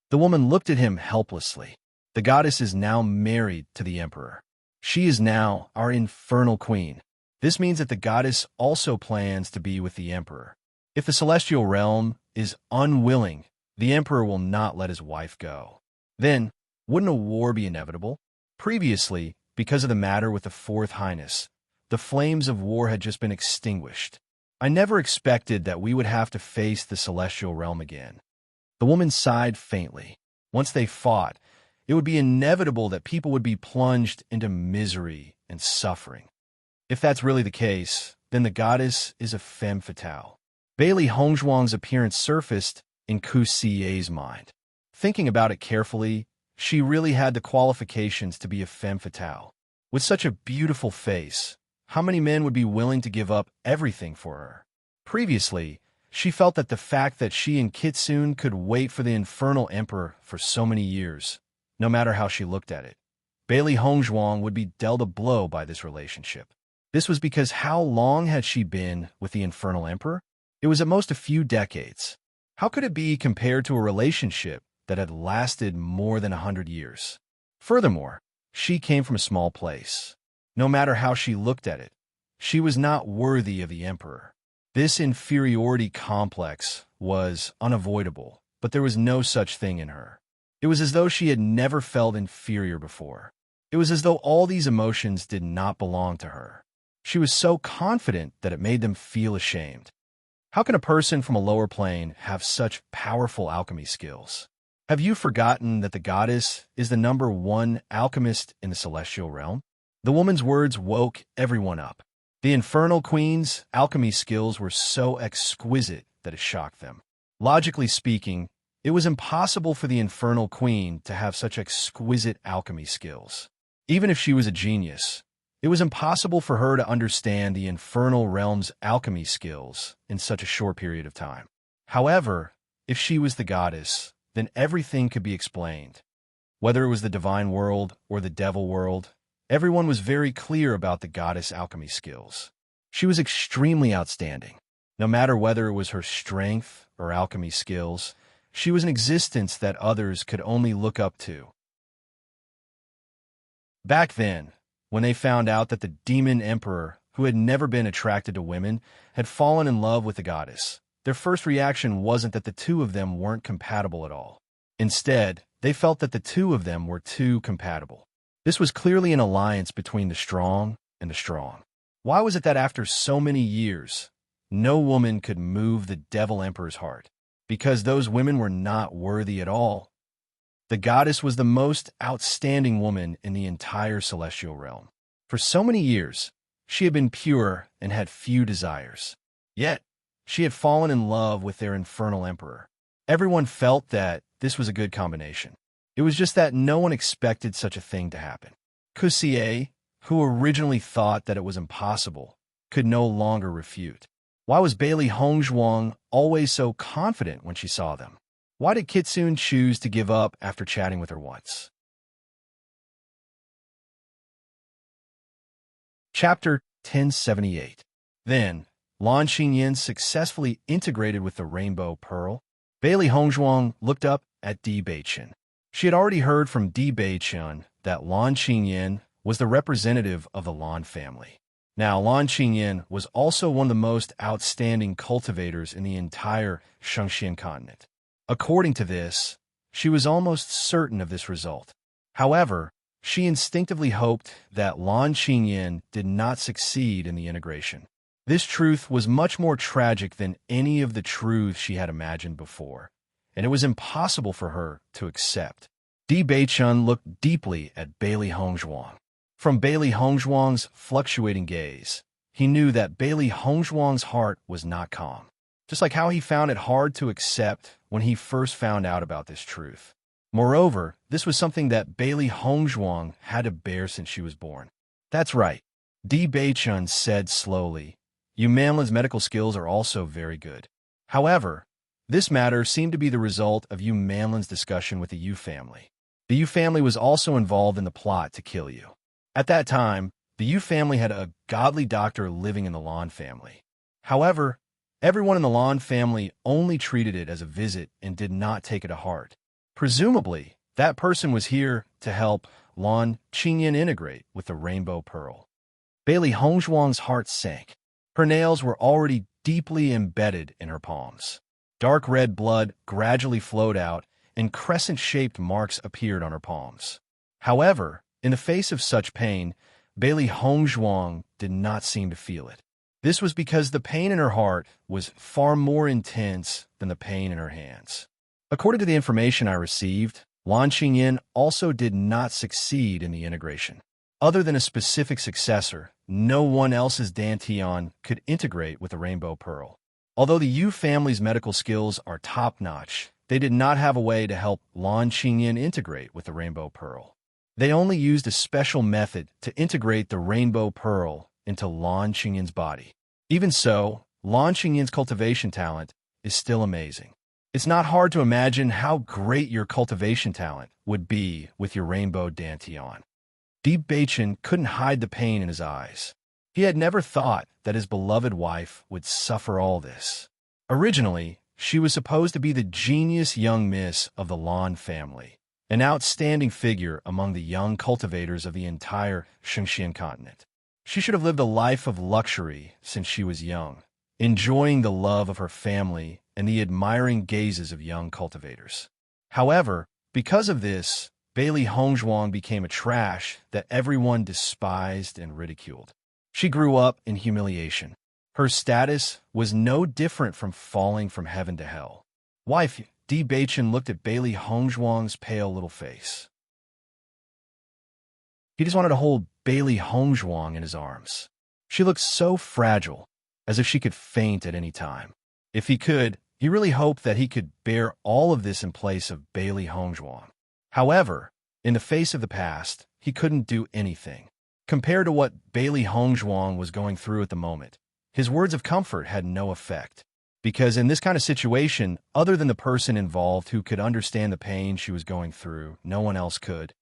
The woman looked at him helplessly. The goddess is now married to the emperor. She is now our infernal queen. This means that the goddess also plans to be with the emperor. If the celestial realm is unwilling, the emperor will not let his wife go. Then, wouldn't a war be inevitable? Previously, because of the matter with the Fourth Highness, the flames of war had just been extinguished. I never expected that we would have to face the celestial realm again. The woman sighed faintly. Once they fought, it would be inevitable that people would be plunged into misery and suffering. If that's really the case, then the goddess is a femme fatale. Bailey Hongzhuang's appearance surfaced in Kusie's mind. Thinking about it carefully, she really had the qualifications to be a femme fatale. With such a beautiful face, How many men would be willing to give up everything for her? Previously, she felt that the fact that she and Kitsune could wait for the Infernal Emperor for so many years, no matter how she looked at it, Bailey Hongzhuang would be dealt a blow by this relationship. This was because how long had she been with the Infernal Emperor? It was at most a few decades. How could it be compared to a relationship that had lasted more than 100 years? Furthermore, she came from a small place. No matter how she looked at it, she was not worthy of the Emperor. This inferiority complex was unavoidable, but there was no such thing in her. It was as though she had never felt inferior before. It was as though all these emotions did not belong to her. She was so confident that it made them feel ashamed. How can a person from a lower plane have such powerful alchemy skills? Have you forgotten that the goddess is the #1 alchemist in the celestial realm? The woman's words woke everyone up. The Infernal Queen's alchemy skills were so exquisite that it shocked them. Logically speaking, it was impossible for the Infernal Queen to have such exquisite alchemy skills. Even if she was a genius, it was impossible for her to understand the Infernal Realm's alchemy skills in such a short period of time. However, if she was the goddess, then everything could be explained. Whether it was the divine world or the devil world, everyone was very clear about the goddess' alchemy skills. She was extremely outstanding. No matter whether it was her strength or alchemy skills, she was an existence that others could only look up to. Back then, when they found out that the demon emperor, who had never been attracted to women, had fallen in love with the goddess, their first reaction wasn't that the two of them weren't compatible at all. Instead, they felt that the two of them were too compatible. This was clearly an alliance between the strong and the strong. Why was it that after so many years, no woman could move the Devil Emperor's heart? Because those women were not worthy at all. The goddess was the most outstanding woman in the entire celestial realm. For so many years, she had been pure and had few desires. Yet, she had fallen in love with their Infernal Emperor. Everyone felt that this was a good combination. It was just that no one expected such a thing to happen. Kusie, who originally thought that it was impossible, could no longer refute. Why was Bailey Hongzhuang always so confident when she saw them? Why did Kitsune choose to give up after chatting with her once? Chapter 1078. Then, Lan Qingyan successfully integrated with the Rainbow Pearl. Bailey Hongzhuang looked up at Di Beichen. She had already heard from Di Beichen that Lan Qingyan was the representative of the Lan family. Now, Lan Qingyan was also one of the most outstanding cultivators in the entire Shangxian continent. According to this, she was almost certain of this result. However, she instinctively hoped that Lan Qingyan did not succeed in the integration. This truth was much more tragic than any of the truths she had imagined before, and it was impossible for her to accept. Di Beichen looked deeply at Bailey Hongzhuang. From Bailey Hongzhuang's fluctuating gaze, he knew that Bailey Hongzhuang's heart was not calm, just like how he found it hard to accept when he first found out about this truth. Moreover, this was something that Bailey Hongzhuang had to bear since she was born. That's right, Di Beichen said slowly. Yu Manlin's medical skills are also very good. However, this matter seemed to be the result of Yu Manlin's discussion with the Yu family. The Yu family was also involved in the plot to kill you. At that time, the Yu family had a godly doctor living in the Lan family. However, everyone in the Lan family only treated it as a visit and did not take it to heart. Presumably, that person was here to help Lan Qingyan integrate with the Rainbow Pearl. Bailey Hongzhuang's heart sank. Her nails were already deeply embedded in her palms. Dark red blood gradually flowed out, and crescent-shaped marks appeared on her palms. However, in the face of such pain, Bailey Hongzhuang did not seem to feel it. This was because the pain in her heart was far more intense than the pain in her hands. According to the information I received, Lan Qingyan also did not succeed in the integration. Other than a specific successor, no one else's Dantian could integrate with the Rainbow Pearl. Although the Yu family's medical skills are top-notch, they did not have a way to help Lan Qingyan integrate with the Rainbow Pearl. They only used a special method to integrate the Rainbow Pearl into Lan Qingyin's body. Even so, Lan Qingyin's cultivation talent is still amazing. It's not hard to imagine how great your cultivation talent would be with your rainbow dantian. Di Baichen couldn't hide the pain in his eyes. He had never thought that his beloved wife would suffer all this. Originally, she was supposed to be the genius young miss of the Lan family, an outstanding figure among the young cultivators of the entire Shengxian continent. She should have lived a life of luxury since she was young, enjoying the love of her family and the admiring gazes of young cultivators. However, because of this, Bailey Hongzhuang became a trash that everyone despised and ridiculed. She grew up in humiliation. Her status was no different from falling from heaven to hell. Wife Di Baichen looked at Bailey Hongzhuang's pale little face. He just wanted to hold Bailey Hongzhuang in his arms. She looked so fragile, as if she could faint at any time. If he could, he really hoped that he could bear all of this in place of Bailey Hongzhuang. However, in the face of the past, he couldn't do anything. Compared to what Bailey Hongzhuang was going through at the moment, his words of comfort had no effect. Because in this kind of situation, other than the person involved who could understand the pain she was going through, no one else could.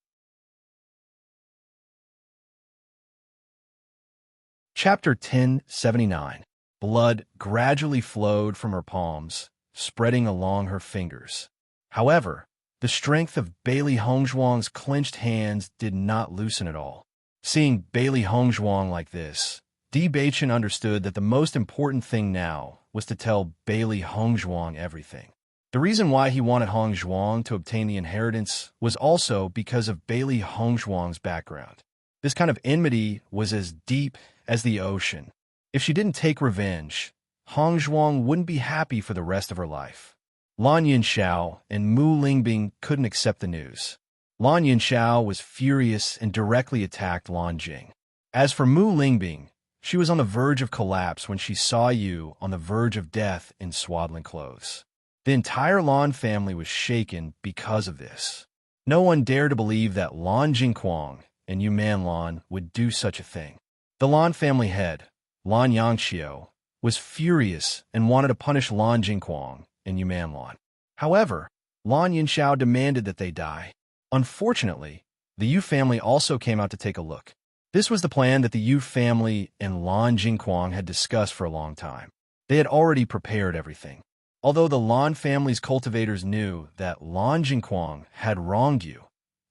Chapter 1079. Blood gradually flowed from her palms, spreading along her fingers. However, the strength of Bailey Hongzhuang's clenched hands did not loosen at all. Seeing Bailey Hongzhuang like this, Di Baichen understood that the most important thing now was to tell Bailey Hongzhuang everything. The reason why he wanted Hongzhuang to obtain the inheritance was also because of Bailey Hongzhuang's background. This kind of enmity was as deep as the ocean. If she didn't take revenge, Hongzhuang wouldn't be happy for the rest of her life. Lan Yinxiao and Mu Lingbing couldn't accept the news. Lan Yinxiao was furious and directly attacked Lan Jing. As for Mu Lingbing, she was on the verge of collapse when she saw you on the verge of death in swaddling clothes. The entire Lan family was shaken because of this. No one dared to believe that Lan Jingquang and Yu Manlan would do such a thing. The Lan family head, Lan Yangxiu, was furious and wanted to punish Lan Jingquang and Yu Manlan. However, Lan Yinxiao demanded that they die. Unfortunately, the Yu family also came out to take a look. This was the plan that the Yu family and Lan Jingquang had discussed for a long time. They had already prepared everything. Although the Lan family's cultivators knew that Lan Jingquang had wronged you,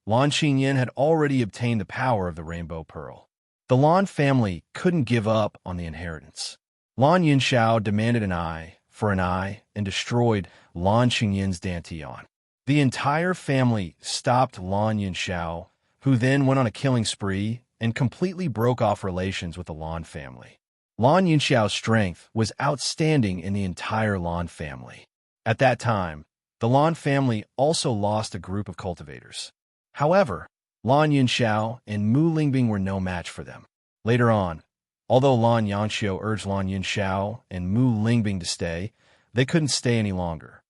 Lan Qinyin had already obtained the power of the Rainbow Pearl. The Lan family couldn't give up on the inheritance. Lan Yinxiao demanded an eye for an eye and destroyed Lan Qingyin's dantian. The entire family stopped Lan Yinxiao, who then went on a killing spree and completely broke off relations with the Lan family. Lan Yinxiao's strength was outstanding in the entire Lan family. At that time, the Lan family also lost a group of cultivators. However, Lan Yinxiao and Mu Lingbing were no match for them. Later on, although Lan Yangxiu urged Lan Yinxiao and Mu Lingbing to stay, they couldn't stay any longer.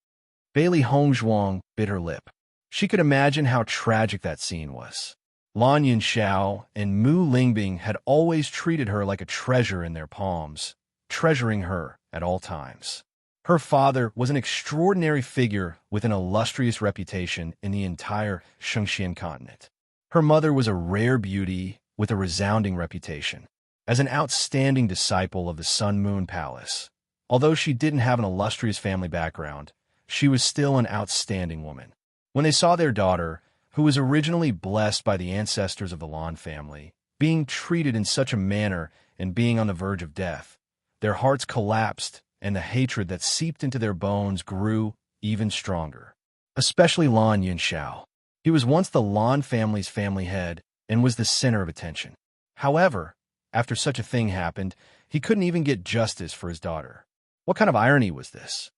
Bailey Hongzhuang bit her lip. She could imagine how tragic that scene was. Lan Yinxiao and Mu Lingbing had always treated her like a treasure in their palms, treasuring her at all times. Her father was an extraordinary figure with an illustrious reputation in the entire Shengxian continent. Her mother was a rare beauty with a resounding reputation. As an outstanding disciple of the Sun Moon Palace, although she didn't have an illustrious family background, she was still an outstanding woman. When they saw their daughter, who was originally blessed by the ancestors of the Lan family, being treated in such a manner and being on the verge of death, their hearts collapsed and the hatred that seeped into their bones grew even stronger. Especially Lan Yinxiao. He was once the Lan family's family head and was the center of attention. However, after such a thing happened, he couldn't even get justice for his daughter. What kind of irony was this?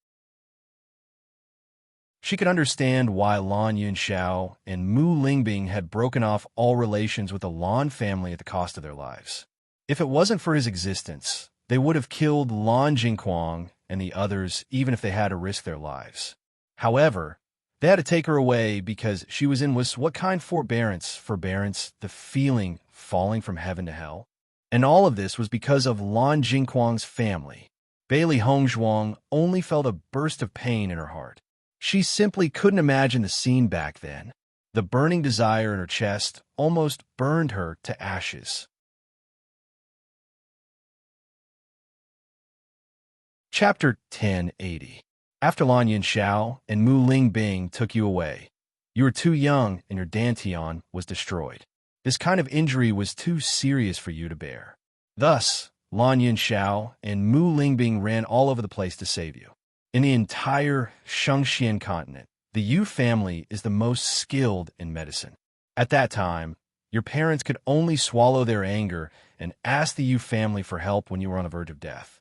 She could understand why Lan Yinxiao and Mu Lingbing had broken off all relations with the Lan family at the cost of their lives. If it wasn't for his existence, they would have killed Lan Jingquang and the others even if they had to risk their lives. However, they had to take her away because she was in what kind forbearance, the feeling falling from heaven to hell? And all of this was because of Lan Jingquang's family. Bailey Hongzhuang only felt a burst of pain in her heart. She simply couldn't imagine the scene back then. The burning desire in her chest almost burned her to ashes. Chapter 1080. After Lan Yinxiao and Mu Lingbing took you away, you were too young and your dantian was destroyed. This kind of injury was too serious for you to bear. Thus, Lan Yinxiao and Mu Lingbing ran all over the place to save you. In the entire Shengxian continent, the Yu family is the most skilled in medicine. At that time, your parents could only swallow their anger and ask the Yu family for help when you were on the verge of death.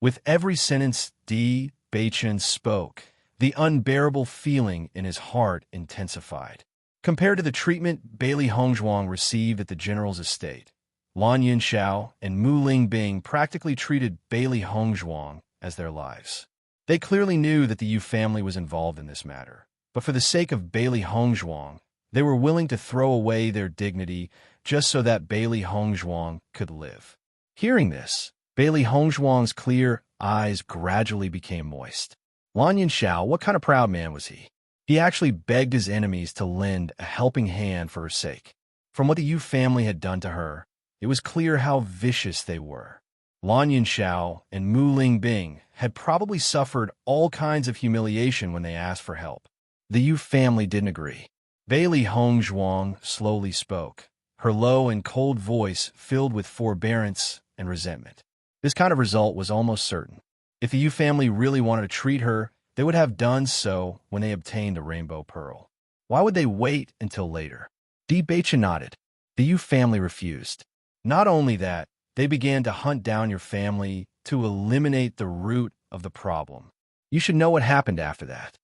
With every sentence Di Beichen spoke, the unbearable feeling in his heart intensified. Compared to the treatment Bailey Hongzhuang received at the general's estate, Lan Yinxiao and Mu Lingbing practically treated Bailey Hongzhuang as their lives. They clearly knew that the Yu family was involved in this matter, but for the sake of Bailey Hongzhuang, they were willing to throw away their dignity just so that Bailey Hongzhuang could live. Hearing this, Bailey Hongzhuang's clear eyes gradually became moist. Lan Yinxiao, what kind of proud man was he? He actually begged his enemies to lend a helping hand for her sake. From what the Yu family had done to her, it was clear how vicious they were. Lan Yinxiao and Mu Lingbing had probably suffered all kinds of humiliation when they asked for help. The Yu family didn't agree. Bailey Hongzhuang slowly spoke, her low and cold voice filled with forbearance and resentment. This kind of result was almost certain. If the Yu family really wanted to treat her, they would have done so when they obtained the Rainbow Pearl. Why would they wait until later? Di Beichen nodded. The Yu family refused. Not only that, they began to hunt down your family to eliminate the root of the problem. You should know what happened after that.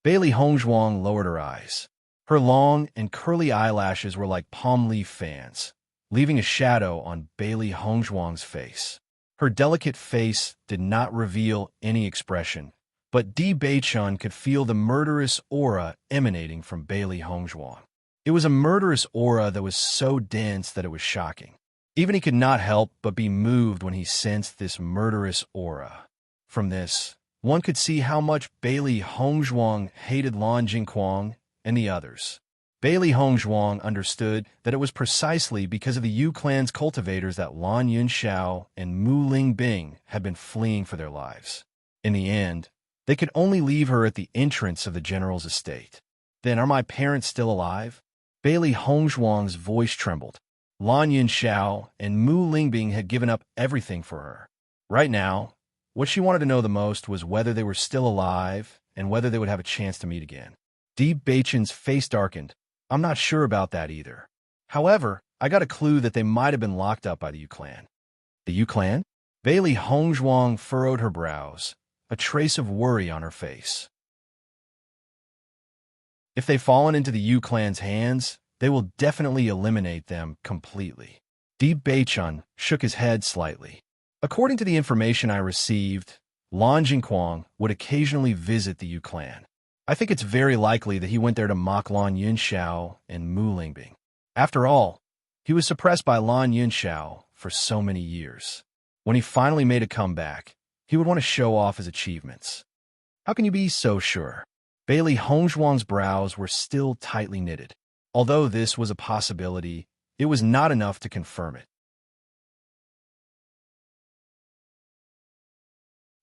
Bailey Hongzhuang lowered her eyes. Her long and curly eyelashes were like palm leaf fans, leaving a shadow on Bailey Hongzhuang's face. Her delicate face did not reveal any expression, but Di Beichen could feel the murderous aura emanating from Bailey Hongzhuang. It was a murderous aura that was so dense that it was shocking. Even he could not help but be moved when he sensed this murderous aura. From this, one could see how much Bailey Hongzhuang hated Lan Jingquang and the others. Bailey Hongzhuang understood that it was precisely because of the Yu clan's cultivators that Lan Yinxiao and Mu Lingbing had been fleeing for their lives. In the end, they could only leave her at the entrance of the general's estate. Then, are my parents still alive? Bailey Hongzhuang's voice trembled. Lan Yinxiao and Mu Lingbing had given up everything for her. Right now, what she wanted to know the most was whether they were still alive and whether they would have a chance to meet again. Di Beichen's face darkened. I'm not sure about that either. However, I got a clue that they might have been locked up by the Yu clan. The Yu clan? Bailey Hongzhuang furrowed her brows, a trace of worry on her face. If they've fallen into the Yu clan's hands, they will definitely eliminate them completely. Di Beichen shook his head slightly. According to the information I received, Lan Jingquang would occasionally visit the Yu clan. I think it's very likely that he went there to mock Lan Yinxiao and Mu Lingbing. After all, he was suppressed by Lan Yinxiao for so many years. When he finally made a comeback, he would want to show off his achievements. How can you be so sure? Bailey Hongzhuang's brows were still tightly knitted. Although this was a possibility, it was not enough to confirm it.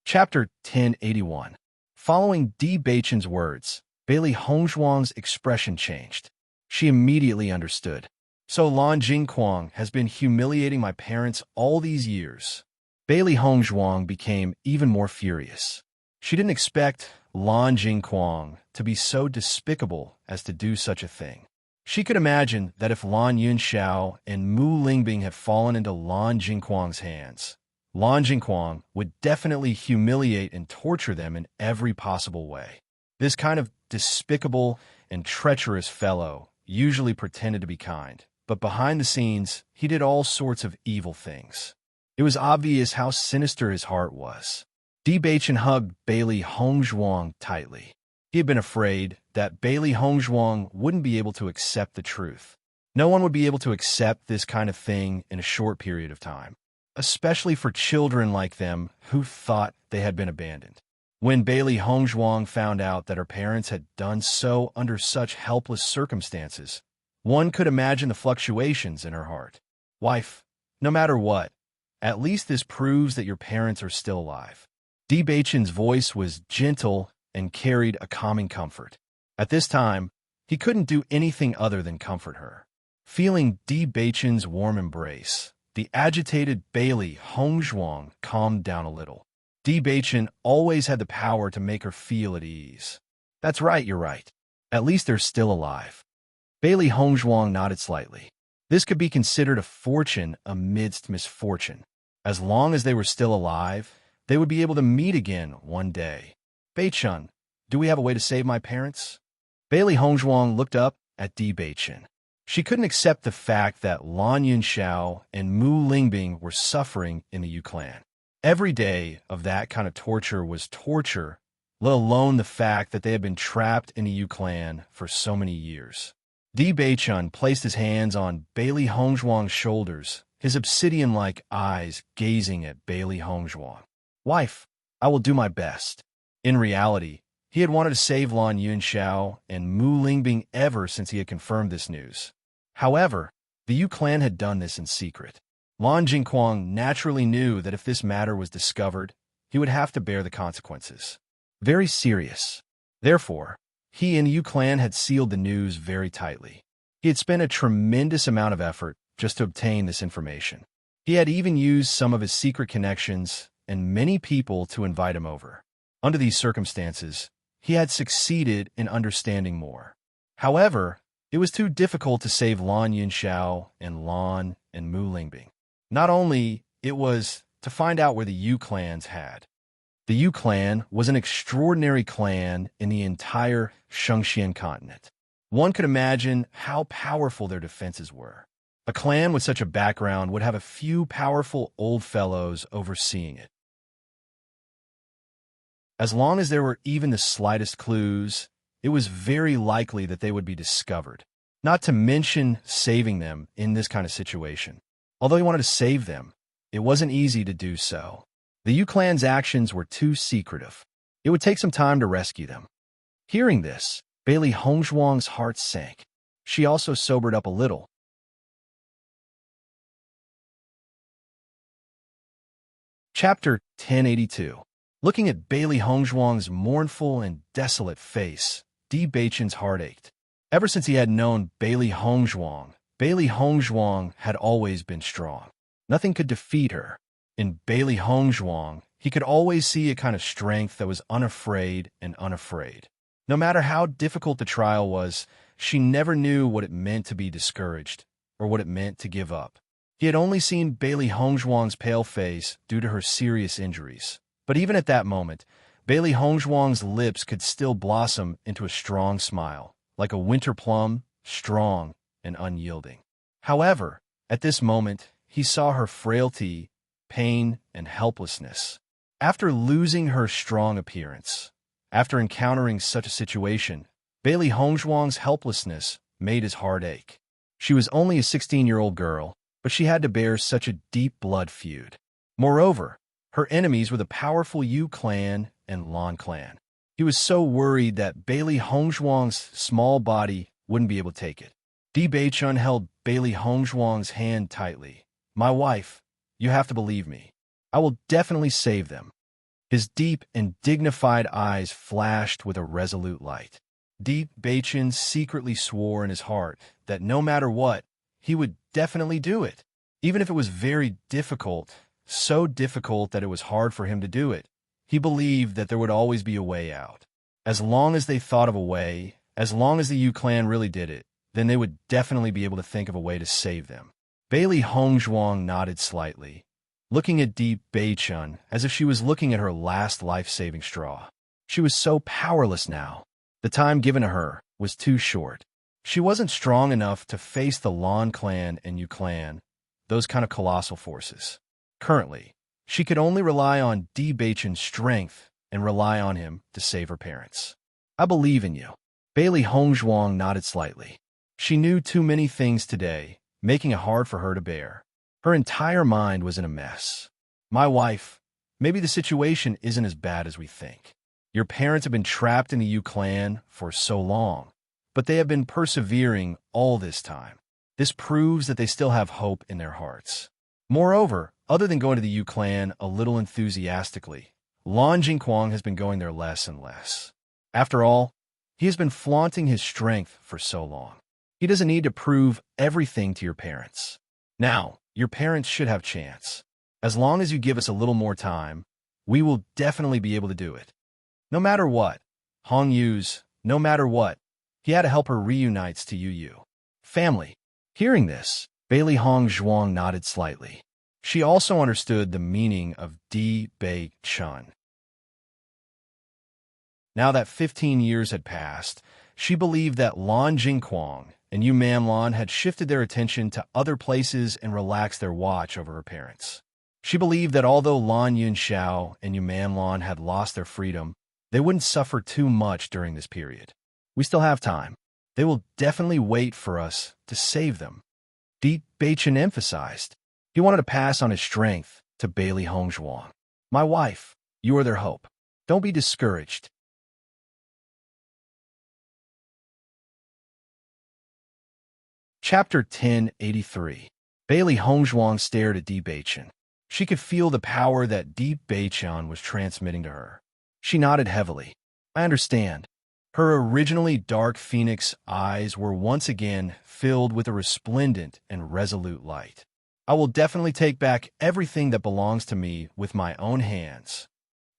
Chapter 1081. Following Di Beichen's words, Bailey Hongzhuang's expression changed. She immediately understood. So Lan Jingquang has been humiliating my parents all these years. Bailey Hongzhuang became even more furious. She didn't expect Lan Jingquang to be so despicable as to do such a thing. She could imagine that if Lan Yinxiao and Mu Lingbing had fallen into Lan Jingquang's hands, Lan Jingquang would definitely humiliate and torture them in every possible way. This kind of despicable and treacherous fellow usually pretended to be kind, but behind the scenes, he did all sorts of evil things. It was obvious how sinister his heart was. Di Beichen hugged Bailey Hongzhuang tightly. He had been afraid that Bailey Hongzhuang wouldn't be able to accept the truth. No one would be able to accept this kind of thing in a short period of time, especially for children like them who thought they had been abandoned. When Bailey Hongzhuang found out that her parents had done so under such helpless circumstances, one could imagine the fluctuations in her heart. Wife, no matter what, at least this proves that your parents are still alive. Di Beichen's voice was gentle and carried a calming comfort. At this time, he couldn't do anything other than comfort her. Feeling Di Beichen's warm embrace, the agitated Bailey Hongzhuang calmed down a little. Di Beichen always had the power to make her feel at ease. That's right, you're right. At least they're still alive. Bailey Hongzhuang nodded slightly. This could be considered a fortune amidst misfortune. As long as they were still alive, they would be able to meet again one day. Beichen, do we have a way to save my parents? Bailey Hongzhuang looked up at Di Beichen. She couldn't accept the fact that Lan Yunxiao and Mu Lingbing were suffering in the Yu clan. Every day of that kind of torture was torture, let alone the fact that they had been trapped in the Yu clan for so many years. Di Beichen placed his hands on Bailey Hongzhuang's shoulders, his obsidian-like eyes gazing at Bailey Hongzhuang. Wife, I will do my best. In reality, he had wanted to save Lan Yunxiao and Mu Lingbing ever since he had confirmed this news. However, the Yu clan had done this in secret. Lan Jingquang naturally knew that if this matter was discovered, he would have to bear the consequences. Very serious. Therefore, he and the Yu clan had sealed the news very tightly. He had spent a tremendous amount of effort just to obtain this information. He had even used some of his secret connections and many people to invite him over. Under these circumstances, he had succeeded in understanding more. However, it was too difficult to save Lan Yunxiao and Lan and Mu Lingbing. Not only it was to find out where the Yu clans had. The Yu clan was an extraordinary clan in the entire Shengxian continent. One could imagine how powerful their defenses were. A clan with such a background would have a few powerful old fellows overseeing it. As long as there were even the slightest clues, it was very likely that they would be discovered, not to mention saving them in this kind of situation. Although he wanted to save them, it wasn't easy to do so. The Yu clan's actions were too secretive. It would take some time to rescue them. Hearing this, Bailey Hongzhuang's heart sank. She also sobered up a little. Chapter 1082. Looking at Bailey Hongzhuang's mournful and desolate face, Di Beichen's heart ached. Ever since he had known Bailey Hongzhuang had always been strong. Nothing could defeat her. In Bailey Hongzhuang, he could always see a kind of strength that was unafraid and unafraid. No matter how difficult the trial was, she never knew what it meant to be discouraged or what it meant to give up. He had only seen Bailey Hongzhuang's pale face due to her serious injuries. But even at that moment, Bailey Hongzhuang's lips could still blossom into a strong smile, like a winter plum, strong and unyielding. However, at this moment, he saw her frailty, pain, and helplessness. After losing her strong appearance, after encountering such a situation, Bailey Hongzhuang's helplessness made his heart ache. She was only a 16-year-old girl, but she had to bear such a deep blood feud. Moreover, her enemies were the powerful Yu clan and Lan clan. He was so worried that Bailey Hongzhuang's small body wouldn't be able to take it. Di Beichen held Bailey Hongzhuang's hand tightly. My wife, you have to believe me. I will definitely save them. His deep and dignified eyes flashed with a resolute light. Di Beichen secretly swore in his heart that no matter what, he would definitely do it. Even if it was very difficult, so difficult that it was hard for him to do it, he believed that there would always be a way out. As long as they thought of a way, as long as the Yu clan really did it, then they would definitely be able to think of a way to save them. Bailey Hongzhuang nodded slightly, looking at Di Beichen as if she was looking at her last life-saving straw. She was so powerless now. The time given to her was too short. She wasn't strong enough to face the Lan clan and Yu clan, those kind of colossal forces. Currently, she could only rely on Di Beichen's strength and rely on him to save her parents. I believe in you. Bailey Hongzhuang nodded slightly. She knew too many things today, making it hard for her to bear. Her entire mind was in a mess. My wife, maybe the situation isn't as bad as we think. Your parents have been trapped in the U clan for so long, but they have been persevering all this time. This proves that they still have hope in their hearts. Moreover, other than going to the U clan a little enthusiastically, Lan Jingquang has been going there less and less. After all, he has been flaunting his strength for so long. He doesn't need to prove everything to your parents. Now, your parents should have chance. As long as you give us a little more time, we will definitely be able to do it. No matter what, no matter what, he had to help her reunites to Yu. Family. Hearing this, Bailey Hong Zhuang nodded slightly. She also understood the meaning of Di Bei Chun. Now that 15 years had passed, she believed that Lan Jingquang and Yu Manlan had shifted their attention to other places and relaxed their watch over her parents. She believed that although Lan Yunxiao and Yu Manlan had lost their freedom, they wouldn't suffer too much during this period. We still have time. They will definitely wait for us to save them. Di Beichen emphasized. He wanted to pass on his strength to Bailey Hongzhuang. My wife, you are their hope. Don't be discouraged. Chapter 1083. Bailey Hongzhuang stared at Di Beichen. She could feel the power that Di Beichen was transmitting to her. She nodded heavily. I understand. Her originally dark phoenix eyes were once again filled with a resplendent and resolute light. I will definitely take back everything that belongs to me with my own hands.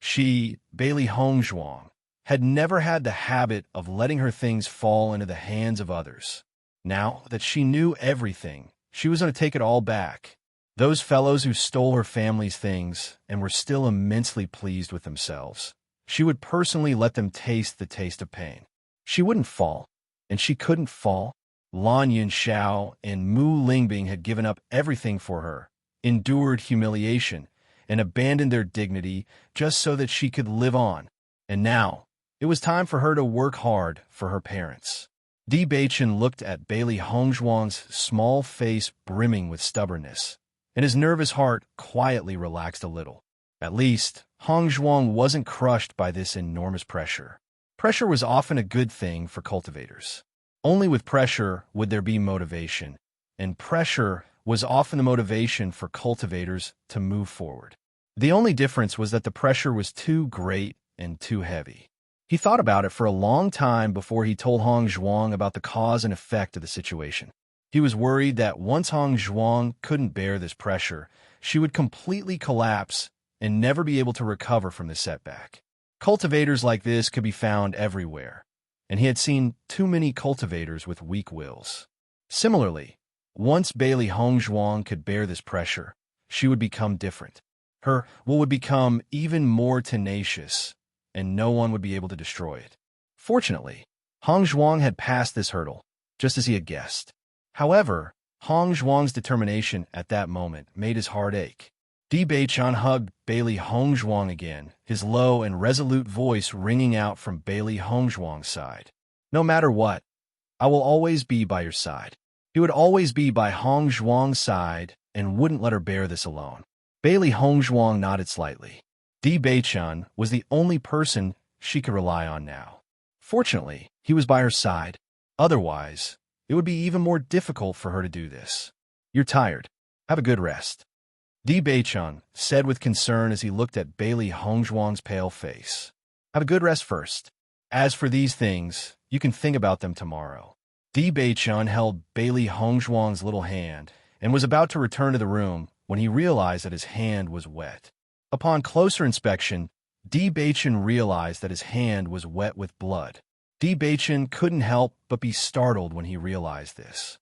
She, Bailey Hongzhuang, had never had the habit of letting her things fall into the hands of others. Now that she knew everything, she was going to take it all back. Those fellows who stole her family's things and were still immensely pleased with themselves. She would personally let them taste the taste of pain. She wouldn't fall, and she couldn't fall. Lan Yunxiao and Mu Lingbing had given up everything for her, endured humiliation, and abandoned their dignity just so that she could live on. And now, it was time for her to work hard for her parents. Di Beichen looked at Bailey Hongzhuang's small face brimming with stubbornness, and his nervous heart quietly relaxed a little. At least, Hongzhuang wasn't crushed by this enormous pressure. Pressure was often a good thing for cultivators. Only with pressure would there be motivation, and pressure was often the motivation for cultivators to move forward. The only difference was that the pressure was too great and too heavy. He thought about it for a long time before he told Hongzhuang about the cause and effect of the situation. He was worried that once Hongzhuang couldn't bear this pressure, she would completely collapse and never be able to recover from the setback. Cultivators like this could be found everywhere, and he had seen too many cultivators with weak wills. Similarly, once Bailey Hongzhuang could bear this pressure, she would become different. Her will would become even more tenacious, and no one would be able to destroy it. Fortunately, Hongzhuang had passed this hurdle, just as he had guessed. However, Hongzhuang's determination at that moment made his heart ache. Di Beichen hugged Bailey Hongzhuang again, his low and resolute voice ringing out from Bailey Hongzhuang's side. No matter what, I will always be by your side. He would always be by Hongzhuang's side and wouldn't let her bear this alone. Bailey Hongzhuang nodded slightly. Di Beichen was the only person she could rely on now. Fortunately, he was by her side. Otherwise, it would be even more difficult for her to do this. You're tired. Have a good rest. Di Beichen said with concern as he looked at Bailey Hongzhuang's pale face. Have a good rest first. As for these things, you can think about them tomorrow. Di Beichen held Bailey Hongzhuang's little hand and was about to return to the room when he realized that his hand was wet. Upon closer inspection, Di Beichen realized that his hand was wet with blood. Di Beichen couldn't help but be startled when he realized this.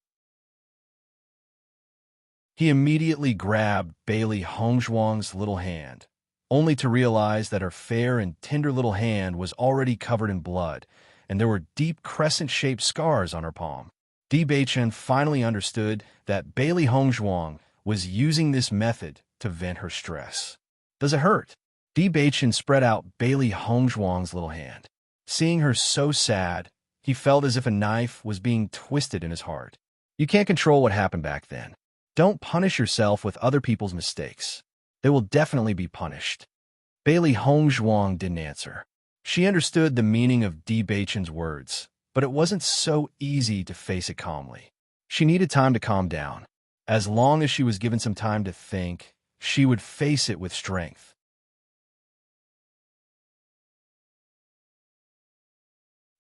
He immediately grabbed Bailey Hongzhuang's little hand, only to realize that her fair and tender little hand was already covered in blood, and there were deep crescent-shaped scars on her palm. Di Beichen finally understood that Bailey Hongzhuang was using this method to vent her stress. Does it hurt? Di Beichen spread out Bailey Hongzhuang's little hand. Seeing her so sad, He felt as if a knife was being twisted in his heart. You can't control what happened back then. Don't punish yourself with other people's mistakes. They will definitely be punished. Bailey Hongzhuang didn't answer. She understood the meaning of Di Beichen's words, but it wasn't so easy to face it calmly. She needed time to calm down. As long as she was given some time to think, she would face it with strength.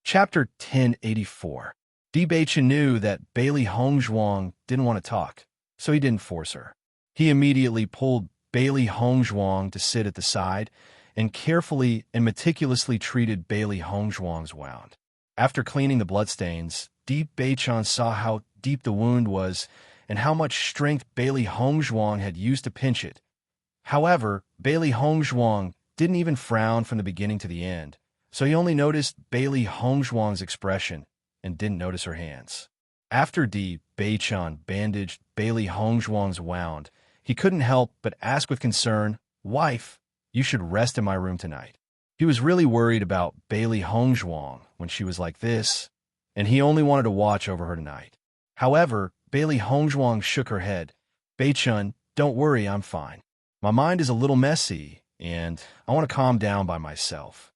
Chapter 1084. Di Beichen knew that Bailey Hongzhuang didn't want to talk, so he didn't force her. He immediately pulled Bailey Hongzhuang to sit at the side and carefully and meticulously treated Bailey Hongzhuang's wound. After cleaning the bloodstains, Di Beichen saw how deep the wound was and how much strength Bailey Hongzhuang had used to pinch it. However, Bailey Hongzhuang didn't even frown from the beginning to the end, so he only noticed Bailey Hongzhuang's expression and didn't notice her hands. After Di Beichen bandaged Bailey Hongzhuang's wound, he couldn't help but ask with concern, "Wife, you should rest in my room tonight." He was really worried about Bailey Hongzhuang when she was like this, and he only wanted to watch over her tonight. However, Bailey Hongzhuang shook her head. "Beichen, don't worry, I'm fine. My mind is a little messy, and I want to calm down by myself."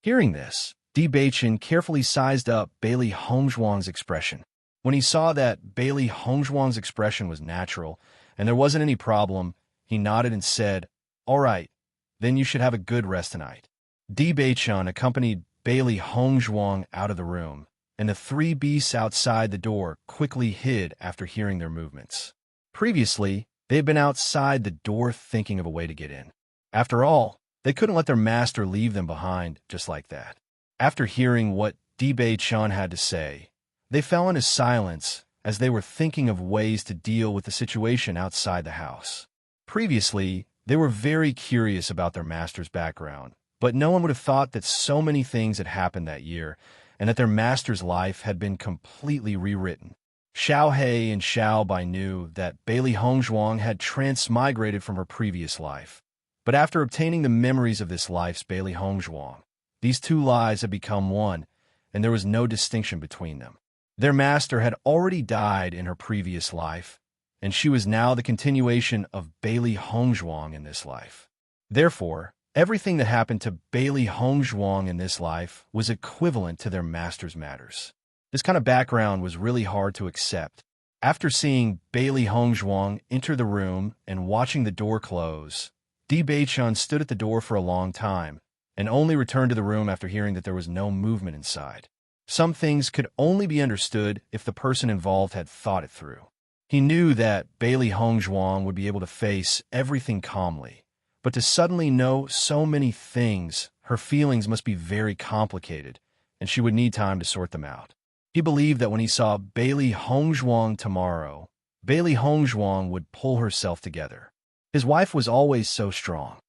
Hearing this, Di Beichen carefully sized up Bailey Hongzhuang's expression. When he saw that Bailey Hongzhuang's expression was natural and there wasn't any problem, he nodded and said, "All right, then you should have a good rest tonight." Di Beichen accompanied Bailey Hongzhuang out of the room, and the three beasts outside the door quickly hid after hearing their movements. Previously, they had been outside the door thinking of a way to get in. After all, they couldn't let their master leave them behind just like that. After hearing what Di Beichen had to say, they fell into silence as they were thinking of ways to deal with the situation outside the house. Previously, they were very curious about their master's background, but no one would have thought that so many things had happened that year and that their master's life had been completely rewritten. Xiao He and Xiao Bai knew that Bailey Hongzhuang had transmigrated from her previous life, but after obtaining the memories of this life's Bailey Hongzhuang, these two lives had become one, and there was no distinction between them. Their master had already died in her previous life, and she was now the continuation of Bailey Hongzhuang in this life. Therefore, everything that happened to Bailey Hongzhuang in this life was equivalent to their master's matters. This kind of background was really hard to accept. After seeing Bailey Hongzhuang enter the room and watching the door close, Di Beichen stood at the door for a long time and only returned to the room after hearing that there was no movement inside. Some things could only be understood if the person involved had thought it through. He knew that Bailey Hongzhuang would be able to face everything calmly, but to suddenly know so many things, her feelings must be very complicated, and she would need time to sort them out. He believed that when he saw Bailey Hongzhuang tomorrow, Bailey Hongzhuang would pull herself together. His wife was always so strong.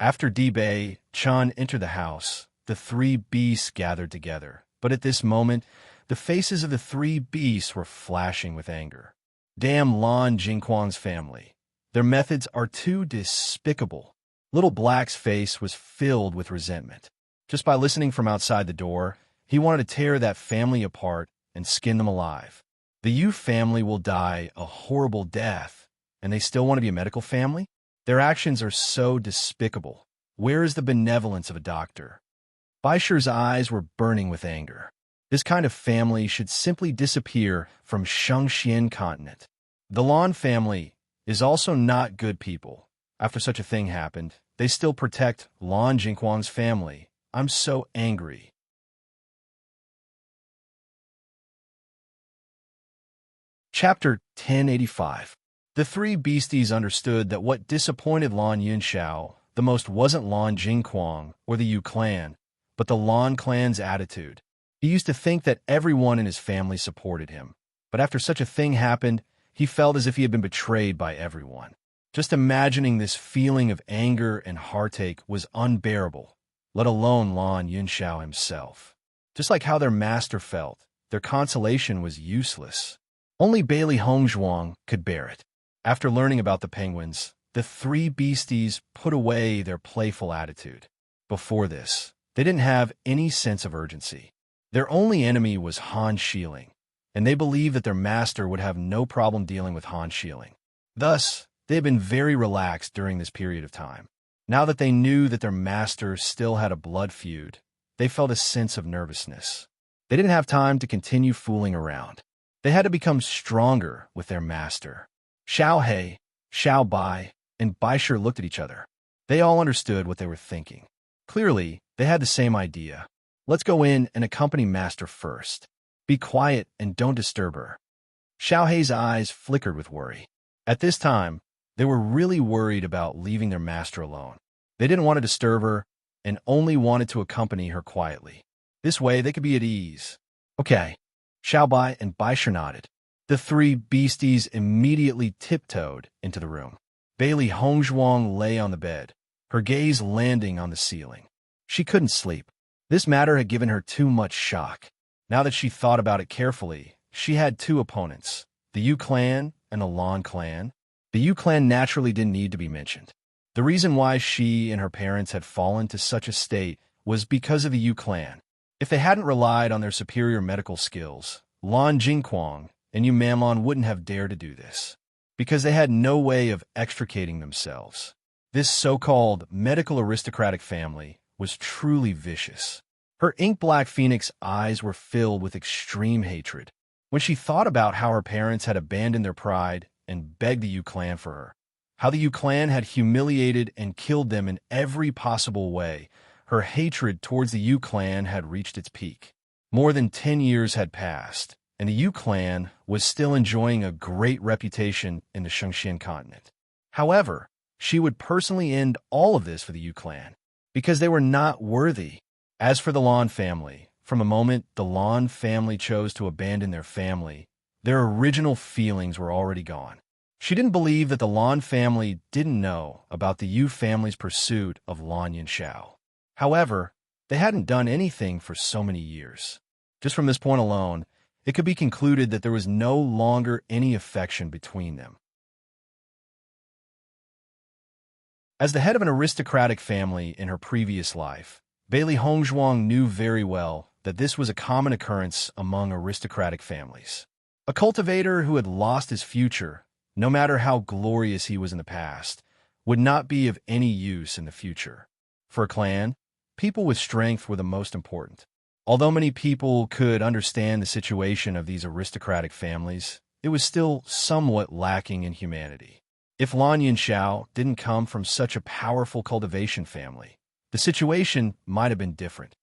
After Di Beichen entered the house, the three beasts gathered together, but at this moment, the faces of the three beasts were flashing with anger. Damn Lan Jingquan's family. Their methods are too despicable. Little Black's face was filled with resentment. Just by listening from outside the door, he wanted to tear that family apart and skin them alive. The Yu family will die a horrible death, and they still want to be a medical family? Their actions are so despicable. Where is the benevolence of a doctor? Baisher's eyes were burning with anger. This kind of family should simply disappear from Shengxian continent. The Lan family is also not good people. After such a thing happened, they still protect Lan Jingquan's family. I'm so angry. Chapter 1085. The three beasties understood that what disappointed Lan Yunxiao the most wasn't Lan Jingquan or the Yu clan, but the Lan clan's attitude. He used to think that everyone in his family supported him, but after such a thing happened, he felt as if he had been betrayed by everyone. Just imagining this feeling of anger and heartache was unbearable, let alone Lan Yunxiao himself. Just like how their master felt, their consolation was useless. Only Bailey Hongzhuang could bear it. After learning about the penguins, the three beasties put away their playful attitude. Before this, They didn't have any sense of urgency. Their only enemy was Han Shieling, and they believed that their master would have no problem dealing with Han Shieling. Thus, they had been very relaxed during this period of time. Now that they knew that their master still had a blood feud, they felt a sense of nervousness. They didn't have time to continue fooling around. They had to become stronger with their master. Xiao He, Xiao Bai, and Baishir looked at each other. They all understood what they were thinking. Clearly, they had the same idea. Let's go in and accompany Master first. Be quiet and don't disturb her. Xiao Hei's eyes flickered with worry. At this time, they were really worried about leaving their master alone. They didn't want to disturb her and only wanted to accompany her quietly. This way, they could be at ease. Okay. Xiao Bai and Baishir nodded. The three beasties immediately tiptoed into the room. Bailey Hongzhuang lay on the bed, her gaze landing on the ceiling. She couldn't sleep. This matter had given her too much shock. Now that she thought about it carefully, she had two opponents, the Yu clan and the Lan clan. The Yu clan naturally didn't need to be mentioned. The reason why she and her parents had fallen to such a state was because of the Yu clan. If they hadn't relied on their superior medical skills, Lan Jingquang and Yu Manlon wouldn't have dared to do this, because they had no way of extricating themselves. This so-called medical aristocratic family was truly vicious. Her ink-black phoenix eyes were filled with extreme hatred. When she thought about how her parents had abandoned their pride and begged the Yu clan for her, how the Yu clan had humiliated and killed them in every possible way, her hatred towards the Yu clan had reached its peak. More than 10 years had passed, and the Yu clan was still enjoying a great reputation in the Shengxian continent. However, she would personally end all of this for the Yu clan, because they were not worthy. As for the Lan family, from the moment the Lan family chose to abandon their family, their original feelings were already gone. She didn't believe that the Lan family didn't know about the Yu family's pursuit of Lan Yinxiao. However, they hadn't done anything for so many years. Just from this point alone, it could be concluded that there was no longer any affection between them. As the head of an aristocratic family in her previous life, Bailey Hongzhuang knew very well that this was a common occurrence among aristocratic families. A cultivator who had lost his future, no matter how glorious he was in the past, would not be of any use in the future. For a clan, people with strength were the most important. Although many people could understand the situation of these aristocratic families, it was still somewhat lacking in humanity. If Lan Yinxiao didn't come from such a powerful cultivation family, the situation might have been different.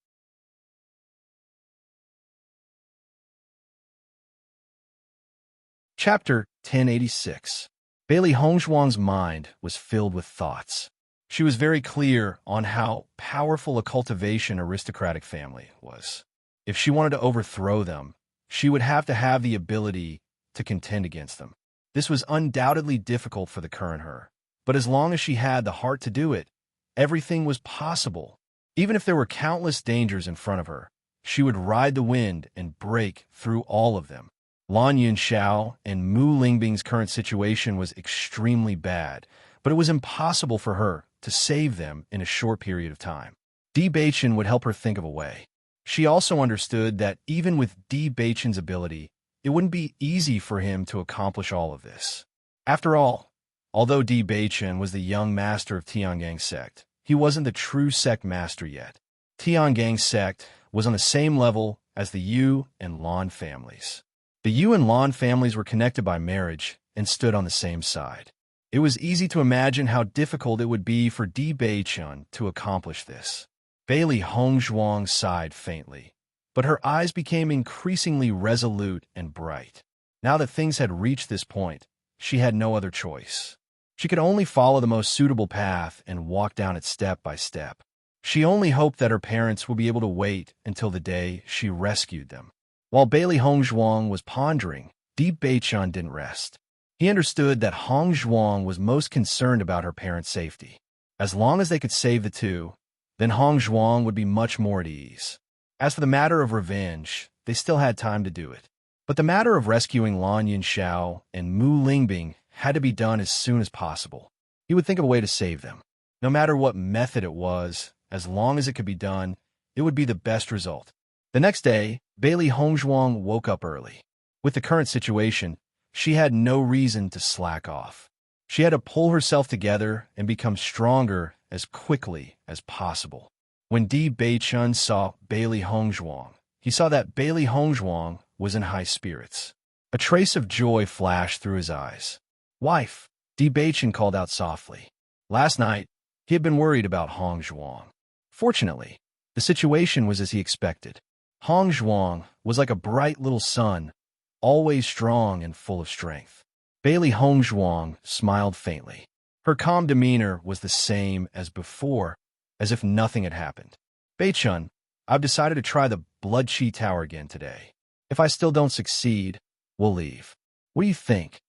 Chapter 1086. Bailey Hongzhuang's mind was filled with thoughts. She was very clear on how powerful a cultivation aristocratic family was. If she wanted to overthrow them, she would have to have the ability to contend against them. This was undoubtedly difficult for the current her, but as long as she had the heart to do it, everything was possible. Even if there were countless dangers in front of her, she would ride the wind and break through all of them. Lan Yinxiao and Mu Lingbing's current situation was extremely bad, but it was impossible for her to save them in a short period of time. Di Beichen would help her think of a way. She also understood that even with Di Beichen's ability, it wouldn't be easy for him to accomplish all of this. After all, although Di Beichen was the young master of Tiangang's sect, he wasn't the true sect master yet. Tiangang's sect was on the same level as the Yu and Lan families. The Yu and Lan families were connected by marriage and stood on the same side. It was easy to imagine how difficult it would be for Di Beichen to accomplish this. Bailey Hongzhuang sighed faintly, but her eyes became increasingly resolute and bright. Now that things had reached this point, she had no other choice. She could only follow the most suitable path and walk down it step by step. She only hoped that her parents would be able to wait until the day she rescued them. While Bailey Hongzhuang was pondering, Di Beichen didn't rest. He understood that Hongzhuang was most concerned about her parents' safety. As long as they could save the two, then Hongzhuang would be much more at ease. As for the matter of revenge, they still had time to do it. But the matter of rescuing Lan Yinxiao and Mu Lingbing had to be done as soon as possible. He would think of a way to save them. No matter what method it was, as long as it could be done, it would be the best result. The next day, Bailey Hongzhuang woke up early. With the current situation, she had no reason to slack off. She had to pull herself together and become stronger as quickly as possible. When Di Beichun saw Bailey Hongzhuang, he saw that Bailey Hongzhuang was in high spirits. A trace of joy flashed through his eyes. "Wife," Di Beichun called out softly. Last night, he had been worried about Hongzhuang. Fortunately, the situation was as he expected. Hongzhuang was like a bright little sun, always strong and full of strength. Bailey Hongzhuang smiled faintly. Her calm demeanor was the same as before, as if nothing had happened. "Beichun, I've decided to try the Blood Chi Tower again today. If I still don't succeed, we'll leave. What do you think?"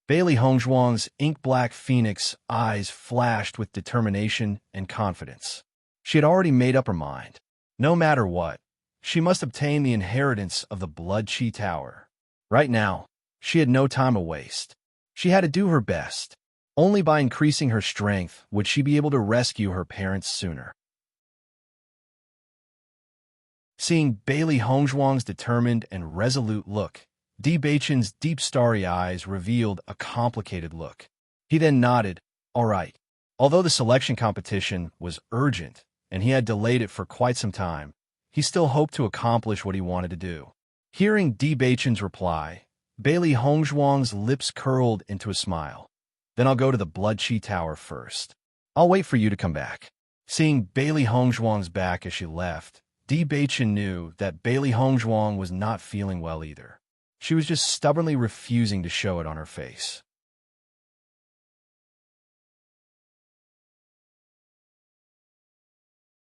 Bailey Hongzhuang's ink-black phoenix eyes flashed with determination and confidence. She had already made up her mind. No matter what, she must obtain the inheritance of the Blood Chi Tower. Right now, she had no time to waste. She had to do her best. Only by increasing her strength would she be able to rescue her parents sooner. Seeing Bailey Hongzhuang's determined and resolute look, Di Beichun's deep starry eyes revealed a complicated look. He then nodded, "All right." Although the selection competition was urgent and he had delayed it for quite some time, he still hoped to accomplish what he wanted to do. Hearing Di Beichun's reply, Bailey Hongzhuang's lips curled into a smile. "Then I'll go to the Blood Chi Tower first. I'll wait for you to come back." Seeing Bailey Hongzhuang's back as she left, Di Beichun knew that Bailey Hongzhuang was not feeling well either. She was just stubbornly refusing to show it on her face.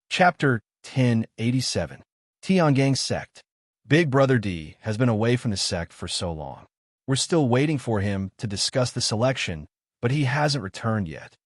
Chapter 1087. Tiangang Sect. Big Brother D has been away from the sect for so long. We're still waiting for him to discuss the selection, but he hasn't returned yet.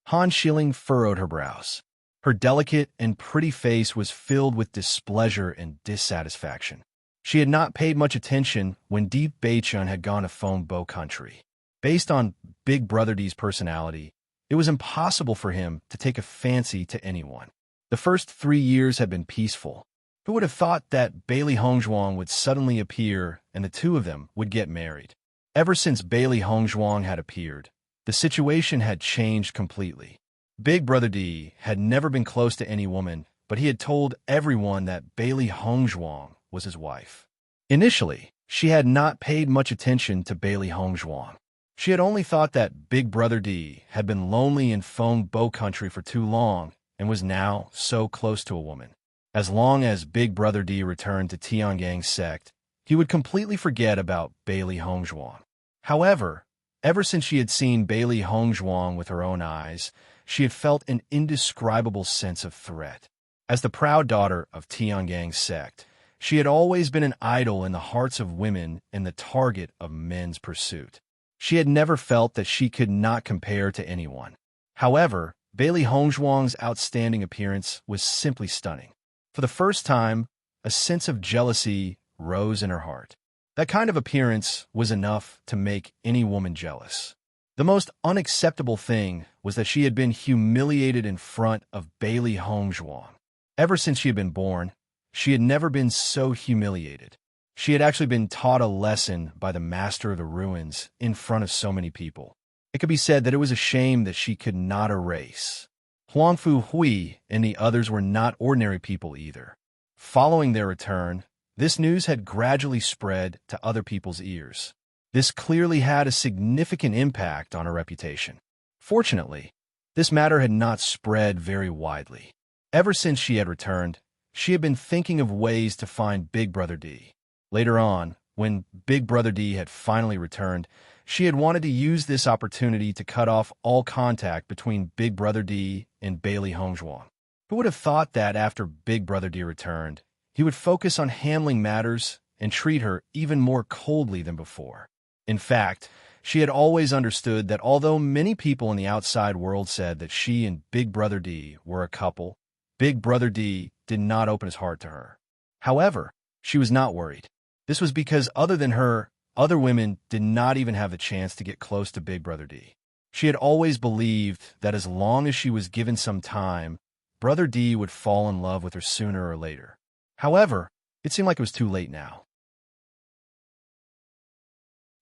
Han Shilling furrowed her brows. Her delicate and pretty face was filled with displeasure and dissatisfaction. She had not paid much attention when Di Beichun had gone to Feng Bo country. Based on Big Brother D's personality, it was impossible for him to take a fancy to anyone. The first 3 years had been peaceful. Who would have thought that Bailey Hongzhuang would suddenly appear and the two of them would get married? Ever since Bailey Hongzhuang had appeared, the situation had changed completely. Big Brother D had never been close to any woman, but he had told everyone that Bailey Hongzhuang was his wife. Initially, she had not paid much attention to Bailey Hongzhuang. She had only thought that Big Brother D had been lonely in Feng Bo country for too long and was now so close to a woman. As long as Big Brother D returned to Tiangang Sect, he would completely forget about Bailey Hongzhuang. However, ever since she had seen Bailey Hongzhuang with her own eyes, she had felt an indescribable sense of threat. As the proud daughter of Tiangang Sect, she had always been an idol in the hearts of women and the target of men's pursuit. She had never felt that she could not compare to anyone. However, Bailey Hongzhuang's outstanding appearance was simply stunning. For the first time, a sense of jealousy rose in her heart. That kind of appearance was enough to make any woman jealous. The most unacceptable thing was that she had been humiliated in front of Bailey Hongzhuang. Ever since she had been born, she had never been so humiliated. She had actually been taught a lesson by the master of the ruins in front of so many people. It could be said that it was a shame that she could not erase. Huangfu Hui and the others were not ordinary people either. Following their return, this news had gradually spread to other people's ears. This clearly had a significant impact on her reputation. Fortunately, this matter had not spread very widely. Ever since she had returned, she had been thinking of ways to find Big Brother D. Later on, when Big Brother D had finally returned, she had wanted to use this opportunity to cut off all contact between Big Brother D and Bailey Hongzhuang. Who would have thought that after Big Brother D returned, he would focus on handling matters and treat her even more coldly than before? In fact, she had always understood that although many people in the outside world said that she and Big Brother D were a couple, Big Brother D did not open his heart to her. However, she was not worried. This was because other than her, other women did not even have the chance to get close to Big Brother D. She had always believed that as long as she was given some time, Brother D would fall in love with her sooner or later. However, it seemed like it was too late now.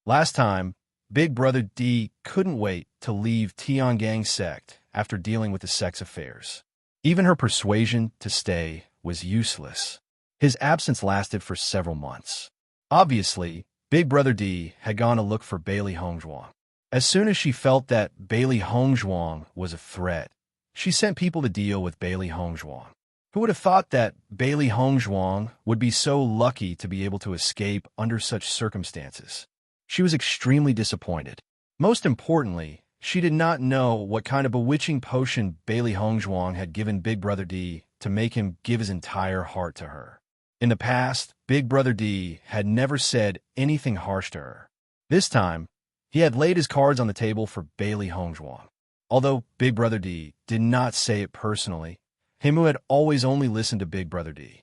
Last time, Big Brother D couldn't wait to leave Tiangang's sect after dealing with the sect's affairs. Even her persuasion to stay was useless. His absence lasted for several months. Obviously, Big Brother D had gone to look for Bailey Hongzhuang. As soon as she felt that Bailey Hongzhuang was a threat, she sent people to deal with Bailey Hongzhuang. Who would have thought that Bailey Hongzhuang would be so lucky to be able to escape under such circumstances? She was extremely disappointed. Most importantly, she did not know what kind of bewitching potion Bailey Hongzhuang had given Big Brother D to make him give his entire heart to her. In the past, Big Brother D had never said anything harsh to her. This time, he had laid his cards on the table for Bailey Hongzhuang. Although Big Brother D did not say it personally, him who had always only listened to Big Brother D.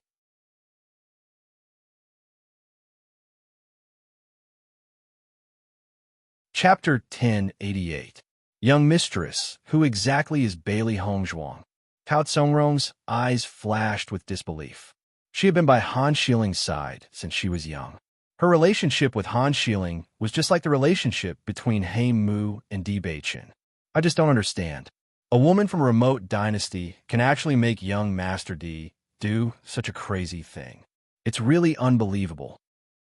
Chapter 1088. Young Mistress, who exactly is Bailey Hongzhuang? Tao Tsongrong's eyes flashed with disbelief. She had been by Han Shiling's side since she was young. Her relationship with Han Shiling was just like the relationship between Haim Mu and Di Beichen. I just don't understand. A woman from a remote dynasty can actually make young Master D do such a crazy thing. It's really unbelievable.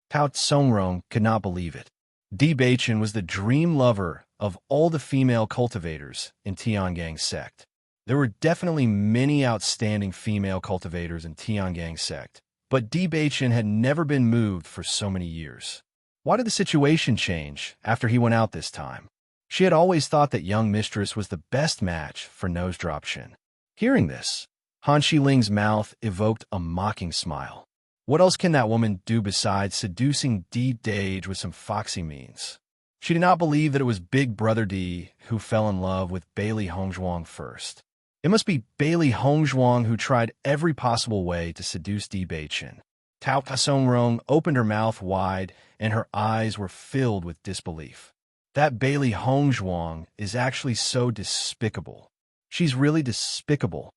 Tao Tsongrong could not believe it. Di Beichen was the dream lover of all the female cultivators in Tiangang's sect. There were definitely many outstanding female cultivators in Tiangang's sect, but Di Beichen had never been moved for so many years. Why did the situation change after he went out this time? She had always thought that young mistress was the best match for Nose Drop Chin. Hearing this, Han Shiling's mouth evoked a mocking smile. What else can that woman do besides seducing Di Dage with some foxy means? She did not believe that it was Big Brother D who fell in love with Bailey Hongzhuang first. It must be Bailey Hongzhuang who tried every possible way to seduce Di Beichen. Tao Tsongrong opened her mouth wide, and her eyes were filled with disbelief. That Bailey Hongzhuang is actually so despicable. She's really despicable.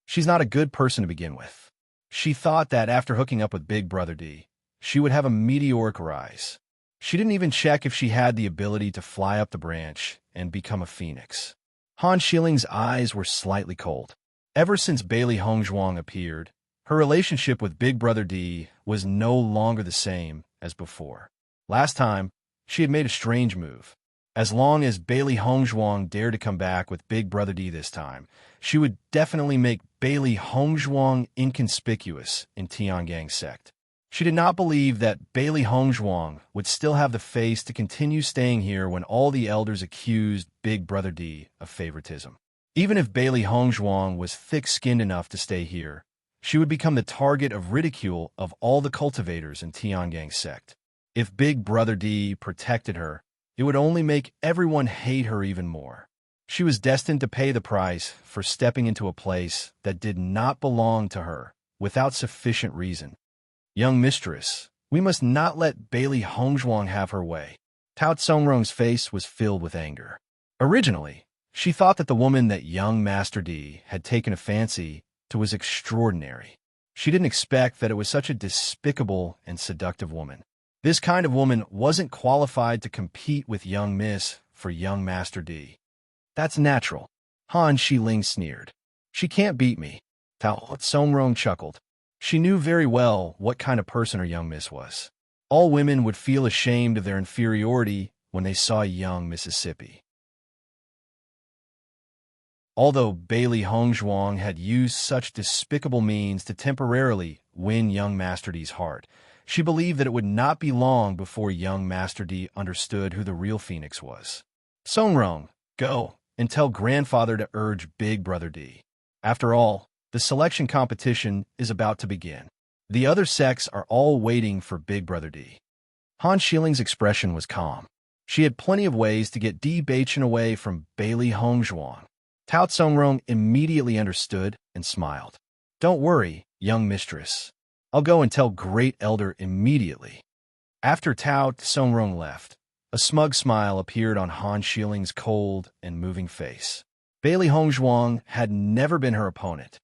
She's not a good person to begin with. She thought that after hooking up with Big Brother D, she would have a meteoric rise. She didn't even check if she had the ability to fly up the branch and become a phoenix. Han Shiling's eyes were slightly cold. Ever since Bailey Hongzhuang appeared, her relationship with Big Brother D was no longer the same as before. Last time, she had made a strange move. As long as Bailey Hongzhuang dared to come back with Big Brother D this time, she would definitely make Bailey Hongzhuang inconspicuous in Tiangang's sect. She did not believe that Bailey Hongzhuang would still have the face to continue staying here when all the elders accused Big Brother D of favoritism. Even if Bailey Hongzhuang was thick-skinned enough to stay here, she would become the target of ridicule of all the cultivators in Tiangang's sect. If Big Brother D protected her, it would only make everyone hate her even more. She was destined to pay the price for stepping into a place that did not belong to her without sufficient reason. Young mistress, we must not let Bailey Hongzhuang have her way. Tao Tsongrong's face was filled with anger. Originally, she thought that the woman that young Master D had taken a fancy to was extraordinary. She didn't expect that it was such a despicable and seductive woman. This kind of woman wasn't qualified to compete with young Miss for young Master D. That's natural. Han Shiling sneered. She can't beat me. Tao Tsongrong chuckled. She knew very well what kind of person her young miss was. All women would feel ashamed of their inferiority when they saw young Mississippi. Although Bailey Hongzhuang had used such despicable means to temporarily win young Master D's heart, she believed that it would not be long before young Master D understood who the real Phoenix was. Tsongrong, go and tell grandfather to urge Big Brother D. After all, the selection competition is about to begin. The other sects are all waiting for Big Brother D. Han Shiling's expression was calm. She had plenty of ways to get Di Beichen away from Bailey Hongzhuang. Tao Tsongrong immediately understood and smiled. Don't worry, young mistress. I'll go and tell Great Elder immediately. After Tao Tsongrong left, a smug smile appeared on Han Shiling's cold and moving face. Bailey Hongzhuang had never been her opponent.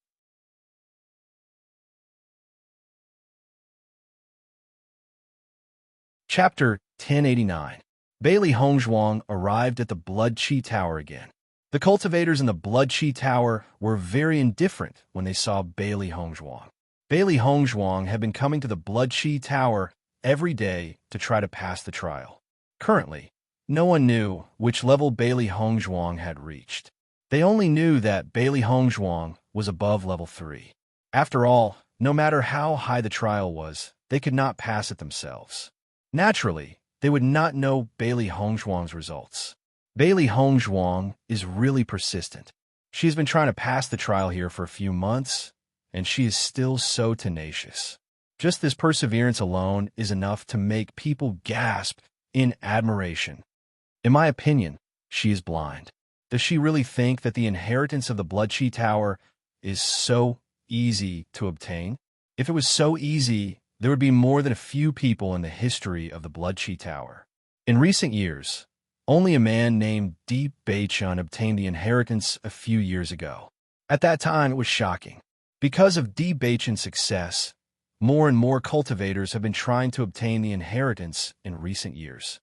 Chapter 1089. Bailey Hongzhuang arrived at the Blood Chi Tower again. The cultivators in the Blood Chi Tower were very indifferent when they saw Bailey Hongzhuang. Bailey Hongzhuang had been coming to the Blood Chi Tower every day to try to pass the trial. Currently, no one knew which level Bailey Hongzhuang had reached. They only knew that Bailey Hongzhuang was above level 3. After all, no matter how high the trial was, they could not pass it themselves. Naturally, they would not know Bailey Hongzhuang's results. Bailey Hongzhuang is really persistent. She has been trying to pass the trial here for a few months, and she is still so tenacious. Just this perseverance alone is enough to make people gasp in admiration. In my opinion, she is blind. Does she really think that the inheritance of the Blood Chi Tower is so easy to obtain? If it was so easy, there would be more than a few people in the history of the Blood Chi Tower. In recent years, only a man named Di Beichun obtained the inheritance a few years ago. At that time, it was shocking. Because of Di Beichun's success, more and more cultivators have been trying to obtain the inheritance in recent years.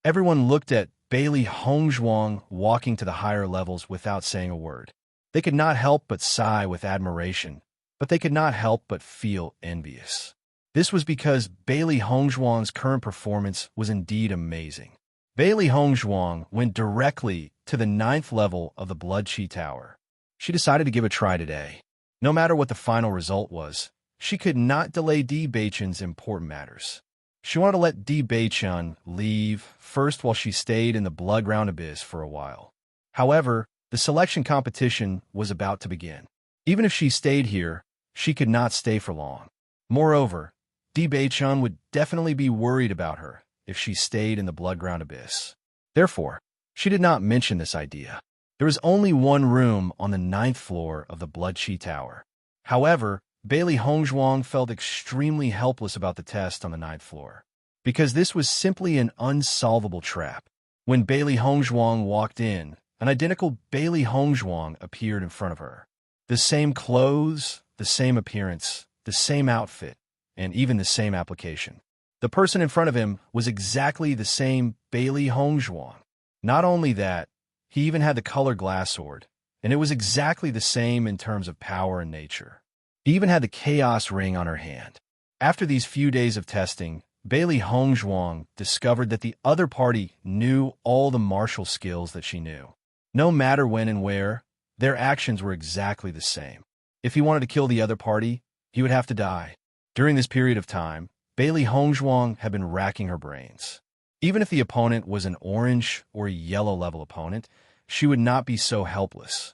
Everyone looked at Bailey Hongzhuang walking to the higher levels without saying a word. They could not help but sigh with admiration, but they could not help but feel envious. This was because Bailey Hongzhuang's current performance was indeed amazing. Bailey Hongzhuang went directly to the 9th level of the Blood Chi Tower. She decided to give a try today. No matter what the final result was, she could not delay Di Beichun's important matters. She wanted to let Di Beichun leave first while she stayed in the Blood-Ground Abyss for a while. However, the selection competition was about to begin. Even if she stayed here, she could not stay for long. Moreover, Di Beichun would definitely be worried about her if she stayed in the Blood-Ground Abyss. Therefore, she did not mention this idea. There was only one room on the 9th floor of the Blood Chi Tower. However, Bailey Hongzhuang felt extremely helpless about the test on the 9th floor, because this was simply an unsolvable trap. When Bailey Hongzhuang walked in, an identical Bailey Hongzhuang appeared in front of her. The same clothes, the same appearance, the same outfit, and even the same application. The person in front of him was exactly the same Bailey Hongzhuang. Not only that, he even had the color glass sword, and it was exactly the same in terms of power and nature. He even had the chaos ring on her hand. After these few days of testing, Bailey Hongzhuang discovered that the other party knew all the martial skills that she knew. No matter when and where, their actions were exactly the same. If he wanted to kill the other party, he would have to die. During this period of time, Bailey Hongzhuang had been racking her brains. Even if the opponent was an orange or yellow level opponent, she would not be so helpless.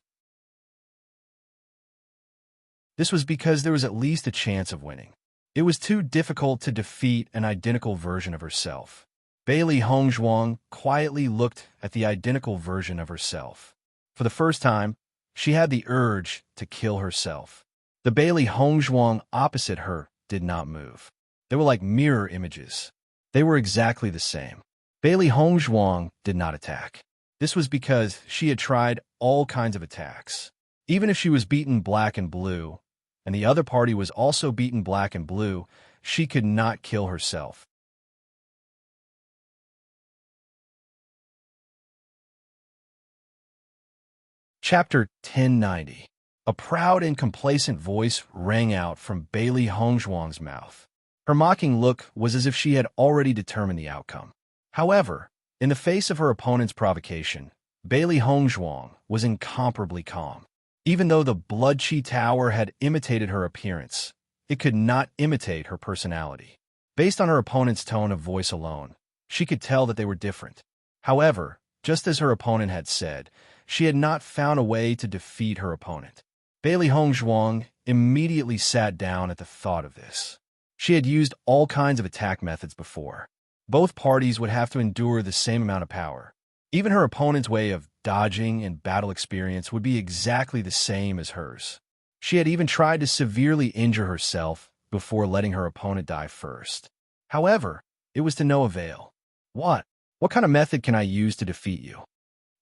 This was because there was at least a chance of winning. It was too difficult to defeat an identical version of herself. Bailey Hongzhuang quietly looked at the identical version of herself. For the first time, she had the urge to kill herself. The Bailey Hongzhuang opposite her did not move. They were like mirror images. They were exactly the same. Bailey Hongzhuang did not attack. This was because she had tried all kinds of attacks. Even if she was beaten black and blue, and the other party was also beaten black and blue, she could not kill herself. Chapter 1090. A proud and complacent voice rang out from Bailey Hongzhuang's mouth. Her mocking look was as if she had already determined the outcome. However, in the face of her opponent's provocation, Bailey Hongzhuang was incomparably calm. Even though the Blood Chi Tower had imitated her appearance, it could not imitate her personality. Based on her opponent's tone of voice alone, she could tell that they were different. However, just as her opponent had said, she had not found a way to defeat her opponent. Bailey Hongzhuang immediately sat down at the thought of this. She had used all kinds of attack methods before. Both parties would have to endure the same amount of power. Even her opponent's way of dodging and battle experience would be exactly the same as hers. She had even tried to severely injure herself before letting her opponent die first. However, it was to no avail. What kind of method can I use to defeat you?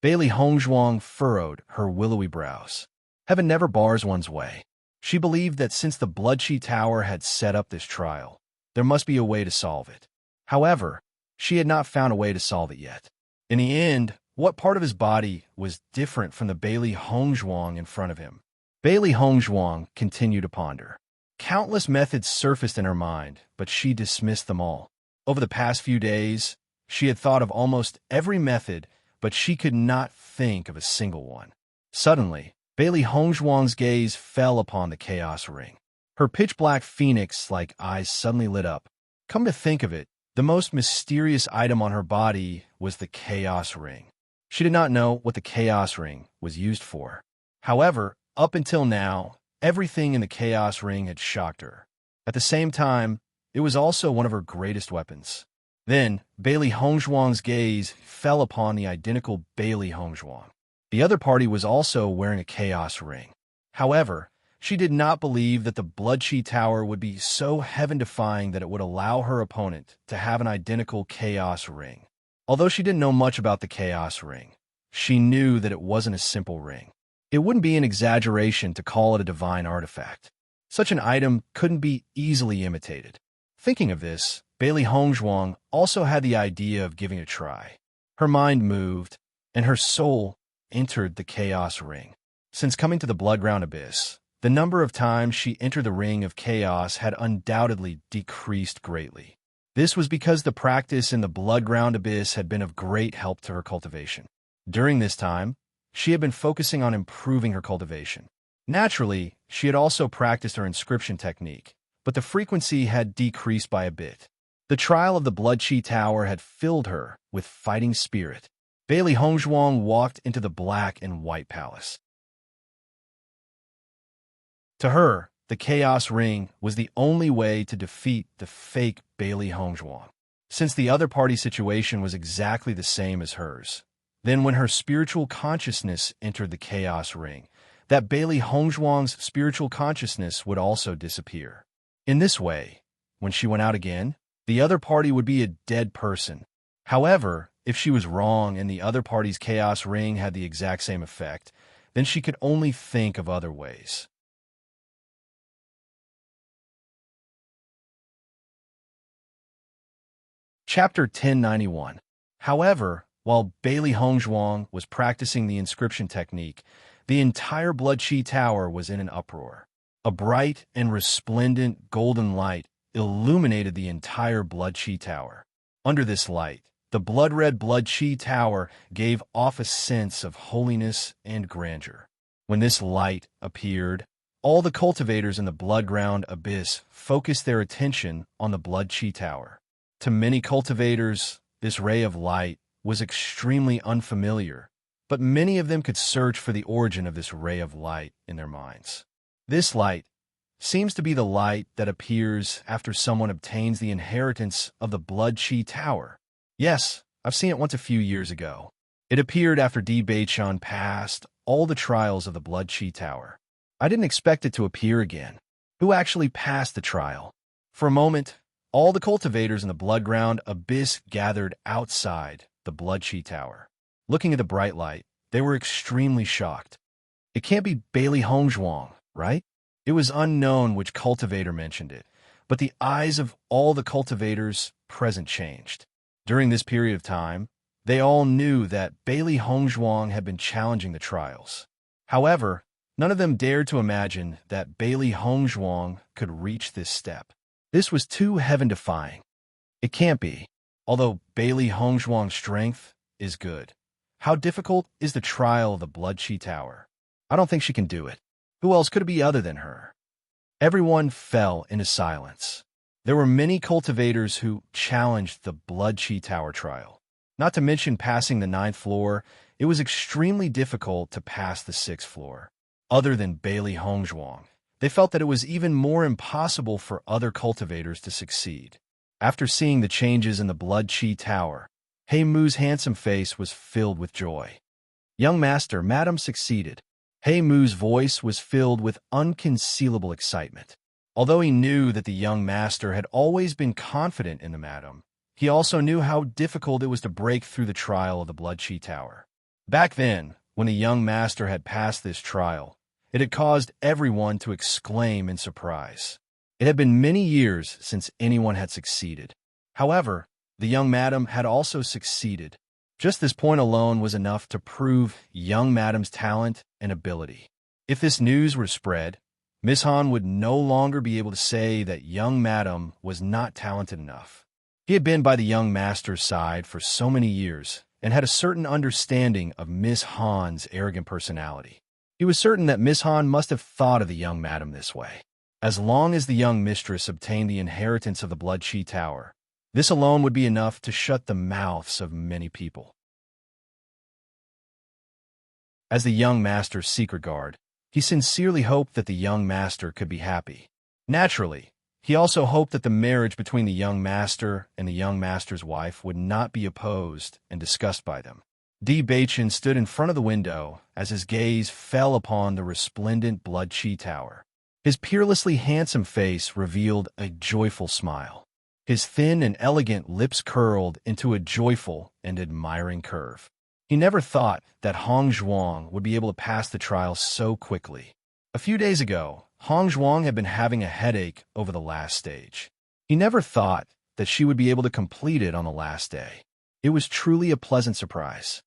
Bailey Hongzhuang furrowed her willowy brows. Heaven never bars one's way. She believed that since the Blood Chi Tower had set up this trial, there must be a way to solve it. However, she had not found a way to solve it yet. In the end, what part of his body was different from the Bailey Hongzhuang in front of him? Bailey Hongzhuang continued to ponder. Countless methods surfaced in her mind, but she dismissed them all. Over the past few days, she had thought of almost every method, but she could not think of a single one. Suddenly, Bailey Hongzhuang's gaze fell upon the chaos ring. Her pitch-black phoenix-like eyes suddenly lit up. Come to think of it, the most mysterious item on her body was the chaos ring. She did not know what the chaos ring was used for. However, up until now, everything in the chaos ring had shocked her. At the same time, it was also one of her greatest weapons. Then, Bailey Hongzhuang's gaze fell upon the identical Bailey Hongzhuang. The other party was also wearing a chaos ring. However, she did not believe that the Blood-Chi Tower would be so heaven-defying that it would allow her opponent to have an identical chaos ring. Although she didn't know much about the chaos ring, she knew that it wasn't a simple ring. It wouldn't be an exaggeration to call it a divine artifact. Such an item couldn't be easily imitated. Thinking of this, Bailey Hongzhuang also had the idea of giving it a try. Her mind moved, and her soul entered the chaos ring. Since coming to the Bloodground Abyss, the number of times she entered the Ring of Chaos had undoubtedly decreased greatly. This was because the practice in the Bloodground Abyss had been of great help to her cultivation. During this time, she had been focusing on improving her cultivation. Naturally, she had also practiced her inscription technique, but the frequency had decreased by a bit. The trial of the Blood-Chi Tower had filled her with fighting spirit. Bailey Hongzhuang walked into the Black and White Palace. To her, the Chaos Ring was the only way to defeat the fake Bailey Hongzhuang. Since the other party situation was exactly the same as hers, then when her spiritual consciousness entered the Chaos Ring, that Bailey Hongzhuang's spiritual consciousness would also disappear. In this way, when she went out again, the other party would be a dead person. However, if she was wrong and the other party's Chaos Ring had the exact same effect, then she could only think of other ways. Chapter 1091. However, while Bailey Hongzhuang was practicing the inscription technique, the entire Blood-Chi Tower was in an uproar. A bright and resplendent golden light illuminated the entire Blood-Chi Tower. Under this light, the blood-red Blood-Chi Tower gave off a sense of holiness and grandeur. When this light appeared, all the cultivators in the Bloodground Abyss focused their attention on the Blood-Chi Tower. To many cultivators, this ray of light was extremely unfamiliar, but many of them could search for the origin of this ray of light in their minds. This light seems to be the light that appears after someone obtains the inheritance of the Blood-Chi Tower. Yes, I've seen it once a few years ago. It appeared after Di Baichun passed all the trials of the Blood-Chi Tower. I didn't expect it to appear again. Who actually passed the trial? For a moment, all the cultivators in the Bloodground Abyss gathered outside the Blood-Chi Tower. Looking at the bright light, they were extremely shocked. It can't be Bailey Hongzhuang, right? It was unknown which cultivator mentioned it, but the eyes of all the cultivators present changed. During this period of time, they all knew that Bailey Hongzhuang had been challenging the trials. However, none of them dared to imagine that Bailey Hongzhuang could reach this step. This was too heaven-defying. It can't be. Although Bailey Hongzhuang's strength is good, how difficult is the trial of the Blood-Chi Tower? I don't think she can do it. Who else could it be other than her? Everyone fell into silence. There were many cultivators who challenged the Blood-Chi Tower trial. Not to mention passing the 9th floor, it was extremely difficult to pass the 6th floor. Other than Bailey Hongzhuang, they felt that it was even more impossible for other cultivators to succeed. After seeing the changes in the Blood-Chi Tower, He Mu's handsome face was filled with joy. "Young master, madam succeeded." He Mu's voice was filled with unconcealable excitement. Although he knew that the young master had always been confident in the madam, he also knew how difficult it was to break through the trial of the Blood-Chi Tower. Back then, when the young master had passed this trial, it had caused everyone to exclaim in surprise. It had been many years since anyone had succeeded. However, The young madam had also succeeded. Just this point alone was enough to prove young madam's talent and ability. If this news were spread, Miss Han would no longer be able to say that young madam was not talented enough. He had been by the young master's side for so many years and had a certain understanding of Miss Han's arrogant personality. He was certain that Miss Han must have thought of the young madam this way. As long as the young mistress obtained the inheritance of the Blood Chi Tower, this alone would be enough to shut the mouths of many people. As the young master's secret guard, he sincerely hoped that the young master could be happy. Naturally, he also hoped that the marriage between the young master and the young master's wife would not be opposed and discussed by them. Di Baichen stood in front of the window as his gaze fell upon the resplendent Blood Chi Tower. His peerlessly handsome face revealed a joyful smile. His thin and elegant lips curled into a joyful and admiring curve. He never thought that Hong Zhuang would be able to pass the trial so quickly. A few days ago, Hong Zhuang had been having a headache over the last stage. He never thought that she would be able to complete it on the last day. It was truly a pleasant surprise.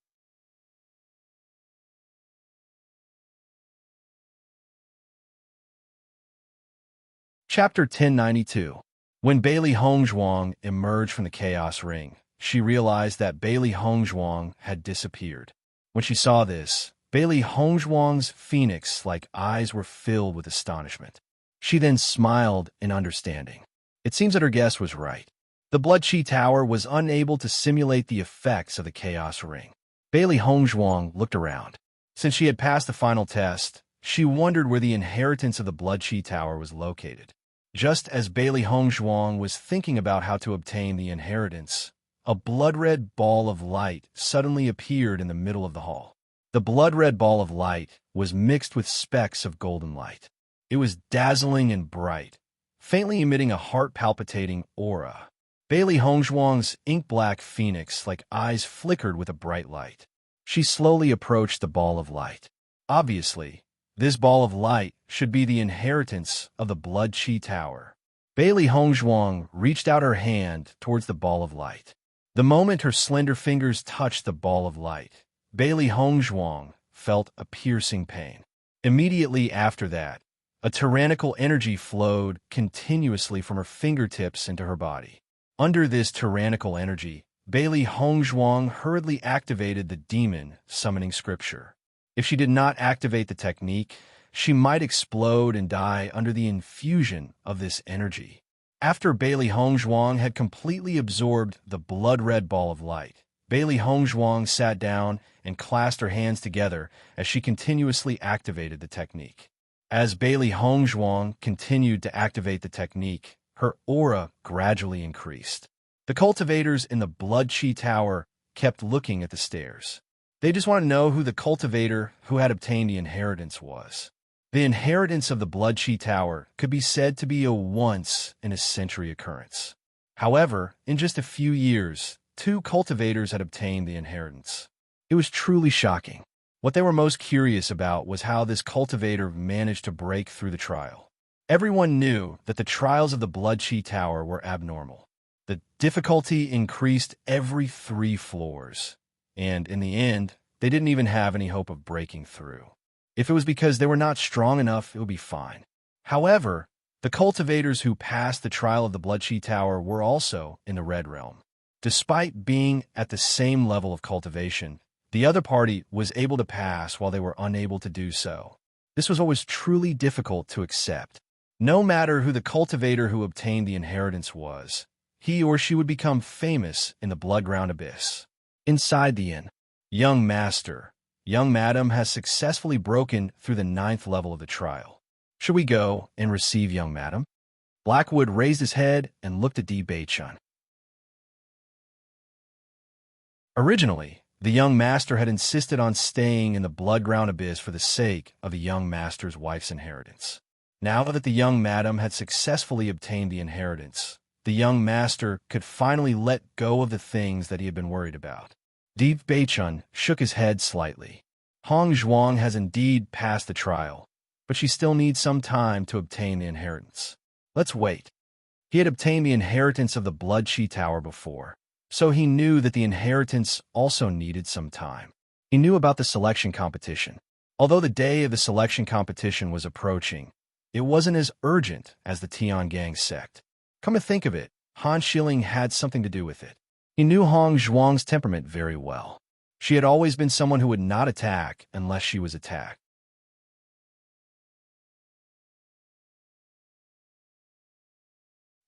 Chapter 1092. When Bailey Hongzhuang emerged from the Chaos Ring, she realized that Bailey Hongzhuang had disappeared. When she saw this, Bailey Hongzhuang's phoenix-like eyes were filled with astonishment. She then smiled in understanding. It seems that her guess was right. The Blood Chi Tower was unable to simulate the effects of the Chaos Ring. Bailey Hongzhuang looked around. Since she had passed the final test, she wondered where the inheritance of the Blood Chi Tower was located. Just as Bailey Hongzhuang was thinking about how to obtain the inheritance, a blood-red ball of light suddenly appeared in the middle of the hall. The blood-red ball of light was mixed with specks of golden light. It was dazzling and bright, faintly emitting a heart-palpitating aura. Bailey Hongzhuang's ink-black phoenix-like eyes flickered with a bright light. She slowly approached the ball of light. Obviously, this ball of light should be the inheritance of the Blood Chi Tower. Bailey Hongzhuang reached out her hand towards the ball of light. The moment her slender fingers touched the ball of light, Bailey Hongzhuang felt a piercing pain. Immediately after that, a tyrannical energy flowed continuously from her fingertips into her body. Under this tyrannical energy, Bailey Hongzhuang hurriedly activated the demon summoning scripture. If she did not activate the technique, she might explode and die under the infusion of this energy. After Bailey Hongzhuang had completely absorbed the blood-red ball of light, Bailey Hongzhuang sat down and clasped her hands together as she continuously activated the technique. As Bailey Hongzhuang continued to activate the technique, her aura gradually increased. The cultivators in the Blood Chi Tower kept looking at the stairs. They just wanted to know who the cultivator who had obtained the inheritance was. The inheritance of the Blood Chi Tower could be said to be a once-in-a-century occurrence. However, in just a few years, 2 cultivators had obtained the inheritance. It was truly shocking. What they were most curious about was how this cultivator managed to break through the trial. Everyone knew that the trials of the Blood Chi Tower were abnormal. The difficulty increased every 3 floors. And in the end, they didn't even have any hope of breaking through. If it was because they were not strong enough, it would be fine. However, the cultivators who passed the trial of the Blood Chi Tower were also in the Red Realm. Despite being at the same level of cultivation, the other party was able to pass while they were unable to do so. This was what was truly difficult to accept. No matter who the cultivator who obtained the inheritance was, he or she would become famous in the Bloodground Abyss. Inside the inn, young madam has successfully broken through the 9th level of the trial. Should we go and receive young madam? Blackwood raised his head and looked at Di Baichen. Originally, the young master had insisted on staying in the Bloodground Abyss for the sake of the young master's wife's inheritance. Now that the young madam had successfully obtained the inheritance, the young master could finally let go of the things that he had been worried about. Di Baichen shook his head slightly. Hong Zhuang has indeed passed the trial, but she still needs some time to obtain the inheritance. Let's wait. He had obtained the inheritance of the Blood Chi Tower before. So he knew that the inheritance also needed some time. He knew about the selection competition. Although the day of the selection competition was approaching, it wasn't as urgent as the Tiangang sect. Come to think of it, Han Shilling had something to do with it. He knew Hong Zhuang's temperament very well. She had always been someone who would not attack unless she was attacked.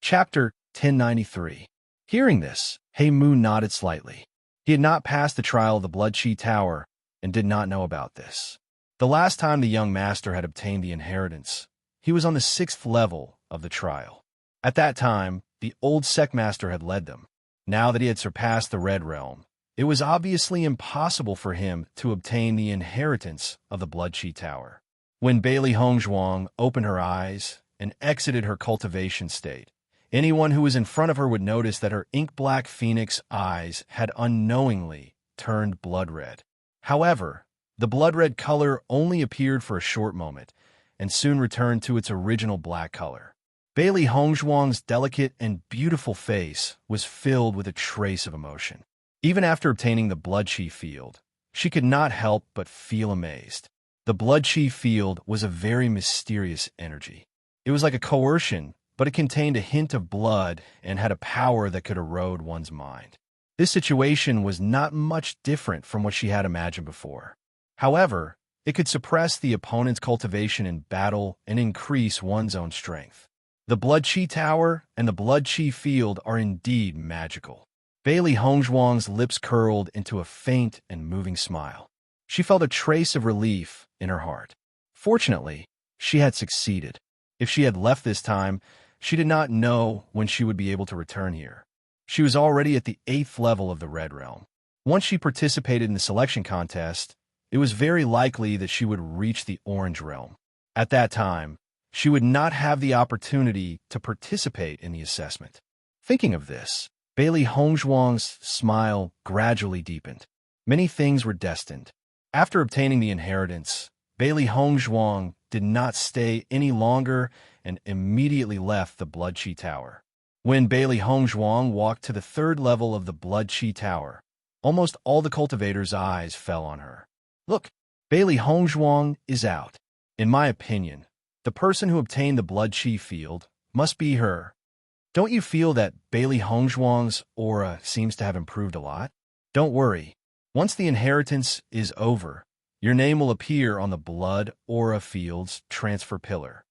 Chapter 1093. Hearing this, He Mu nodded slightly. He had not passed the trial of the Blood Chi Tower and did not know about this. The last time the young master had obtained the inheritance, he was on the 6th level of the trial. At that time, the old sect master had led them. Now that he had surpassed the Red Realm, it was obviously impossible for him to obtain the inheritance of the Blood Chi Tower. When Bailey Hongzhuang opened her eyes and exited her cultivation state, anyone who was in front of her would notice that her ink-black phoenix eyes had unknowingly turned blood red. However, the blood red color only appeared for a short moment and soon returned to its original black color. Bailey Hongzhuang's delicate and beautiful face was filled with a trace of emotion. Even after obtaining the Blood Chi field, she could not help but feel amazed. The Blood Chi field was a very mysterious energy. It was like a coercion, but it contained a hint of blood and had a power that could erode one's mind. This situation was not much different from what she had imagined before. However, it could suppress the opponent's cultivation in battle and increase one's own strength. The Blood Chi Tower and the Blood Chi field are indeed magical. Bailey Hongzhuang's lips curled into a faint and moving smile. She felt a trace of relief in her heart. Fortunately, she had succeeded. If she had left this time, she did not know when she would be able to return here. She was already at the 8th level of the Red Realm. Once she participated in the selection contest, it was very likely that she would reach the Orange Realm. At that time, she would not have the opportunity to participate in the assessment. Thinking of this, Bailey Hongzhuang's smile gradually deepened. Many things were destined. After obtaining the inheritance, Bailey Hongzhuang did not stay any longer and immediately left the Blood Chi Tower. When Bailey Hongzhuang walked to the 3rd level of the Blood Chi Tower, almost all the cultivators' eyes fell on her. Look, Bailey Hongzhuang is out. In my opinion, the person who obtained the Blood Chi field must be her. Don't you feel that Bailey Hongzhuang's aura seems to have improved a lot? Don't worry. Once the inheritance is over, your name will appear on the Blood Aura Field's transfer pillar.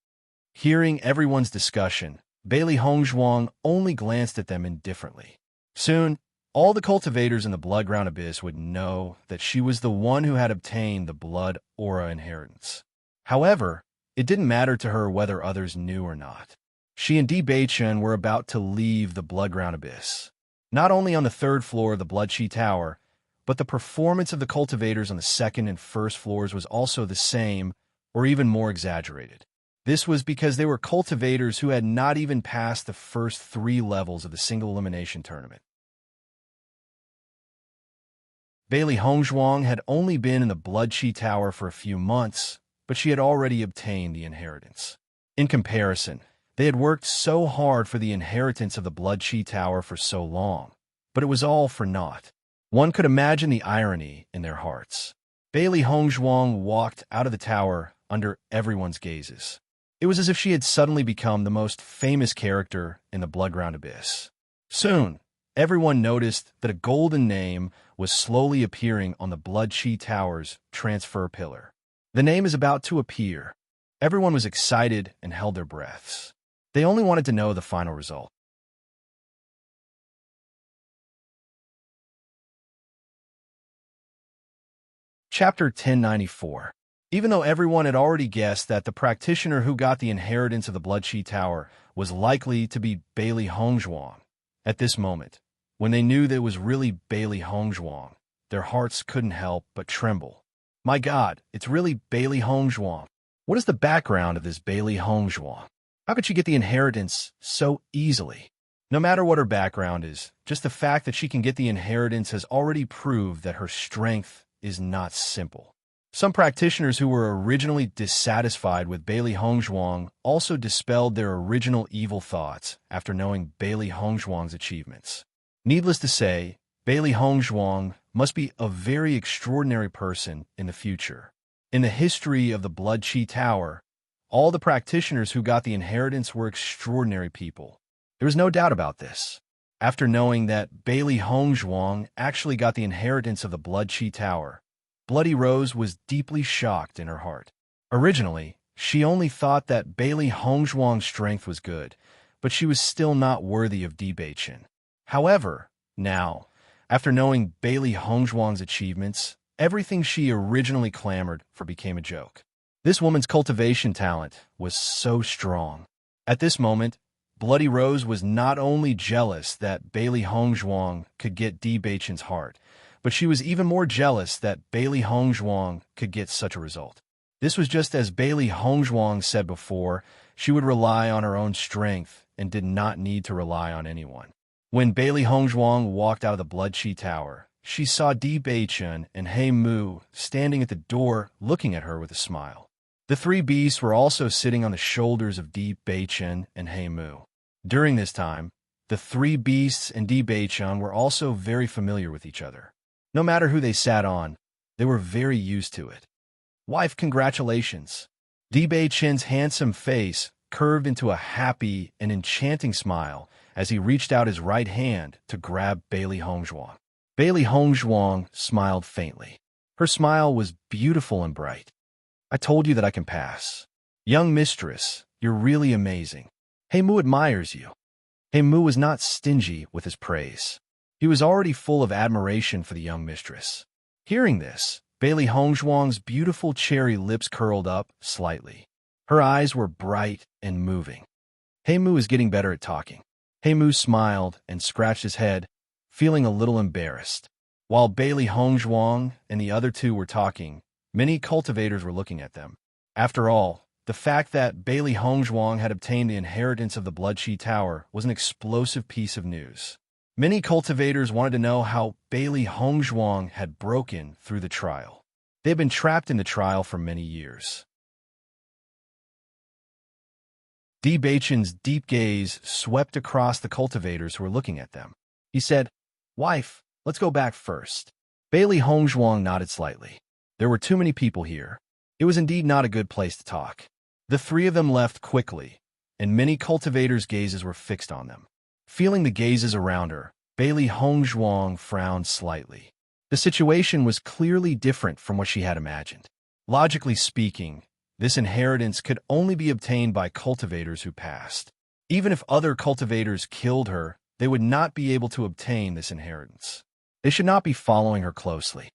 Hearing everyone's discussion, Bailey Hongzhuang only glanced at them indifferently. Soon, all the cultivators in the Bloodground Abyss would know that she was the one who had obtained the Blood Aura inheritance. However, it didn't matter to her whether others knew or not. She and Di Beichen were about to leave the Bloodground Abyss. Not only on the 3rd floor of the Blood Chi Tower, but the performance of the cultivators on the 2nd and 1st floors was also the same, or even more exaggerated. This was because they were cultivators who had not even passed the first 3 levels of the single elimination tournament. Bailey Hongzhuang had only been in the Blood Chi Tower for a few months, but she had already obtained the inheritance. In comparison, they had worked so hard for the inheritance of the Blood Chi Tower for so long, but it was all for naught. One could imagine the irony in their hearts. Bailey Hongzhuang walked out of the tower under everyone's gazes. It was as if she had suddenly become the most famous character in the Bloodground Abyss. Soon, everyone noticed that a golden name was slowly appearing on the Blood Chi Tower's transfer pillar. The name is about to appear. Everyone was excited and held their breaths. They only wanted to know the final result. Chapter 1094. Even though everyone had already guessed that the practitioner who got the inheritance of the Blood Chi Tower was likely to be Bailey Hongzhuang, at this moment, when they knew that it was really Bailey Hongzhuang, their hearts couldn't help but tremble. My God, it's really Bailey Hongzhuang. What is the background of this Bailey Hongzhuang? How could she get the inheritance so easily? No matter what her background is, just the fact that she can get the inheritance has already proved that her strength is not simple. Some practitioners who were originally dissatisfied with Bailey Hongzhuang also dispelled their original evil thoughts after knowing Bailey Hongzhuang's achievements. Needless to say, Bailey Hongzhuang must be a very extraordinary person in the future. In the history of the Blood Chi Tower, all the practitioners who got the inheritance were extraordinary people. There was no doubt about this. After knowing that Bailey Hongzhuang actually got the inheritance of the Blood Chi Tower, Bloody Rose was deeply shocked in her heart. Originally, she only thought that Bailey Hongzhuang's strength was good, but she was still not worthy of Di Beichen. However, now, after knowing Bailey Hongzhuang's achievements, everything she originally clamored for became a joke. This woman's cultivation talent was so strong. At this moment, Bloody Rose was not only jealous that Bailey Hongzhuang could get Di Beichen's heart, but she was even more jealous that Bailey Hongzhuang could get such a result. This was just as Bailey Hongzhuang said before, she would rely on her own strength and did not need to rely on anyone. When Bailey Hongzhuang walked out of the Blood Chi Tower, she saw Di Beichen and He Mu standing at the door looking at her with a smile. The three beasts were also sitting on the shoulders of Di Beichen and He Mu. During this time, the three beasts and Di Beichen were also very familiar with each other. No matter who they sat on, they were very used to it. Wife, congratulations. Di Beichen's handsome face curved into a happy and enchanting smile as he reached out his right hand to grab Bailey Hongzhuang. Bailey Hongzhuang smiled faintly. Her smile was beautiful and bright. I told you that I can pass. Young mistress, you're really amazing. He Mu admires you. He Mu was not stingy with his praise. He was already full of admiration for the young mistress. Hearing this, Bailey Hongzhuang's beautiful cherry lips curled up slightly. Her eyes were bright and moving. He Mu is getting better at talking. He Mu smiled and scratched his head, feeling a little embarrassed. While Bailey Hongzhuang and the other two were talking, many cultivators were looking at them. After all, the fact that Bailey Hongzhuang had obtained the inheritance of the Blood Chi Tower was an explosive piece of news. Many cultivators wanted to know how Bailey Hongzhuang had broken through the trial. They had been trapped in the trial for many years. Di Beichen's deep gaze swept across the cultivators who were looking at them. He said, "Wife, let's go back first." Bailey Hongzhuang nodded slightly. There were too many people here. It was indeed not a good place to talk. The three of them left quickly, and many cultivators' gazes were fixed on them. Feeling the gazes around her, Bailey Hongzhuang frowned slightly. The situation was clearly different from what she had imagined. Logically speaking, this inheritance could only be obtained by cultivators who passed. Even if other cultivators killed her, they would not be able to obtain this inheritance. They should not be following her closely.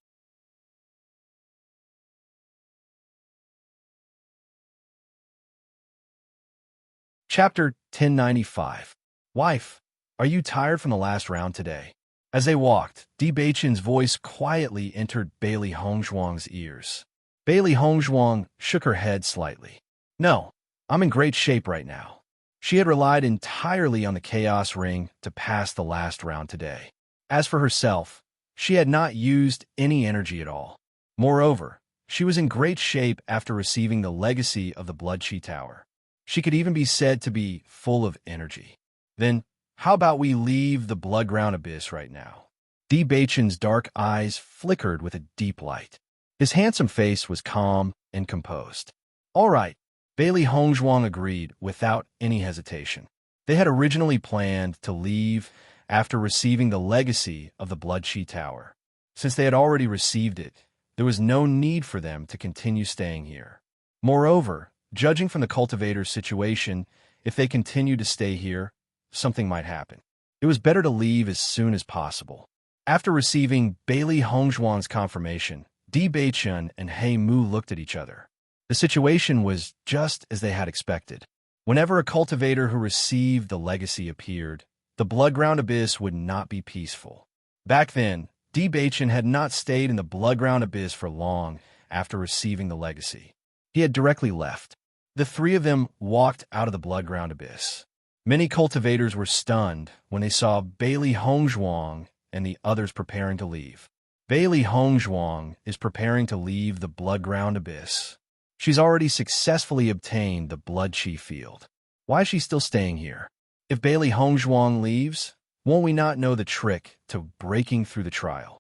Chapter 1095. Wife, are you tired from the last round today? As they walked, Di Beichen's voice quietly entered Bailey Hongzhuang's ears. Bailey Hongzhuang shook her head slightly. No, I'm in great shape right now. She had relied entirely on the Chaos Ring to pass the last round today. As for herself, she had not used any energy at all. Moreover, she was in great shape after receiving the legacy of the Blood Chi Tower. She could even be said to be full of energy. Then, how about we leave the Bloodground Abyss right now? Di Beichen's dark eyes flickered with a deep light. His handsome face was calm and composed. All right, Bailey Hongzhuang agreed without any hesitation. They had originally planned to leave after receiving the legacy of the Blood Chi Tower. Since they had already received it, there was no need for them to continue staying here. Moreover, judging from the cultivator's situation, if they continued to stay here, something might happen. It was better to leave as soon as possible. After receiving Bailey Hongzhuang's confirmation, Di Beichen and He Mu looked at each other. The situation was just as they had expected. Whenever a cultivator who received the legacy appeared, the Bloodground Abyss would not be peaceful. Back then, Di Beichen had not stayed in the Bloodground Abyss for long after receiving the legacy. He had directly left. The three of them walked out of the Bloodground Abyss. Many cultivators were stunned when they saw Bailey Hongzhuang and the others preparing to leave. Bailey Hongzhuang is preparing to leave the Bloodground Abyss. She's already successfully obtained the Blood Chi Field. Why is she still staying here? If Bailey Hongzhuang leaves, Won't we not know the trick to breaking through the trial?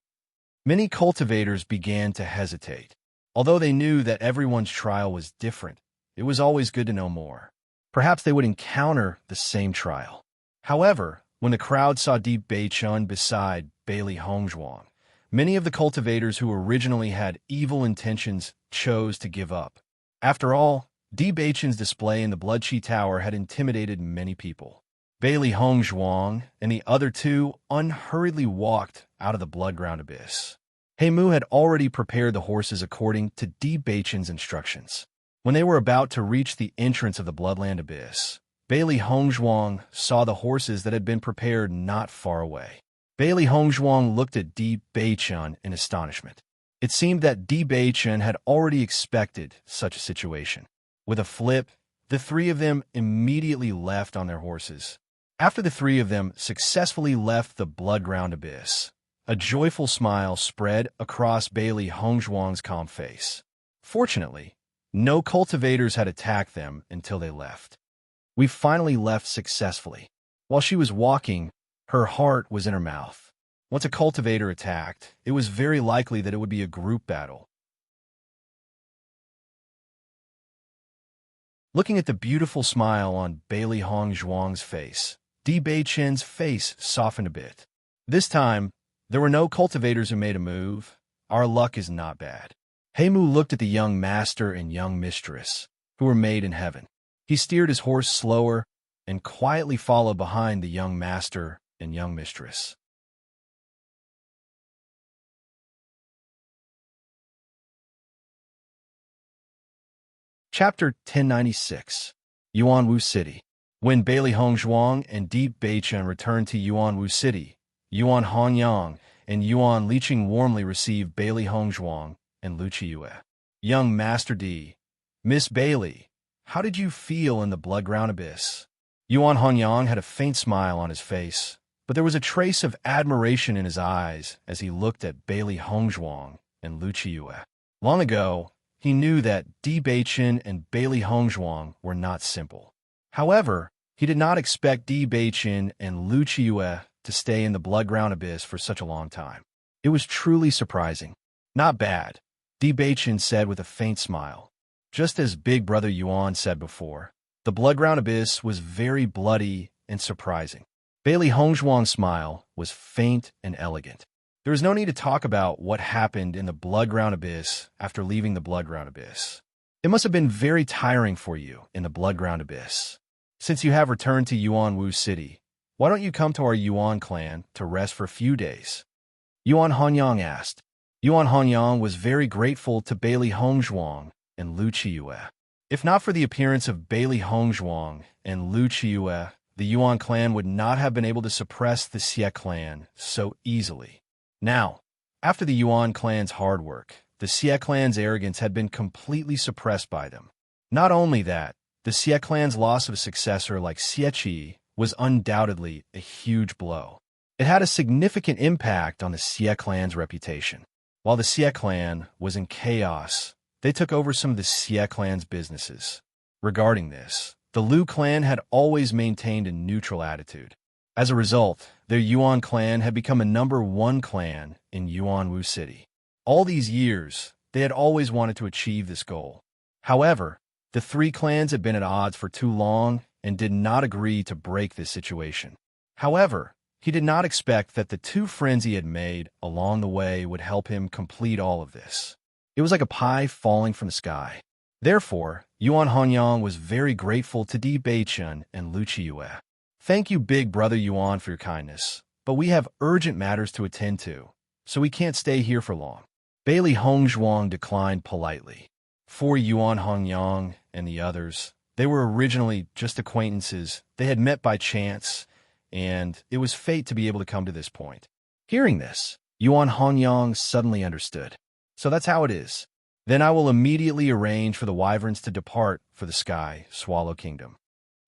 Many cultivators began to hesitate. Although they knew that everyone's trial was different, it was always good to know more. Perhaps they would encounter the same trial. However, when the crowd saw Di Beichun beside Bailey Hongzhuang, many of the cultivators who originally had evil intentions chose to give up. After all, Di Beichun's display in the Bloodchi Tower had intimidated many people. Bailey Hongzhuang and the other two unhurriedly walked out of the blood-ground abyss. Heimu had already prepared the horses according to Di Beichun's instructions. When they were about to reach the entrance of the Bloodland Abyss, Bailey Hongzhuang saw the horses that had been prepared not far away. Bailey Hongzhuang looked at Di Beichun in astonishment. It seemed that Di Beichun had already expected such a situation. With a flip, the three of them immediately left on their horses. After the three of them successfully left the blood-ground abyss, a joyful smile spread across Bailey Hongzhuang's calm face. Fortunately, no cultivators had attacked them until they left. We finally left successfully. While she was walking, her heart was in her mouth. Once a cultivator attacked, it was very likely that it would be a group battle. Looking at the beautiful smile on Bailey Hongzhuang's face, Di Beichun's face softened a bit. This time, there were no cultivators who made a move. Our luck is not bad. Heimu looked at the young master and young mistress, who were made in heaven. He steered his horse slower and quietly followed behind the young master and young mistress. Chapter 1096. Yuanwu City. When Bailey Hongzhuang and Di Beichun returned to Yuanwu City, Yuan Hanyang and Yuan Liqing warmly received Bailey Hongzhuang and Lu Qiyue. Young Master Di, Miss Bailey, how did you feel in the blood-ground abyss? Yuan Hanyang had a faint smile on his face, but there was a trace of admiration in his eyes as he looked at Bailey Hongzhuang and Lu Qiyue. Long ago, he knew that Di Beichun and Bailey Hongzhuang were not simple. However, he did not expect Di Beichun and Lu Qiyue to stay in the blood-ground abyss for such a long time. It was truly surprising. Not bad, Di Beichun said with a faint smile. Just as Big Brother Yuan said before, the blood-ground abyss was very bloody and surprising. Bailey Hongzhuang's smile was faint and elegant. There is no need to talk about what happened in the blood-ground abyss after leaving the blood-ground abyss. It must have been very tiring for you in the blood-ground abyss. Since you have returned to Yuanwu City, why don't you come to our Yuan clan to rest for a few days? Yuan Hanyang asked. Yuan Hanyang was very grateful to Bailey Hongzhuang and Lu Qiyue. If not for the appearance of Bailey Hongzhuang and Lu Qiyue, the Yuan clan would not have been able to suppress the Xie clan so easily. Now, after the Yuan clan's hard work, the Xie clan's arrogance had been completely suppressed by them. Not only that, the Xie clan's loss of a successor like Xie Qi was undoubtedly a huge blow. It had a significant impact on the Xie clan's reputation. While the Xie clan was in chaos, they took over some of the Xie clan's businesses. Regarding this, the Lu clan had always maintained a neutral attitude. As a result, their Yuan clan had become a #1 clan in Yuanwu City. All these years, they had always wanted to achieve this goal. However, the three clans had been at odds for too long and did not agree to break this situation. However, he did not expect that the two friends he had made along the way would help him complete all of this. It was like a pie falling from the sky. Therefore, Yuan Hanyang was very grateful to Di Beichun and Lu Qiyue. Thank you, Big Brother Yuan, for your kindness, but we have urgent matters to attend to, so we can't stay here for long. Bailey Hongzhuang declined politely. For Yuan Hanyang and the others, they were originally just acquaintances. They had met by chance, and it was fate to be able to come to this point. Hearing this, Yuan Hanyang suddenly understood. So that's how it is. Then I will immediately arrange for the wyverns to depart for the Sky Swallow Kingdom.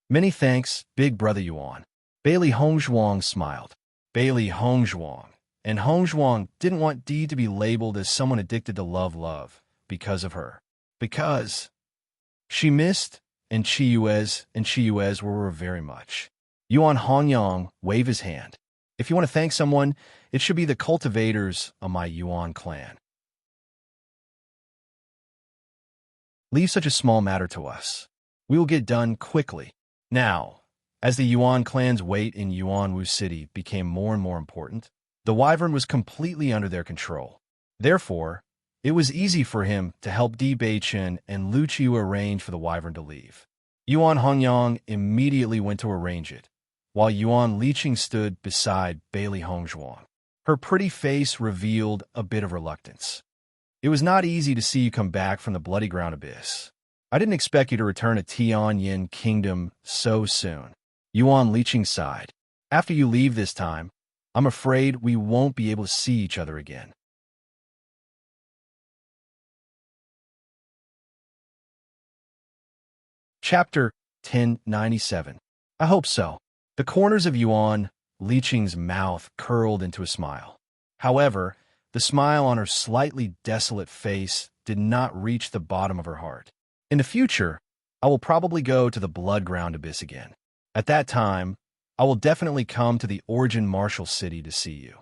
Many thanks, Big Brother Yuan. Bailey Hongzhuang smiled. Bailey Hongzhuang. And Hongzhuang didn't want Di to be labeled as someone addicted to love because of her. Because she missed and Qiyue's were very much. Yuan Hanyang waved his hand. If you want to thank someone, it should be the cultivators of my Yuan clan. Leave such a small matter to us. We will get done quickly. Now, as the Yuan clan's weight in Yuanwu City became more and more important, the wyvern was completely under their control. Therefore, it was easy for him to help Di Beichen and Lu Qiu arrange for the wyvern to leave. Yuan Hongyang immediately went to arrange it, while Yuan Liqing stood beside Bailey Hongzhuang. Her pretty face revealed a bit of reluctance. It was not easy to see you come back from the Bloody Ground Abyss. I didn't expect you to return to Tianyin Kingdom so soon. Yuan Liqing sighed. After you leave this time, I'm afraid we won't be able to see each other again. Chapter 1097. I hope so. The corners of Yuan Liqing's mouth curled into a smile. However, the smile on her slightly desolate face did not reach the bottom of her heart. In the future, I will probably go to the Blood Ground Abyss again. At that time, I will definitely come to the Origin Martial City to see you.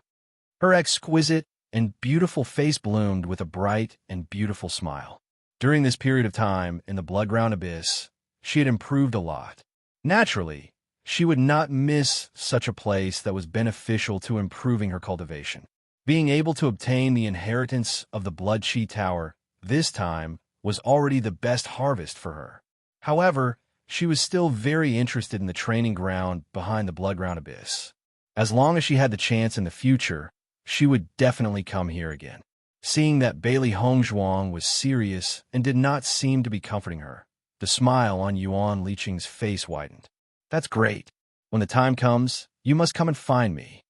Her exquisite and beautiful face bloomed with a bright and beautiful smile. During this period of time in the Blood Ground Abyss, she had improved a lot. Naturally, she would not miss such a place that was beneficial to improving her cultivation. Being able to obtain the inheritance of the Blood Chi Tower this time was already the best harvest for her. However, she was still very interested in the training ground behind the Blood Ground Abyss. As long as she had the chance in the future, she would definitely come here again. Seeing that Bailey Hongzhuang was serious and did not seem to be comforting her, the smile on Yuan Liqing's face widened. That's great. When the time comes, you must come and find me.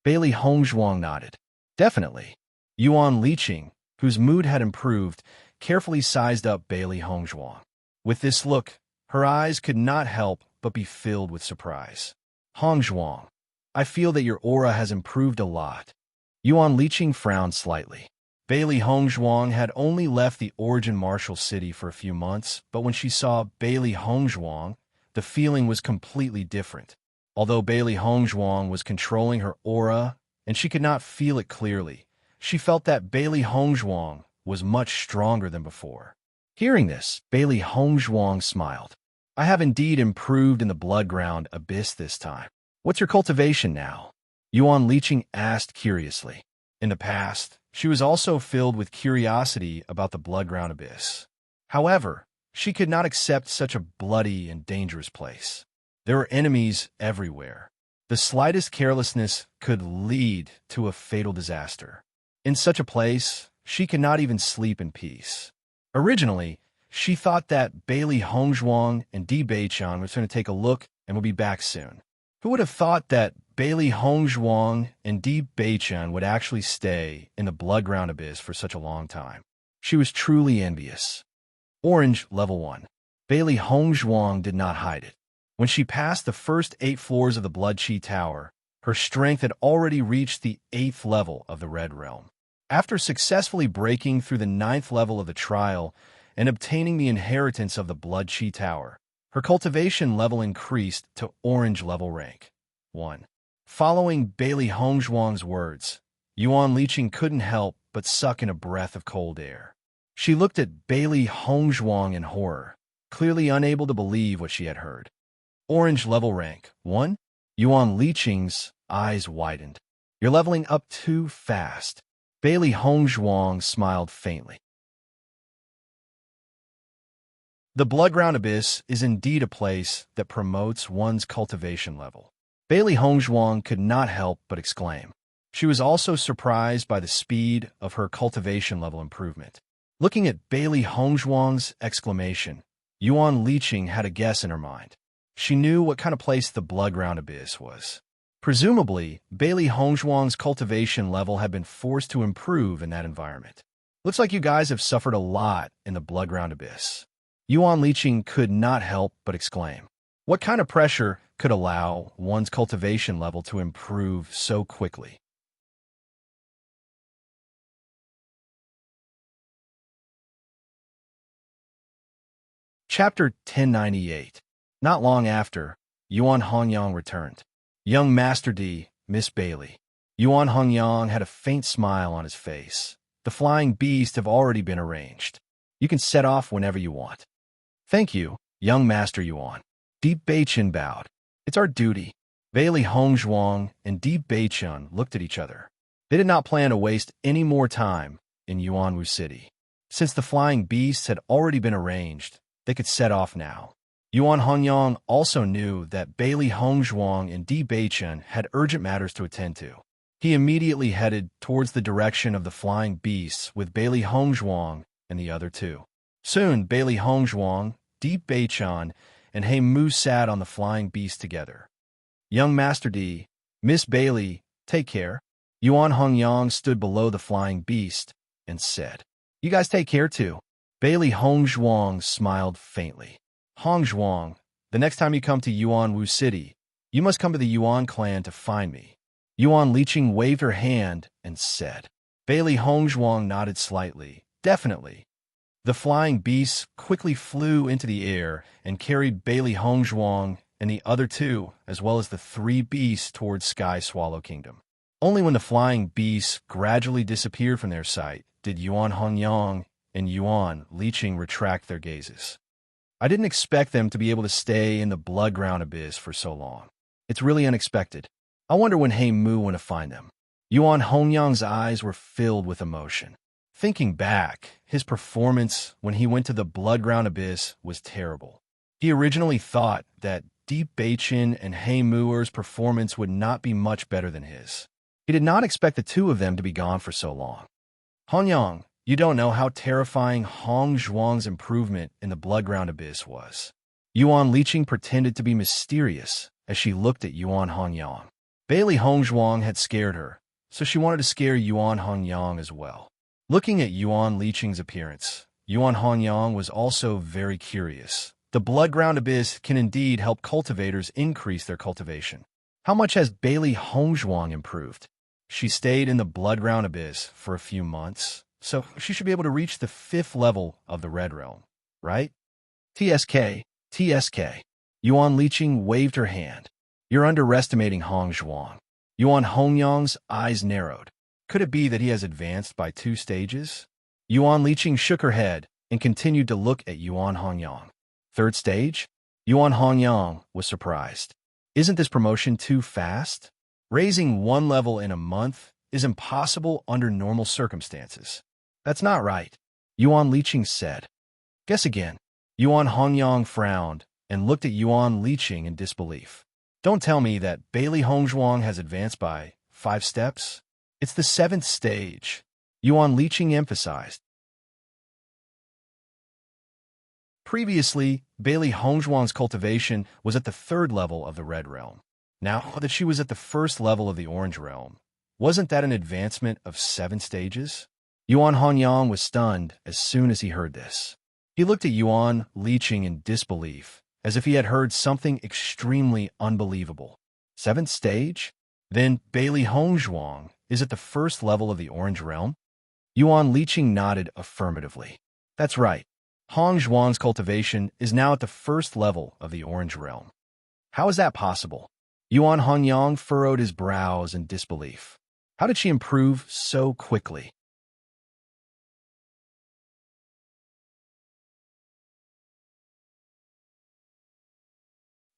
Bailey Hongzhuang nodded. Definitely. Yuan Liqing, whose mood had improved, carefully sized up Bailey Hongzhuang. With this look, her eyes could not help but be filled with surprise. Hongzhuang, I feel that your aura has improved a lot. Yuan Liqing frowned slightly. Bailey Hongzhuang had only left the Origin Martial City for a few months, but when she saw Bailey Hongzhuang, the feeling was completely different. Although Bailey Hongzhuang was controlling her aura and she could not feel it clearly, she felt that Bailey Hongzhuang was much stronger than before. Hearing this, Bailey Hongzhuang smiled. I have indeed improved in the Blood Ground Abyss this time. What's your cultivation now? Yuan Liqing asked curiously. In the past, she was also filled with curiosity about the Blood Ground Abyss. However, she could not accept such a bloody and dangerous place. There were enemies everywhere. The slightest carelessness could lead to a fatal disaster. In such a place, she could not even sleep in peace. Originally, she thought that Bailey Hongzhuang and Di Beichen was going to take a look and would be back soon. Who would have thought that Bailey Hongzhuang and Di Beichen would actually stay in the Blood Ground Abyss for such a long time? She was truly envious. Orange Level 1. Bailey Hongzhuang did not hide it. When she passed the first 8 floors of the Blood Chi Tower, her strength had already reached the 8th level of the Red Realm. After successfully breaking through the 9th level of the trial and obtaining the inheritance of the Blood Chi Tower, her cultivation level increased to Orange Level rank 1. Following Bailey Hongzhuang's words, Yuan Liqing couldn't help but suck in a breath of cold air. She looked at Bailey Hongzhuang in horror, clearly unable to believe what she had heard. Orange Level rank 1? Yuan Liqing's eyes widened. You're leveling up too fast. Bailey Hongzhuang smiled faintly. The Blood Ground Abyss is indeed a place that promotes one's cultivation level. Bailey Hongzhuang could not help but exclaim. She was also surprised by the speed of her cultivation level improvement. Looking at Bailey Hongzhuang's exclamation, Yuan Liqing had a guess in her mind. She knew what kind of place the Blood Ground Abyss was. Presumably, Bailey Hongzhuang's cultivation level had been forced to improve in that environment. Looks like you guys have suffered a lot in the Blood Ground Abyss. Yuan Liqing could not help but exclaim. What kind of pressure could allow one's cultivation level to improve so quickly? Chapter 1098. Not long after, Yuan Hongyang returned. Young Master Di, Miss Bailey. Yuan Hongyang had a faint smile on his face. The flying beasts have already been arranged. You can set off whenever you want. Thank you, young Master Yuan. Deep Beichun bowed. It's our duty. Bailey Hongzhuang and Deep Beichun looked at each other. They did not plan to waste any more time in Yuanwu City. Since the flying beasts had already been arranged, they could set off now. Yuan Hongyang also knew that Bailey Hongzhuang and Deep Beichun had urgent matters to attend to. He immediately headed towards the direction of the flying beasts with Bailey Hongzhuang and the other two. Soon, Bailey Hongzhuang, Deep Beichun, and He Mu sat on the flying beast together. Young Master D, Miss Bailey, take care. Yuan Hongyang stood below the flying beast and said, You guys take care too. Bailey Hongzhuang smiled faintly. Hongzhuang, the next time you come to Yuanwu City, you must come to the Yuan clan to find me. Yuan Liqing waved her hand and said. Bailey Hongzhuang nodded slightly. Definitely. The flying beasts quickly flew into the air and carried Bailey Hongzhuang and the other two, as well as the three beasts, towards Sky Swallow Kingdom. Only when the flying beasts gradually disappeared from their sight did Yuan Hongyang and Yuan Liqing retract their gazes. I didn't expect them to be able to stay in the blood-ground abyss for so long. It's really unexpected. I wonder when He Mu went to find them. Yuan Hongyang's eyes were filled with emotion. Thinking back, his performance when he went to the blood-ground abyss was terrible. He originally thought that Deep Beichun and He Mu's performance would not be much better than his. He did not expect the two of them to be gone for so long. Hongyang, you don't know how terrifying Hongzhuang's improvement in the blood-ground abyss was. Yuan Liqing pretended to be mysterious as she looked at Yuan Hongyang. Bailey Hongzhuang had scared her, so she wanted to scare Yuan Hongyang as well. Looking at Yuan Liqing's appearance, Yuan Hongyang was also very curious. The blood-ground abyss can indeed help cultivators increase their cultivation. How much has Bailey Hongzhuang improved? She stayed in the blood-ground abyss for a few months, so she should be able to reach the 5th level of the Red Realm, right? TSK. Yuan Liqing waved her hand. You're underestimating Hongzhuang. Yuan Hongyang's eyes narrowed. Could it be that he has advanced by 2 stages? Yuan Liqing shook her head and continued to look at Yuan Hongyang. 3rd stage? Yuan Hongyang was surprised. Isn't this promotion too fast? Raising 1 level in a month is impossible under normal circumstances. That's not right, Yuan Liqing said. Guess again. Yuan Hongyang frowned and looked at Yuan Liqing in disbelief. Don't tell me that Bailey Hongzhuang has advanced by 5 steps? It's the 7th stage, Yuan Liqing emphasized. Previously, Bailey Hongzhuang's cultivation was at the 3rd level of the Red Realm. Now that she was at the 1st level of the Orange Realm, wasn't that an advancement of 7 stages? Yuan Hongyang was stunned as soon as he heard this. He looked at Yuan Liqing in disbelief, as if he had heard something extremely unbelievable. 7th stage? Then Bailey Hongzhuang is at the 1st level of the Orange Realm? Yuan Liqing nodded affirmatively. That's right. Hongzhuang's cultivation is now at the 1st level of the Orange Realm. How is that possible? Yuan Hongyang furrowed his brows in disbelief. How did she improve so quickly?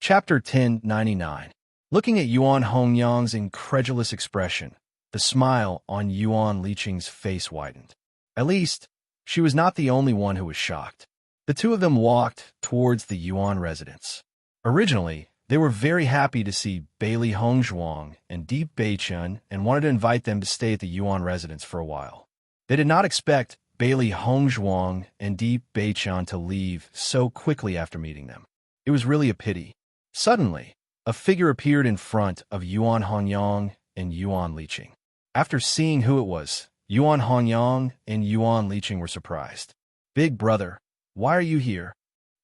Chapter 1099. Looking at Yuan Hongyang's incredulous expression, the smile on Yuan Liqing's face widened. At least, she was not the only one who was shocked. The two of them walked towards the Yuan residence. Originally, they were very happy to see Bailey Hongzhuang and Deep Beichun and wanted to invite them to stay at the Yuan residence for a while. They did not expect Bailey Hongzhuang and Deep Beichun to leave so quickly after meeting them. It was really a pity. Suddenly, a figure appeared in front of Yuan Hongyang and Yuan Liqing. After seeing who it was, Yuan Hongyang and Yuan Liqing were surprised. Big brother, why are you here?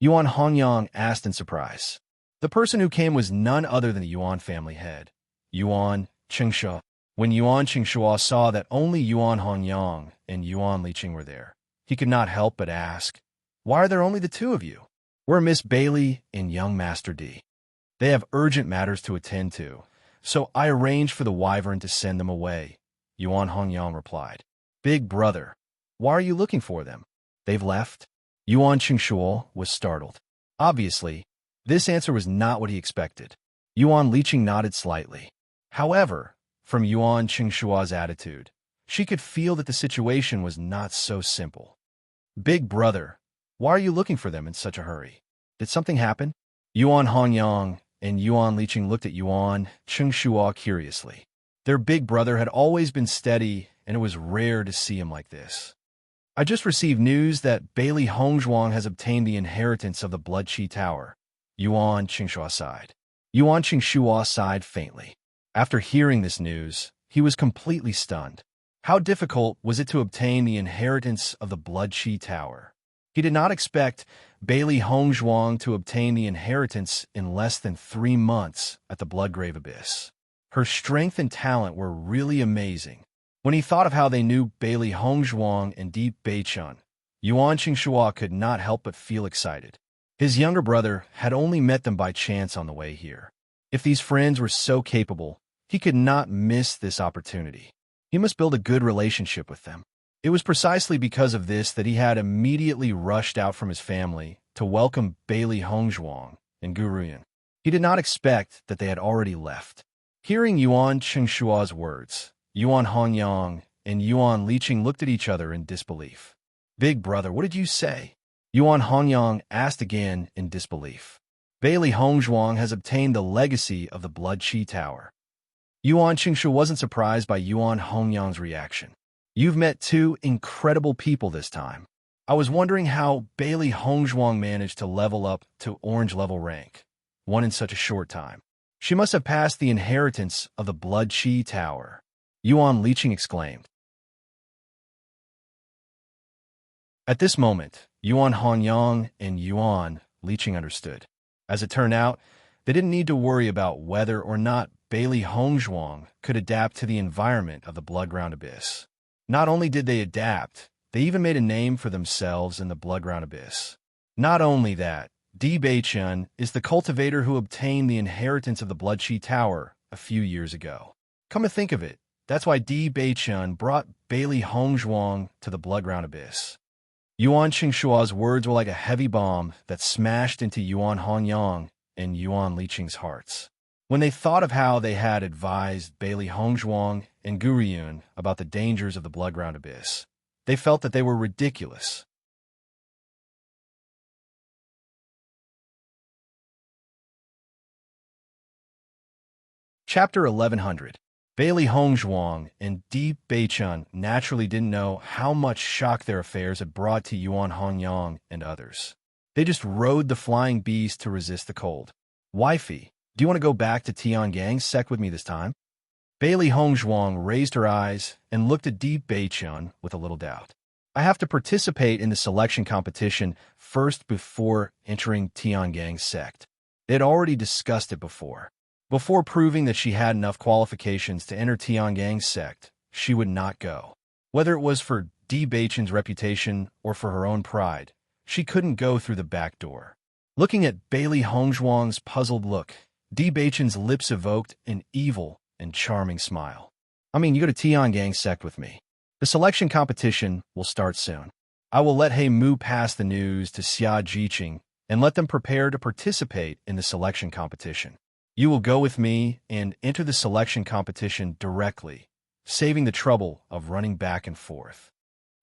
Yuan Hongyang asked in surprise. The person who came was none other than the Yuan family head, Yuan Qingsha. When Yuan Qingsha saw that only Yuan Hongyang and Yuan Liqing were there, he could not help but ask, Why are there only the two of you? We're Miss Bailey and young Master D. They have urgent matters to attend to, So I arranged for the wyvern to send them away, Yuan Hongyang replied. Big brother, why are you looking for them? They've left? Yuan Qingshuo was startled. Obviously, this answer was not what he expected. Yuan Liqing nodded slightly. However, from Yuan Qingshuo's attitude, she could feel that the situation was not so simple. Big brother, why are you looking for them in such a hurry? Did something happen? Yuan Hongyang and Yuan Liqing looked at Yuan Qingshuo curiously. Their big brother had always been steady, and it was rare to see him like this. I just received news that Bailey Hongzhuang has obtained the inheritance of the Blood Qi Tower. Yuan Qingshuo sighed. Yuan Qingshuo sighed faintly. After hearing this news, he was completely stunned. How difficult was it to obtain the inheritance of the Blood Qi Tower? He did not expect Bailey Hongzhuang to obtain the inheritance in less than 3 months at the Bloodgrave Abyss. Her strength and talent were really amazing. When he thought of how they knew Bailey Hongzhuang and Di Beichun, Yuan Qingshuo could not help but feel excited. His younger brother had only met them by chance on the way here. If these friends were so capable, he could not miss this opportunity. He must build a good relationship with them. It was precisely because of this that he had immediately rushed out from his family to welcome Bailey Hongzhuang and Guruyan. He did not expect that they had already left. Hearing Yuan Qingshuo's words, Yuan Hongyang and Yuan Liqing looked at each other in disbelief. Big brother, what did you say? Yuan Hongyang asked again in disbelief. Bailey Hongzhuang has obtained the legacy of the Blood Qi Tower. Yuan Qingshuo wasn't surprised by Yuan Hongyang's reaction. You've met 2 incredible people this time. I was wondering how Bailey Hongzhuang managed to level up to orange level rank, one in such a short time. She must have passed the inheritance of the Blood Qi Tower, Yuan Liqing exclaimed. At this moment, Yuan Hongyang and Yuan Liqing understood. As it turned out, they didn't need to worry about whether or not Bailey Hongzhuang could adapt to the environment of the Bloodground Abyss. Not only did they adapt, they even made a name for themselves in the Bloodground Abyss. Not only that, Di Beichun is the cultivator who obtained the inheritance of the Blood Qi Tower a few years ago. Come to think of it, that's why Di Beichun brought Bailey Hongzhuang to the Bloodground Abyss. Yuan Qingshuo's words were like a heavy bomb that smashed into Yuan Hongyang and Yuan Liqing's hearts. When they thought of how they had advised Bailey Hongzhuang and Guruyan about the dangers of the Bloodground Abyss, they felt that they were ridiculous. Chapter 1100. Bailey Hongzhuang and Di Beichun naturally didn't know how much shock their affairs had brought to Yuan Hongyang and others. They just rode the flying beast to resist the cold. Wifey, do you want to go back to Tiangang's sect with me this time? Bailey Hongzhuang raised her eyes and looked at Di Beichun with a little doubt. I have to participate in the selection competition first before entering Tiangang's sect. They had already discussed it before. Before proving that she had enough qualifications to enter Tiangang's sect, she would not go. Whether it was for Di Beichun's reputation or for her own pride, she couldn't go through the back door. Looking at Bailey Hongzhuang's puzzled look, Di Beichun's lips evoked an evil and charming smile. You go to Tiangang's sect with me. The selection competition will start soon. I will let He Mu pass the news to Xia Jiqing and let them prepare to participate in the selection competition. You will go with me and enter the selection competition directly, saving the trouble of running back and forth.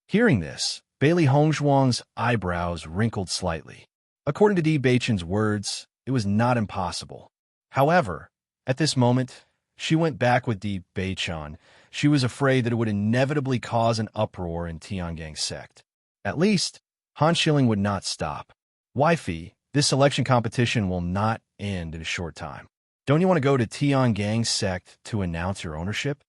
Hearing this, Bailey Hongzhuang's eyebrows wrinkled slightly. According to Di Beichun's words, it was not impossible. However, at this moment, she went back with Di Beichun. She was afraid that it would inevitably cause an uproar in Tiangang's sect. At least, Han Shilling would not stop. Wifey, this selection competition will not end in a short time. Don't you want to go to Tiangang's sect to announce your ownership?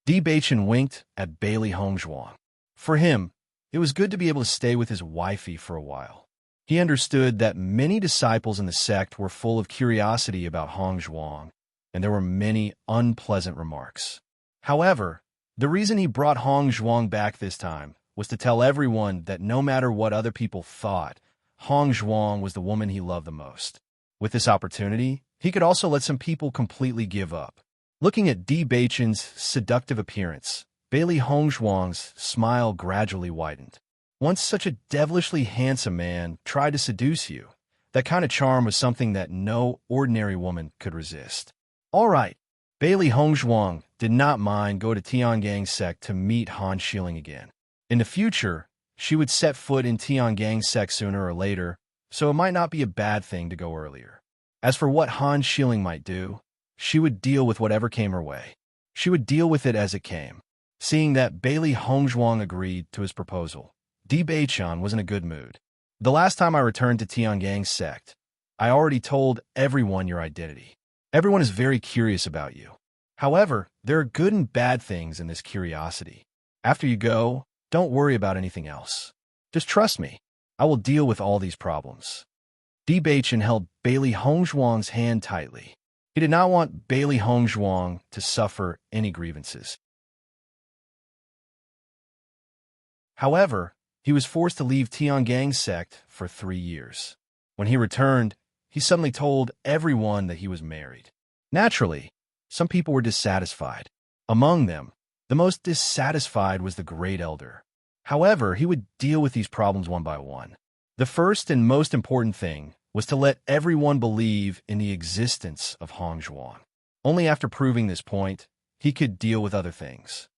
Di Beichun winked at Bailey Hongzhuang. For him, it was good to be able to stay with his wifey for a while. He understood that many disciples in the sect were full of curiosity about Hongzhuang, and there were many unpleasant remarks. However, the reason he brought Hongzhuang back this time was to tell everyone that no matter what other people thought, Hongzhuang was the woman he loved the most. With this opportunity, he could also let some people completely give up. Looking at Di Beichen's seductive appearance, Bailey Hongzhuang's smile gradually widened. Once such a devilishly handsome man tried to seduce you, that kind of charm was something that no ordinary woman could resist. All right, Bailey Hongzhuang did not mind going to Tiangang's sect to meet Han Shilling again. In the future, she would set foot in Tiangang's sect sooner or later, so it might not be a bad thing to go earlier. As for what Han Shilling might do, she would deal with whatever came her way. She would deal with it as it came. Seeing that Bailey Hongzhuang agreed to his proposal, Di Beichen was in a good mood. The last time I returned to Tiangang's sect, I already told everyone your identity. Everyone is very curious about you. However, there are good and bad things in this curiosity. After you go, don't worry about anything else. Just trust me. I will deal with all these problems. Di Beichen held Bailey Hongzhuang's hand tightly. He did not want Bailey Hongzhuang to suffer any grievances. However, he was forced to leave Tiangang's sect for 3 years. When he returned, he suddenly told everyone that he was married. Naturally, some people were dissatisfied. Among them, the most dissatisfied was the Great Elder. However, he would deal with these problems one by one. The first and most important thing was to let everyone believe in the existence of Hongzhuang. Only after proving this point, he could deal with other things.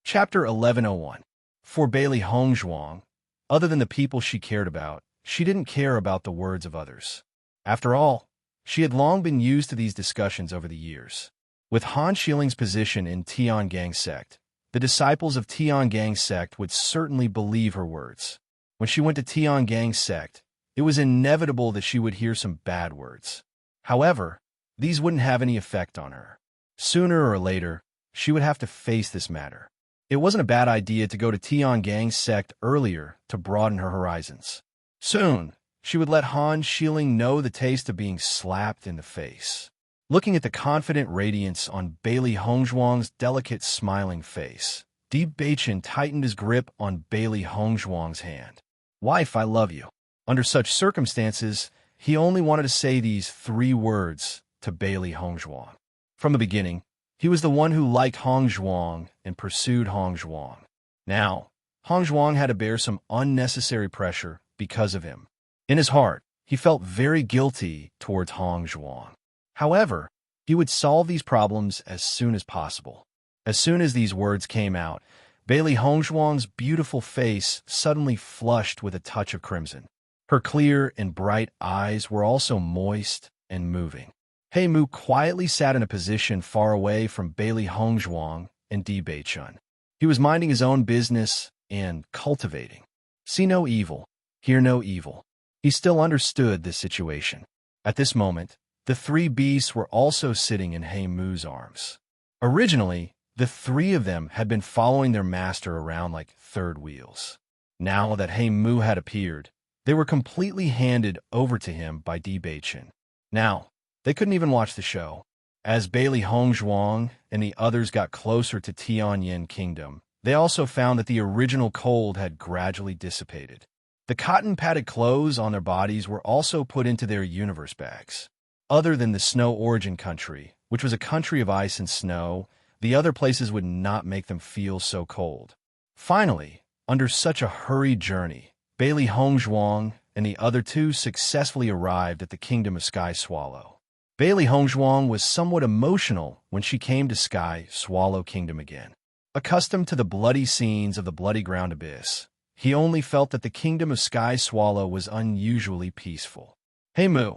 Chapter 1101. For Bailey Hongzhuang, other than the people she cared about, she didn't care about the words of others. After all, she had long been used to these discussions over the years. With Han Shilling's position in Tiangang's sect, the disciples of Tiangang's sect would certainly believe her words. When she went to Tiangang's sect, it was inevitable that she would hear some bad words. However, these wouldn't have any effect on her. Sooner or later, she would have to face this matter. It wasn't a bad idea to go to Tiangang's sect earlier to broaden her horizons. Soon, she would let Han Shilling know the taste of being slapped in the face. Looking at the confident radiance on Bailey Hongzhuang's delicate smiling face, Di Beichen tightened his grip on Bailey Hongzhuang's hand. "Wife, I love you." Under such circumstances, he only wanted to say these 3 words to Bailey Hongzhuang. From the beginning, he was the one who liked Hongzhuang and pursued Hongzhuang. Now, Hongzhuang had to bear some unnecessary pressure because of him. In his heart, he felt very guilty towards Hongzhuang. However, he would solve these problems as soon as possible. As soon as these words came out, Bailey Hongzhuang's beautiful face suddenly flushed with a touch of crimson. Her clear and bright eyes were also moist and moving. He Mu quietly sat in a position far away from Bailey Hongzhuang and Di Beichen. He was minding his own business and cultivating. See no evil, hear no evil. He still understood this situation. At this moment, the 3 beasts were also sitting in He Mu's arms. Originally, the 3 of them had been following their master around like third wheels. Now that He Mu had appeared, they were completely handed over to him by Di Beichen. Now, they couldn't even watch the show. As Bailey Hongzhuang and the others got closer to Tianyin Kingdom, they also found that the original cold had gradually dissipated. The cotton-padded clothes on their bodies were also put into their universe bags. Other than the Snow Origin Country, which was a country of ice and snow, the other places would not make them feel so cold. Finally, under such a hurried journey, Bailey Hongzhuang and the other 2 successfully arrived at the Kingdom of Sky Swallow. Bailey Hongzhuang was somewhat emotional when she came to Sky Swallow Kingdom again. Accustomed to the bloody scenes of the Bloody Ground Abyss, he only felt that the Kingdom of Sky Swallow was unusually peaceful. "He Mu,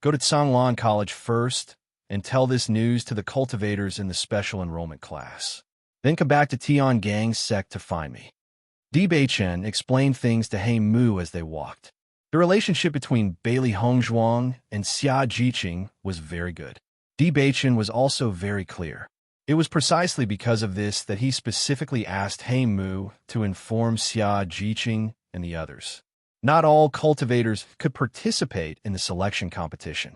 go to Tsanglan College first and tell this news to the cultivators in the special enrollment class. Then come back to Tiangang's sect to find me." Di Beichen explained things to He Mu as they walked. The relationship between Bailey Hongzhuang and Xia Jiqing was very good. Di Beichen was also very clear. It was precisely because of this that he specifically asked He Mu to inform Xia Jiqing and the others. Not all cultivators could participate in the selection competition.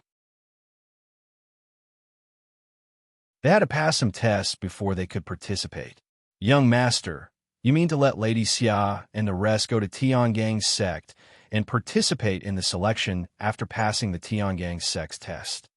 They had to pass some tests before they could participate. "Young master, you mean to let Lady Xia and the rest go to Tiangang's sect and participate in the selection after passing the Tiangang sex test.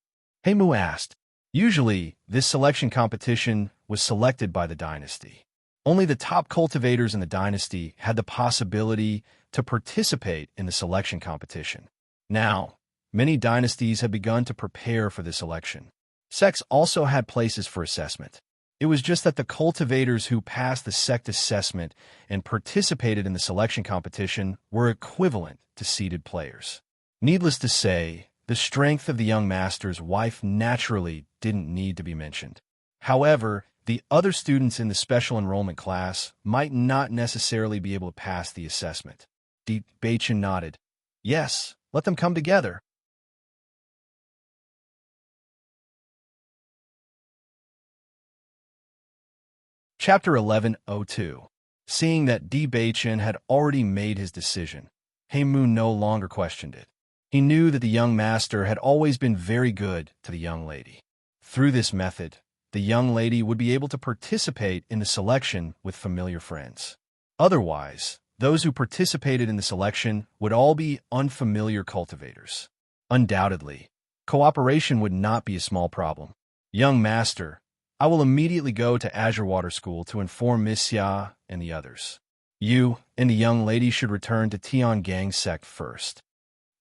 Heimu asked. Usually, this selection competition was selected by the dynasty. Only the top cultivators in the dynasty had the possibility to participate in the selection competition. Now, many dynasties have begun to prepare for this election. Sects also had places for assessment. It was just that the cultivators who passed the sect assessment and participated in the selection competition were equivalent to seeded players. Needless to say, the strength of the young master's wife naturally didn't need to be mentioned. However, the other students in the special enrollment class might not necessarily be able to pass the assessment. Beichin nodded. Yes, let them come together. Chapter 11:02. Seeing that Beichin had already made his decision, Heimu no longer questioned it. He knew that the young master had always been very good to the young lady. Through this method, the young lady would be able to participate in the selection with familiar friends. Otherwise, those who participated in the selection would all be unfamiliar cultivators. Undoubtedly, cooperation would not be a small problem. Young master, I will immediately go to Azure Water School to inform Miss Xia and the others. You and the young lady should return to Tiangang sect first.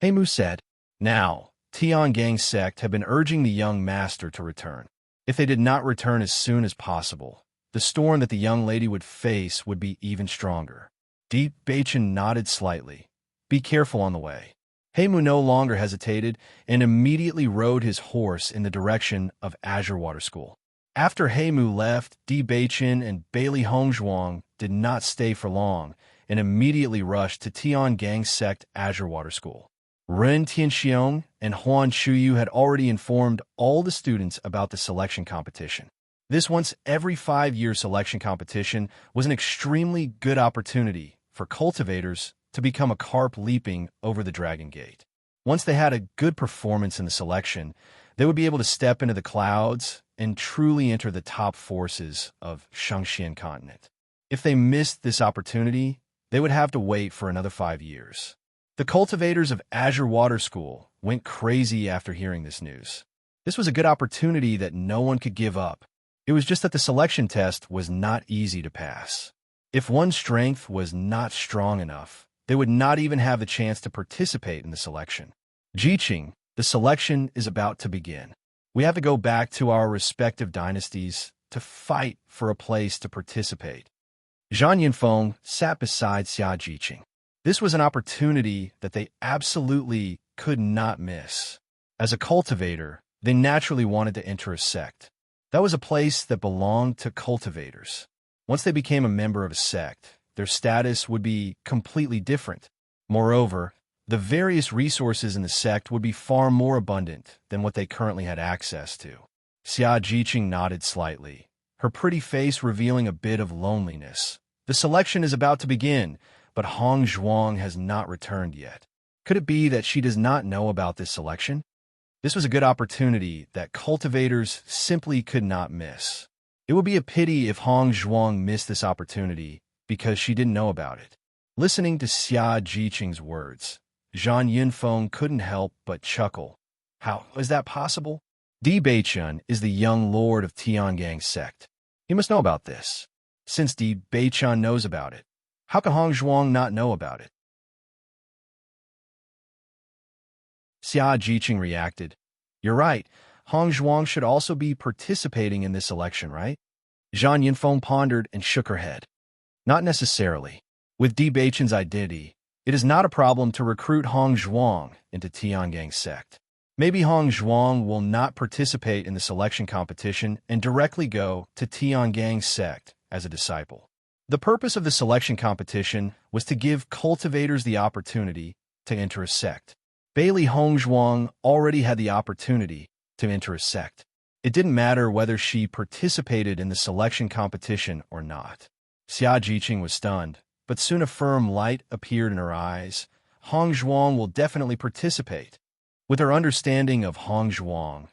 Heimu said. Now, Tiangang sect had been urging the young master to return. If they did not return as soon as possible, the storm that the young lady would face would be even stronger. Beichin nodded slightly. Be careful on the way. Heimu no longer hesitated and immediately rode his horse in the direction of Azure Water School. After Heimu left, Beichin and Bailey Hongzhuang did not stay for long and immediately rushed to Tiangang sect Azure Water School. Ren Tianxiong and Huan Chuyu had already informed all the students about the selection competition. This once every 5-year selection competition was an extremely good opportunity for cultivators to become a carp leaping over the Dragon Gate. Once they had a good performance in the selection, they would be able to step into the clouds and truly enter the top forces of Shangxian continent. If they missed this opportunity, they would have to wait for another 5 years. The cultivators of Azure Water School went crazy after hearing this news. This was a good opportunity that no one could give up. It was just that the selection test was not easy to pass. If one's strength was not strong enough, they would not even have the chance to participate in the selection. Jiqing, the selection is about to begin. We have to go back to our respective dynasties to fight for a place to participate. Zhang Yinfeng sat beside Xia Jiqing. This was an opportunity that they absolutely could not miss. As a cultivator, they naturally wanted to enter a sect. That was a place that belonged to cultivators. Once they became a member of a sect, their status would be completely different. Moreover, the various resources in the sect would be far more abundant than what they currently had access to. Xia Jiqing nodded slightly, her pretty face revealing a bit of loneliness. The selection is about to begin, but Hong Zhuang has not returned yet. Could it be that she does not know about this selection? This was a good opportunity that cultivators simply could not miss. It would be a pity if Hong Zhuang missed this opportunity because she didn't know about it. Listening to Xia Jiqing's words, Zhang Yinfeng couldn't help but chuckle. How is that possible? Beichin is the young lord of Tiangang sect. He must know about this. Since Beichin knows about it, how can Hong Zhuang not know about it? Xia Jiqing reacted. You're right. Hong Zhuang should also be participating in this election, right? Zhang Yinfeng pondered and shook her head. Not necessarily. With Beichin's identity, it is not a problem to recruit Hong Zhuang into Tiangang sect. Maybe Hong Zhuang will not participate in the selection competition and directly go to Tiangang sect as a disciple. The purpose of the selection competition was to give cultivators the opportunity to enter a sect. Bailey Hongzhuang already had the opportunity to enter a sect. It didn't matter whether she participated in the selection competition or not. Xia Jiqing was stunned, but soon a firm light appeared in her eyes. Hongzhuang will definitely participate. With her understanding of Hongzhuang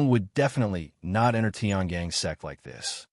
would definitely not enter Tiangang sect like this.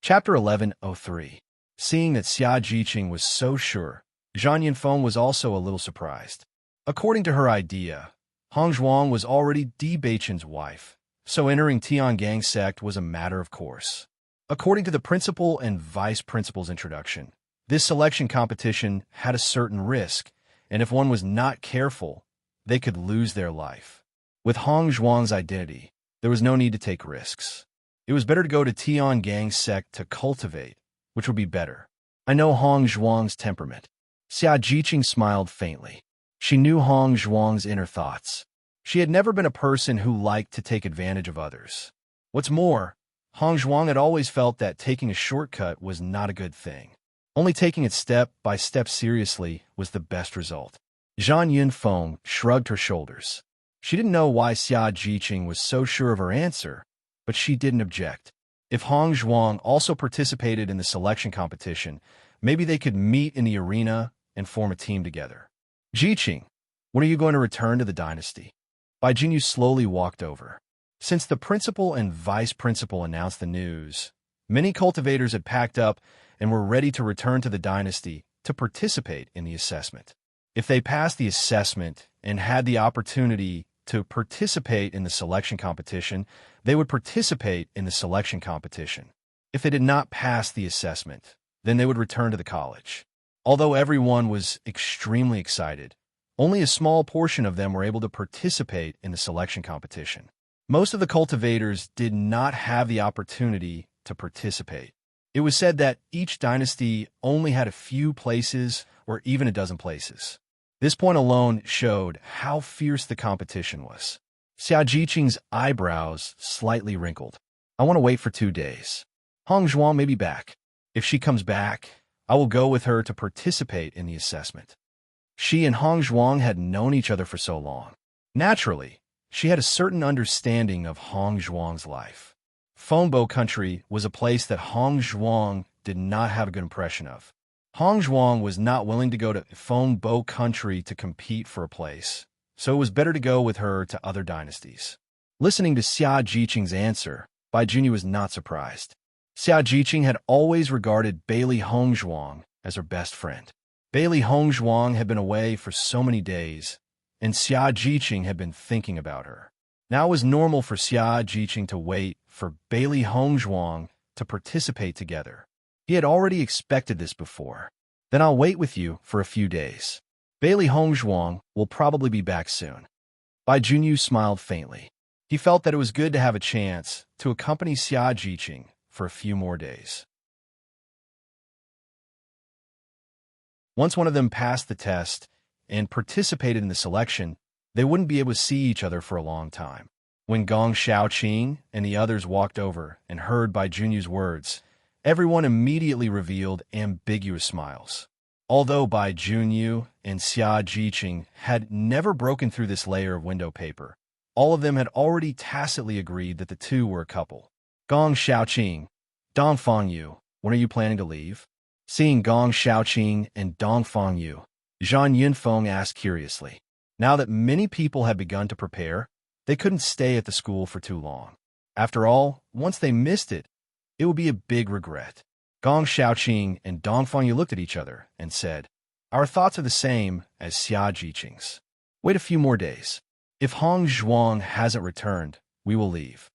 Chapter 1103. Seeing that Xia Jiqing was so sure, Zhang Yunfeng was also a little surprised. According to her idea, Hong Zhuang was already Di Beichen's wife, so entering Tiangang sect was a matter of course. According to the principal and vice principal's introduction, this selection competition had a certain risk, and if one was not careful, they could lose their life. With Hong Zhuang's identity, there was no need to take risks. It was better to go to Tiangang sect to cultivate, which would be better. I know Hong Zhuang's temperament. Xia Jiqing smiled faintly. She knew Hong Zhuang's inner thoughts. She had never been a person who liked to take advantage of others. What's more, Hong Zhuang had always felt that taking a shortcut was not a good thing. Only taking it step by step seriously was the best result. Zhang Yunfeng shrugged her shoulders. She didn't know why Xia Jiqing was so sure of her answer, but she didn't object. If Hong Zhuang also participated in the selection competition, maybe they could meet in the arena and form a team together. Jiqing, when are you going to return to the dynasty? Bai Jinyu slowly walked over. Since the principal and vice principal announced the news, many cultivators had packed up and were ready to return to the dynasty to participate in the assessment. If they passed the assessment and had the opportunity to participate in the selection competition, they would participate in the selection competition. If they did not pass the assessment, then they would return to the college. Although everyone was extremely excited, only a small portion of them were able to participate in the selection competition. Most of the cultivators did not have the opportunity to participate. It was said that each dynasty only had a few places or even a dozen places. This point alone showed how fierce the competition was. Xia Jiqing's eyebrows slightly wrinkled. I want to wait for 2 days. Hong Zhuang may be back. If she comes back, I will go with her to participate in the assessment. She and Hong Zhuang had known each other for so long. Naturally, she had a certain understanding of Hong Zhuang's life. Fengbo country was a place that Hong Zhuang did not have a good impression of. Hong Zhuang was not willing to go to Fengbo country to compete for a place, so it was better to go with her to other dynasties. Listening to Xia Jiqing's answer, Bai Junyi was not surprised. Xia Jiqing had always regarded Bailey Hong Zhuang as her best friend. Bailey Hong Zhuang had been away for so many days, and Xia Jiqing had been thinking about her. Now it was normal for Xia Jiqing to wait for Bailey Hong Zhuang to participate together. He had already expected this before. Then I'll wait with you for a few days. Bailey Hong Zhuang will probably be back soon. Bai Junyu smiled faintly. He felt that it was good to have a chance to accompany Xia Jiqing for a few more days. Once one of them passed the test and participated in the selection, they wouldn't be able to see each other for a long time. When Gong Shaoqing and the others walked over and heard Bai Junyu's words, everyone immediately revealed ambiguous smiles. Although Bai Junyu and Xia Jiqing had never broken through this layer of window paper, all of them had already tacitly agreed that the two were a couple. Gong Shaoqing, Dong Fangyu, when are you planning to leave? Seeing Gong Shaoqing and Dong Fangyu, Zhang Yunfeng asked curiously. Now that many people had begun to prepare, they couldn't stay at the school for too long. After all, once they missed it, it would be a big regret. Gong Shaoqing and Dong Fangyu looked at each other and said, our thoughts are the same as Xia Jiqing's. Wait a few more days. If Hong Zhuang hasn't returned, we will leave.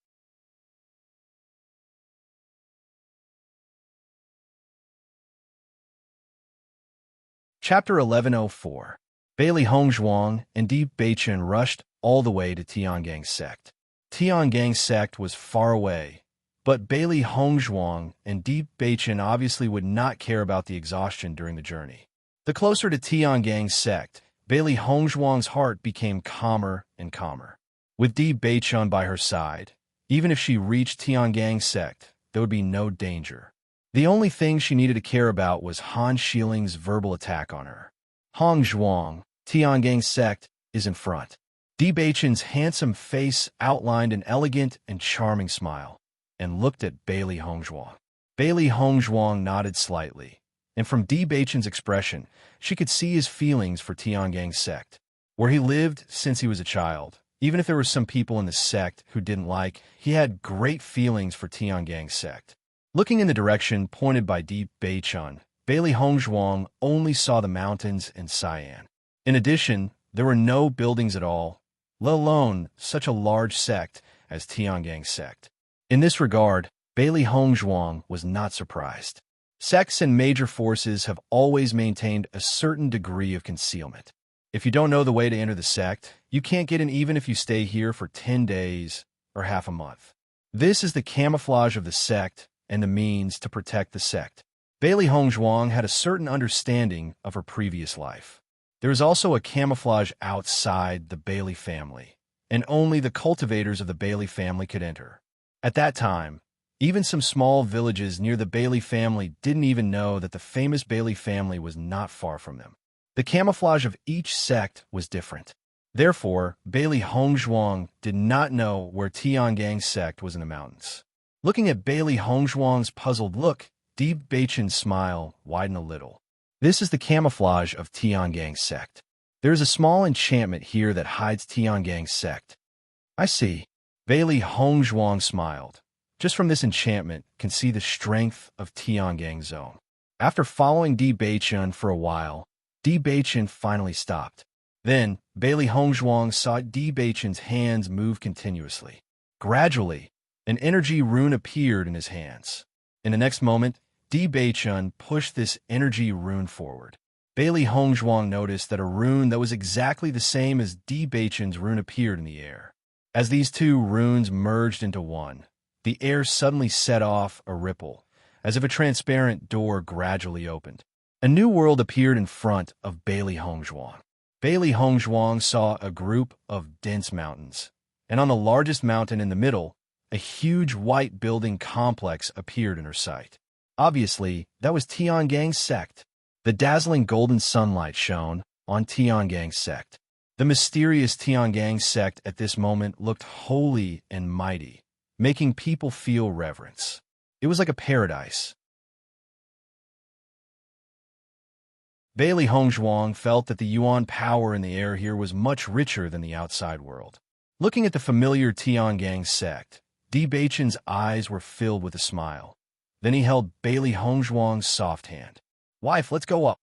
Chapter 1104. Bailey Hong Zhuang and Di Beichen rushed all the way to Tiangang sect. Tiangang sect was far away, but Bailey Hong Zhuang and Di Beichen obviously would not care about the exhaustion during the journey. The closer to Tiangang sect, Bailey Hong Zhuang's heart became calmer and calmer. With Di Beichen by her side, even if she reached Tiangang sect, there would be no danger. The only thing she needed to care about was Han Shiling's verbal attack on her. Hong Zhuang, Tiangang sect, is in front. Di Beichen's handsome face outlined an elegant and charming smile, and looked at Bailey Hong Zhuang. Bailey Hong Zhuang nodded slightly, and from Di Beichen's expression, she could see his feelings for Tiangang sect, where he lived since he was a child. Even if there were some people in the sect who didn't like, he had great feelings for Tiangang sect. Looking in the direction pointed by Di Beichun, Bailey Hongzhuang only saw the mountains and Cyan. In addition, there were no buildings at all, let alone such a large sect as Tiangang's sect. In this regard, Bailey Hongzhuang was not surprised. Sects and major forces have always maintained a certain degree of concealment. If you don't know the way to enter the sect, you can't get in even if you stay here for 10 days or half a month. This is the camouflage of the sect and the means to protect the sect. Bailey Hongzhuang had a certain understanding of her previous life. There is also a camouflage outside the Bailey family, and only the cultivators of the Bailey family could enter. At that time, even some small villages near the Bailey family didn't even know that the famous Bailey family was not far from them. The camouflage of each sect was different. Therefore, Bailey Hongzhuang did not know where Tiangang's sect was in the mountains. Looking at Bailey Hongzhuang's puzzled look, Di Beichun's smile widened a little. This is the camouflage of Tiangang's sect. There is a small enchantment here that hides Tiangang's sect. I see. Bailey Hongzhuang smiled. Just from this enchantment, can see the strength of Tiangang's zone. After following Di Beichun for a while, Di Beichun finally stopped. Then, Bailey Hongzhuang saw Di Beichun's hands move continuously. Gradually, an energy rune appeared in his hands. In the next moment, Di Beichun pushed this energy rune forward. Bailey Hongzhuang noticed that a rune that was exactly the same as Di Beichun's rune appeared in the air. As these two runes merged into one, the air suddenly set off a ripple, as if a transparent door gradually opened. A new world appeared in front of Bailey Hongzhuang. Bailey Hongzhuang saw a group of dense mountains, and on the largest mountain in the middle, a huge white building complex appeared in her sight. Obviously, that was Tiangang's sect. The dazzling golden sunlight shone on Tiangang's sect. The mysterious Tiangang sect at this moment looked holy and mighty, making people feel reverence. It was like a paradise. Bailey Hongzhuang felt that the Yuan power in the air here was much richer than the outside world. Looking at the familiar Tiangang sect, Di Beichun's eyes were filled with a smile. Then he held Bailey Hongzhuang's soft hand. "Wife, let's go up."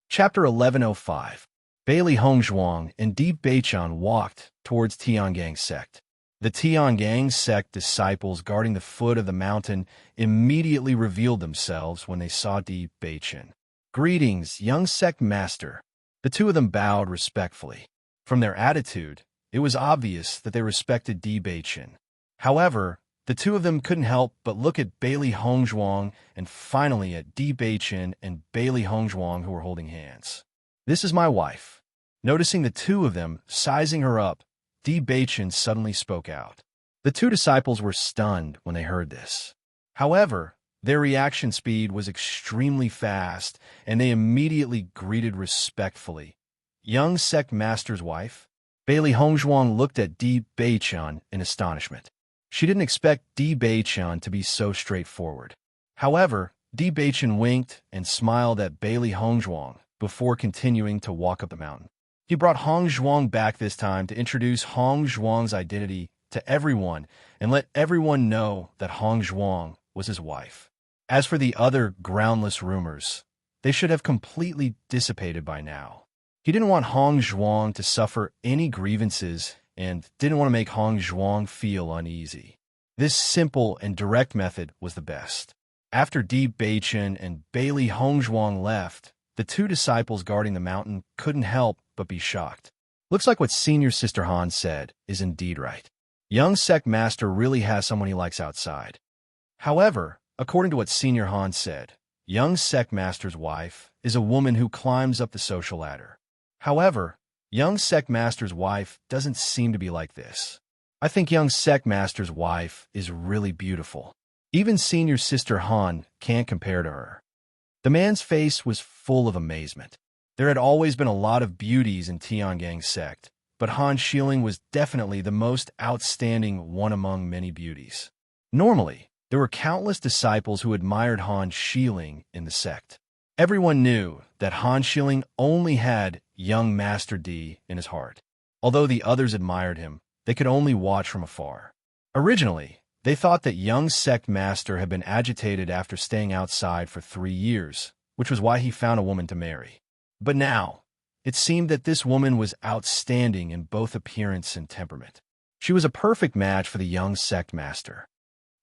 Chapter 1105. Bailey Hongzhuang and Di Beichun walked towards Tiangang's sect. The Tiangang sect disciples guarding the foot of the mountain immediately revealed themselves when they saw Di Beichun. "Greetings, young sect master." The two of them bowed respectfully. From their attitude, it was obvious that they respected Di Beichun. However, the two of them couldn't help but look at Bailey Hongzhuang and finally at Di Beichun and Bailey Hongzhuang, who were holding hands. "This is my wife." Noticing the two of them sizing her up, Di Beichun suddenly spoke out. The two disciples were stunned when they heard this. However, their reaction speed was extremely fast, and they immediately greeted respectfully. "Young sect master's wife?" Bailey Hongzhuang looked at Di Beichun in astonishment. She didn't expect Di Beichun to be so straightforward. However, Di Beichun winked and smiled at Bailey Hongzhuang before continuing to walk up the mountain. He brought Hongzhuang back this time to introduce Hongzhuang's identity to everyone and let everyone know that Hongzhuang was his wife. As for the other groundless rumors, they should have completely dissipated by now. He didn't want Hongzhuang to suffer any grievances and didn't want to make Hongzhuang feel uneasy. This simple and direct method was the best. After Di Beichun and Bailey Hongzhuang left, the two disciples guarding the mountain couldn't help but be shocked. Looks like what Senior Sister Han said is indeed right. Young sect master really has someone he likes outside. However, according to what Senior Han said, young sect master's wife is a woman who climbs up the social ladder. However, young sect master's wife doesn't seem to be like this. I think young sect master's wife is really beautiful. Even Senior Sister Han can't compare to her. The man's face was full of amazement. There had always been a lot of beauties in Tiangang's sect, but Han Xiling was definitely the most outstanding one among many beauties. Normally, there were countless disciples who admired Han Xiling in the sect. Everyone knew that Han Xiling only had young Master D in his heart. Although the others admired him, they could only watch from afar. Originally, they thought that young sect master had been agitated after staying outside for 3 years, which was why he found a woman to marry. But now, it seemed that this woman was outstanding in both appearance and temperament. She was a perfect match for the young sect master.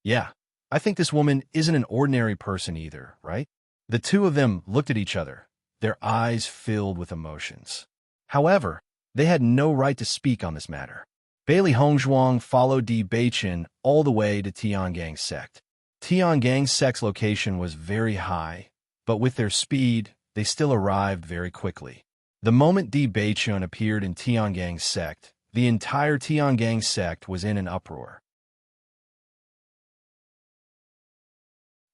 Yeah, I think this woman isn't an ordinary person either, right? The two of them looked at each other, their eyes filled with emotions. However, they had no right to speak on this matter. Bailey Hongzhuang followed Di Beichen all the way to Tiangang's sect. Tiangang's sect's location was very high, but with their speed, they still arrived very quickly. The moment Di Beichen appeared in Tiangang's sect, the entire Tiangang sect was in an uproar.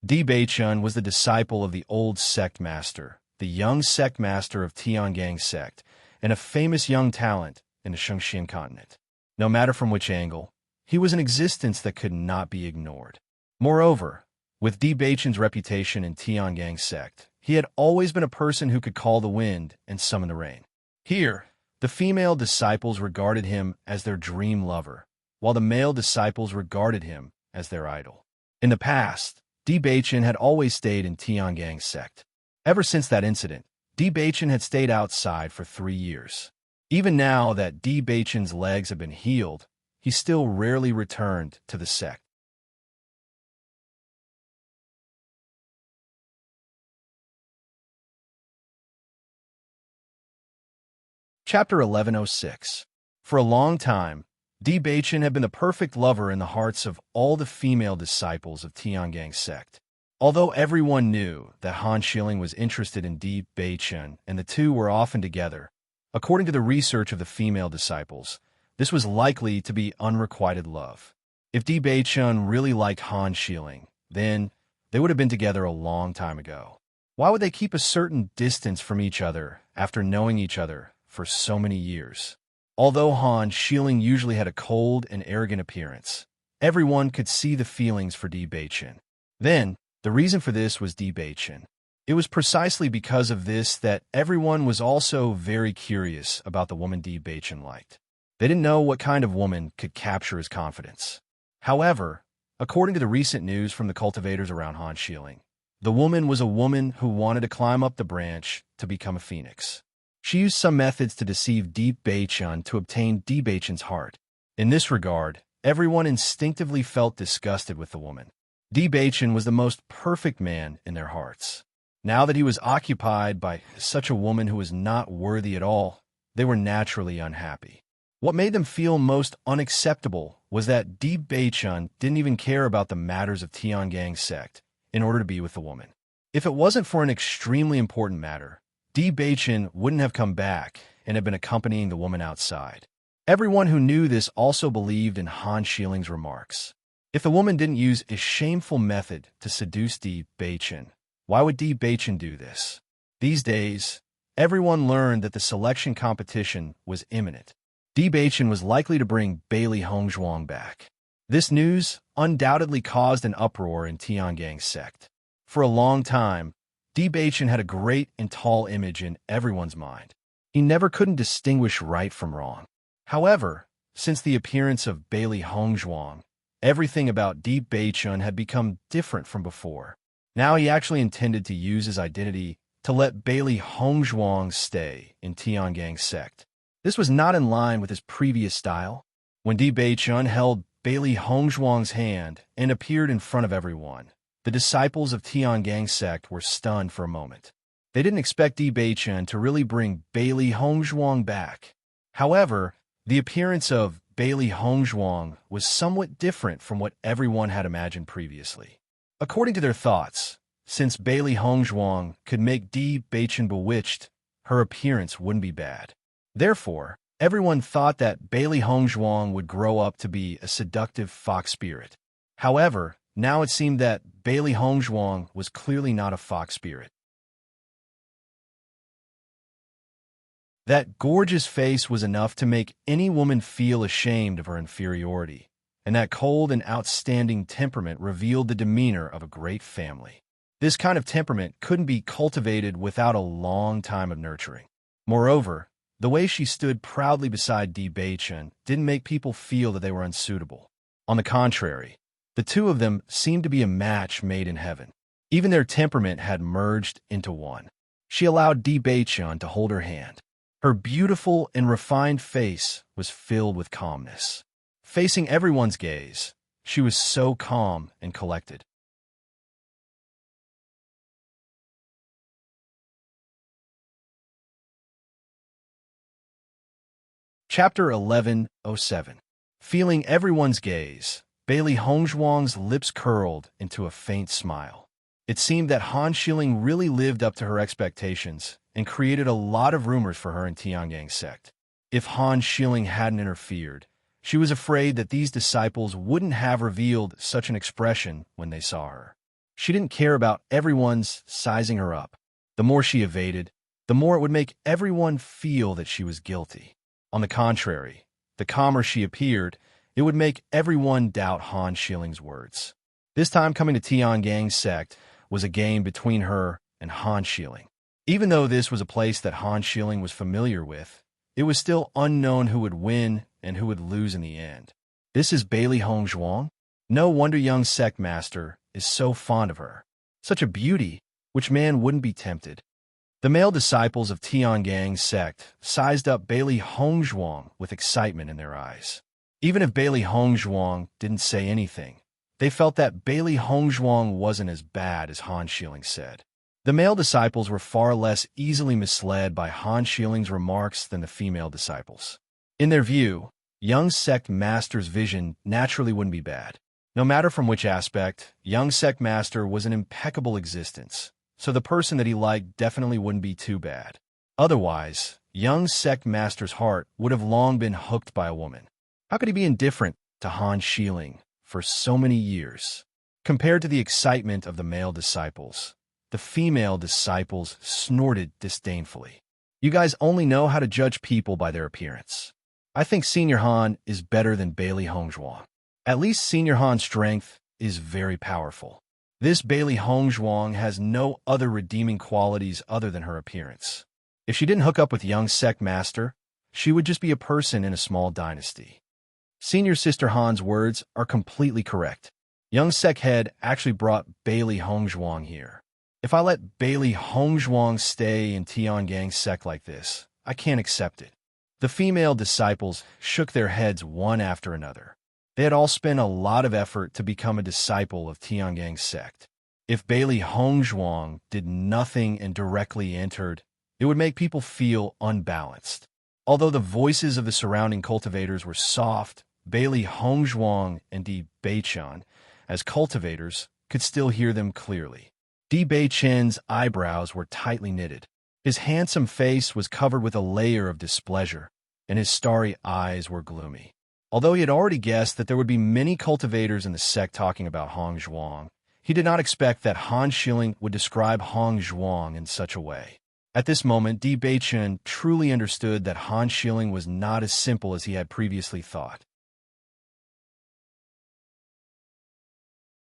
Di Beichen was the disciple of the old sect master, the young sect master of Tiangang sect, and a famous young talent in the Shengxian continent. No matter from which angle, he was an existence that could not be ignored. Moreover, with Di Beichen's reputation in Tiangang sect, he had always been a person who could call the wind and summon the rain. Here, the female disciples regarded him as their dream lover, while the male disciples regarded him as their idol. In the past, Di Beichen had always stayed in Tiangang's sect. Ever since that incident, Di Beichen had stayed outside for 3 years. Even now that Di Beichen's legs have been healed, he still rarely returned to the sect. Chapter 1106. For a long time, Di Beichen had been the perfect lover in the hearts of all the female disciples of Tiangang sect. Although everyone knew that Han Shilling was interested in Di Beichen and the two were often together, according to the research of the female disciples, this was likely to be unrequited love. If Di Beichen really liked Han Shilling, then they would have been together a long time ago. Why would they keep a certain distance from each other after knowing each other for so many years? Although Han Shilling usually had a cold and arrogant appearance, everyone could see the feelings for Di Beichen. Then, the reason for this was Di Beichen. It was precisely because of this that everyone was also very curious about the woman Di Beichen liked. They didn't know what kind of woman could capture his confidence. However, according to the recent news from the cultivators around Han Shilling, the woman was a woman who wanted to climb up the branch to become a phoenix. She used some methods to deceive Di Beichen to obtain Di Beichen's heart. In this regard, everyone instinctively felt disgusted with the woman. Di Beichen was the most perfect man in their hearts. Now that he was occupied by such a woman who was not worthy at all, they were naturally unhappy. What made them feel most unacceptable was that Di Beichen didn't even care about the matters of Tiangang sect in order to be with the woman. If it wasn't for an extremely important matter, Di Beichen wouldn't have come back and have been accompanying the woman outside. Everyone who knew this also believed in Han Shilling's remarks. If the woman didn't use a shameful method to seduce Di Beichen, why would Di Beichen do this? These days, everyone learned that the selection competition was imminent. Di Beichen was likely to bring Bailey Hongzhuang back. This news undoubtedly caused an uproar in Tiangang's sect. For a long time, Di Beichen had a great and tall image in everyone's mind. He never couldn't distinguish right from wrong. However, since the appearance of Bailey Hongzhuang, everything about Di Beichen had become different from before. Now he actually intended to use his identity to let Bailey Hongzhuang stay in Tiangang sect. This was not in line with his previous style. When Di Beichen held Bailey Hongzhuang's hand and appeared in front of everyone, the disciples of Tiangang sect were stunned for a moment. They didn't expect Di Beichen to really bring Bailey Hongzhuang back. However, the appearance of Bailey Hongzhuang was somewhat different from what everyone had imagined previously. According to their thoughts, since Bailey Hongzhuang could make Di Beichen bewitched, her appearance wouldn't be bad. Therefore, everyone thought that Bailey Hongzhuang would grow up to be a seductive fox spirit. However, now it seemed that Bailey Hongzhuang was clearly not a fox spirit. That gorgeous face was enough to make any woman feel ashamed of her inferiority, and that cold and outstanding temperament revealed the demeanor of a great family. This kind of temperament couldn't be cultivated without a long time of nurturing. Moreover, The way she stood proudly beside Di Beichen didn't make people feel that they were unsuitable. On the contrary, the two of them seemed to be a match made in heaven. Even their temperament had merged into one. She allowed Di Beichen to hold her hand. Her beautiful and refined face was filled with calmness. Facing everyone's gaze, she was so calm and collected. Chapter 11:07. Feeling everyone's gaze, Bailey Hongzhuang's lips curled into a faint smile. It seemed that Han Shilling really lived up to her expectations and created a lot of rumors for her in Tiangang's sect. If Han Shilling hadn't interfered, she was afraid that these disciples wouldn't have revealed such an expression when they saw her. She didn't care about everyone's sizing her up. The more she evaded, the more it would make everyone feel that she was guilty. On the contrary, the calmer she appeared, it would make everyone doubt Han Shilling's words. This time coming to Tiangang's sect was a game between her and Han Shilling. Even though this was a place that Han Shilling was familiar with, it was still unknown who would win and who would lose in the end. This is Bailey Hongzhuang? No wonder young sect master is so fond of her. Such a beauty, which man wouldn't be tempted? The male disciples of Tiangang's sect sized up Bailey Hongzhuang with excitement in their eyes. Even if Bailey Hongzhuang didn't say anything, they felt that Bailey Hongzhuang wasn't as bad as Han Shilling said. The male disciples were far less easily misled by Han Shilling's remarks than the female disciples. In their view, young sect master's vision naturally wouldn't be bad. No matter from which aspect, young sect master was an impeccable existence, so the person that he liked definitely wouldn't be too bad. Otherwise, young sect master's heart would have long been hooked by a woman. How could he be indifferent to Han Shilling for so many years? Compared to the excitement of the male disciples, the female disciples snorted disdainfully. You guys only know how to judge people by their appearance. I think Senior Han is better than Bailey Hongzhuang. At least Senior Han's strength is very powerful. This Bailey Hongzhuang has no other redeeming qualities other than her appearance. If she didn't hook up with young sect master, she would just be a person in a small dynasty. Senior Sister Han's words are completely correct. Young sect head actually brought Bailey Hongzhuang here. If I let Bailey Hongzhuang stay in Tiangang's sect like this, I can't accept it. The female disciples shook their heads one after another. They had all spent a lot of effort to become a disciple of Tiangang's sect. If Bailey Hongzhuang did nothing and directly entered, it would make people feel unbalanced. Although the voices of the surrounding cultivators were soft, Bailey Hongzhuang and Di Beichen, as cultivators, could still hear them clearly. Di Beichen's eyebrows were tightly knitted. His handsome face was covered with a layer of displeasure, and his starry eyes were gloomy. Although he had already guessed that there would be many cultivators in the sect talking about Hongzhuang, he did not expect that Han Shilling would describe Hongzhuang in such a way. At this moment, Di Beichen truly understood that Han Shilling was not as simple as he had previously thought.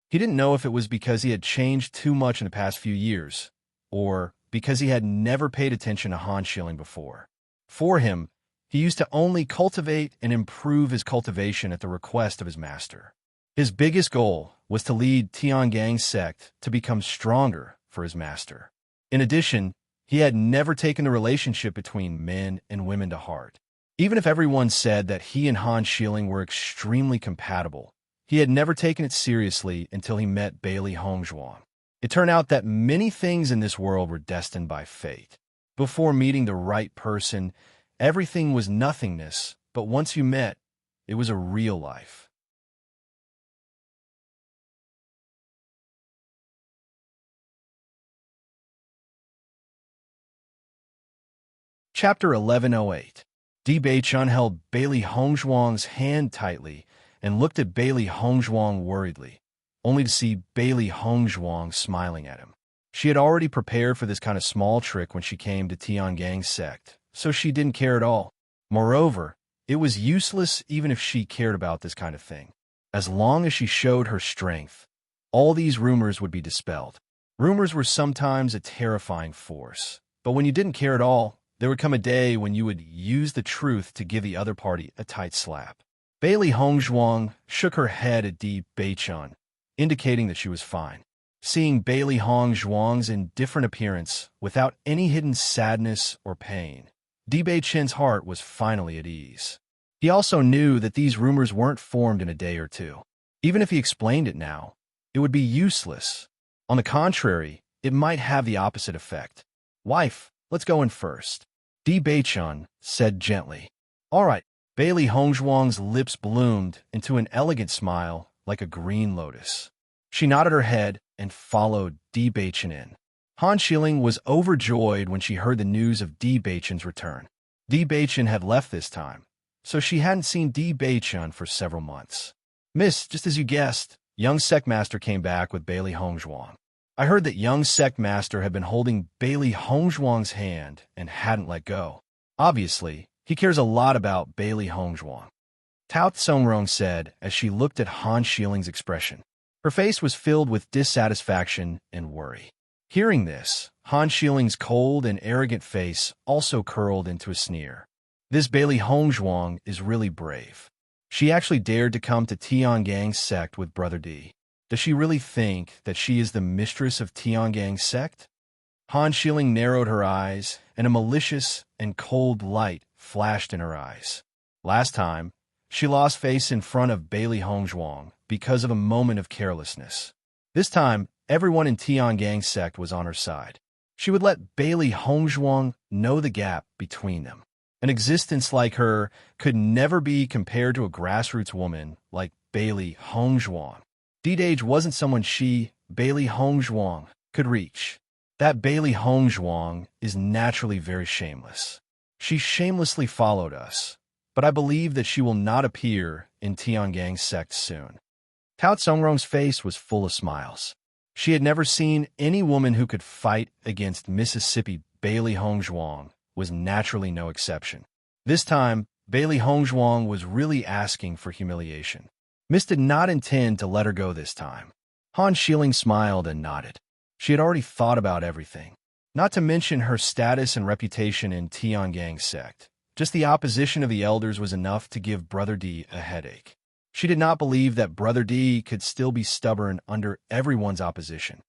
He didn't know if it was because he had changed too much in the past few years, or because he had never paid attention to Han Shilling before. For him, he used to only cultivate and improve his cultivation at the request of his master. His biggest goal was to lead Tiangang's sect to become stronger for his master. In addition, he had never taken the relationship between men and women to heart. Even if everyone said that he and Han Shilling were extremely compatible, he had never taken it seriously until he met Bailey Hongzhuang. It turned out that many things in this world were destined by fate. Before meeting the right person, everything was nothingness, but once you met, it was a real life. Chapter 11:08. Di Beichen held Bailey Hongzhuang's hand tightly and looked at Bailey Hongzhuang worriedly, only to see Bailey Hongzhuang smiling at him. She had already prepared for this kind of small trick when she came to Tiangang's sect, so she didn't care at all. Moreover, it was useless even if she cared about this kind of thing. As long as she showed her strength, all these rumors would be dispelled. Rumors were sometimes a terrifying force, but when you didn't care at all, there would come a day when you would use the truth to give the other party a tight slap. Bailey Hongzhuang shook her head at Di Beichun, indicating that she was fine. Seeing Bailey Hongzhuang's indifferent appearance without any hidden sadness or pain, Di Beichun's heart was finally at ease. He also knew that these rumors weren't formed in a day or two. Even if he explained it now, it would be useless. On the contrary, it might have the opposite effect. "Wife, let's go in first," Di Beichun said gently. "All right." Bailey Hongzhuang's lips bloomed into an elegant smile like a green lotus. She nodded her head and followed Di Beichun in. Han Shilling was overjoyed when she heard the news of Di Beichun's return. Di Beichun had left this time, so she hadn't seen Di Beichun for several months. "Miss, just as you guessed, young sect master came back with Bailey Hongzhuang. I heard that young sect master had been holding Bailey Hongzhuang's hand and hadn't let go. Obviously, he cares a lot about Bailey Hongzhuang," Tao Tsongrong said as she looked at Han Shiling's expression. Her face was filled with dissatisfaction and worry. Hearing this, Han Shiling's cold and arrogant face also curled into a sneer. This Bailey Hongzhuang is really brave. She actually dared to come to Tiangang's sect with Brother Di. Does she really think that she is the mistress of Tiangang's sect? Han Shilling narrowed her eyes, and a malicious and cold light flashed in her eyes. Last time, she lost face in front of Bailey Hongzhuang because of a moment of carelessness. This time, everyone in Tiangang's sect was on her side. She would let Bailey Hongzhuang know the gap between them. An existence like her could never be compared to a grassroots woman like Bailey Hongzhuang. Didage wasn't someone she, Bailey Hongzhuang, could reach. That Bailey Hongzhuang is naturally very shameless. She shamelessly followed us, but I believe that she will not appear in Tiangang's sect soon. Tao Tsongrong's face was full of smiles. She had never seen any woman who could fight against Mississippi. Bailey Hongzhuang was naturally no exception. This time, Bailey Hongzhuang was really asking for humiliation. Miss did not intend to let her go this time. Han Shilling smiled and nodded. She had already thought about everything, not to mention her status and reputation in Tiangang's sect. Just the opposition of the elders was enough to give Brother Di a headache. She did not believe that Brother Di could still be stubborn under everyone's opposition.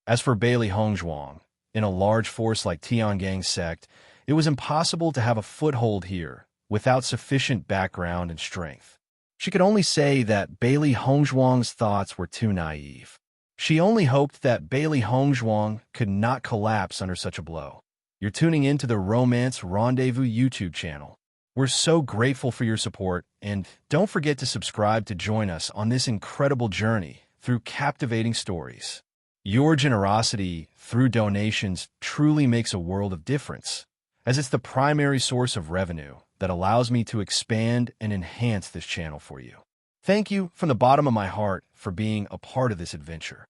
As for Bailey Hongzhuang, in a large force like Tiangang's sect, it was impossible to have a foothold here without sufficient background and strength. She could only say that Bailey Hongzhuang's thoughts were too naive. She only hoped that Bailey Hongzhuang could not collapse under such a blow. You're tuning into the Romance Rendezvous YouTube channel. We're so grateful for your support, and don't forget to subscribe to join us on this incredible journey through captivating stories. Your generosity through donations truly makes a world of difference, as it's the primary source of revenue that allows me to expand and enhance this channel for you. Thank you from the bottom of my heart for being a part of this adventure.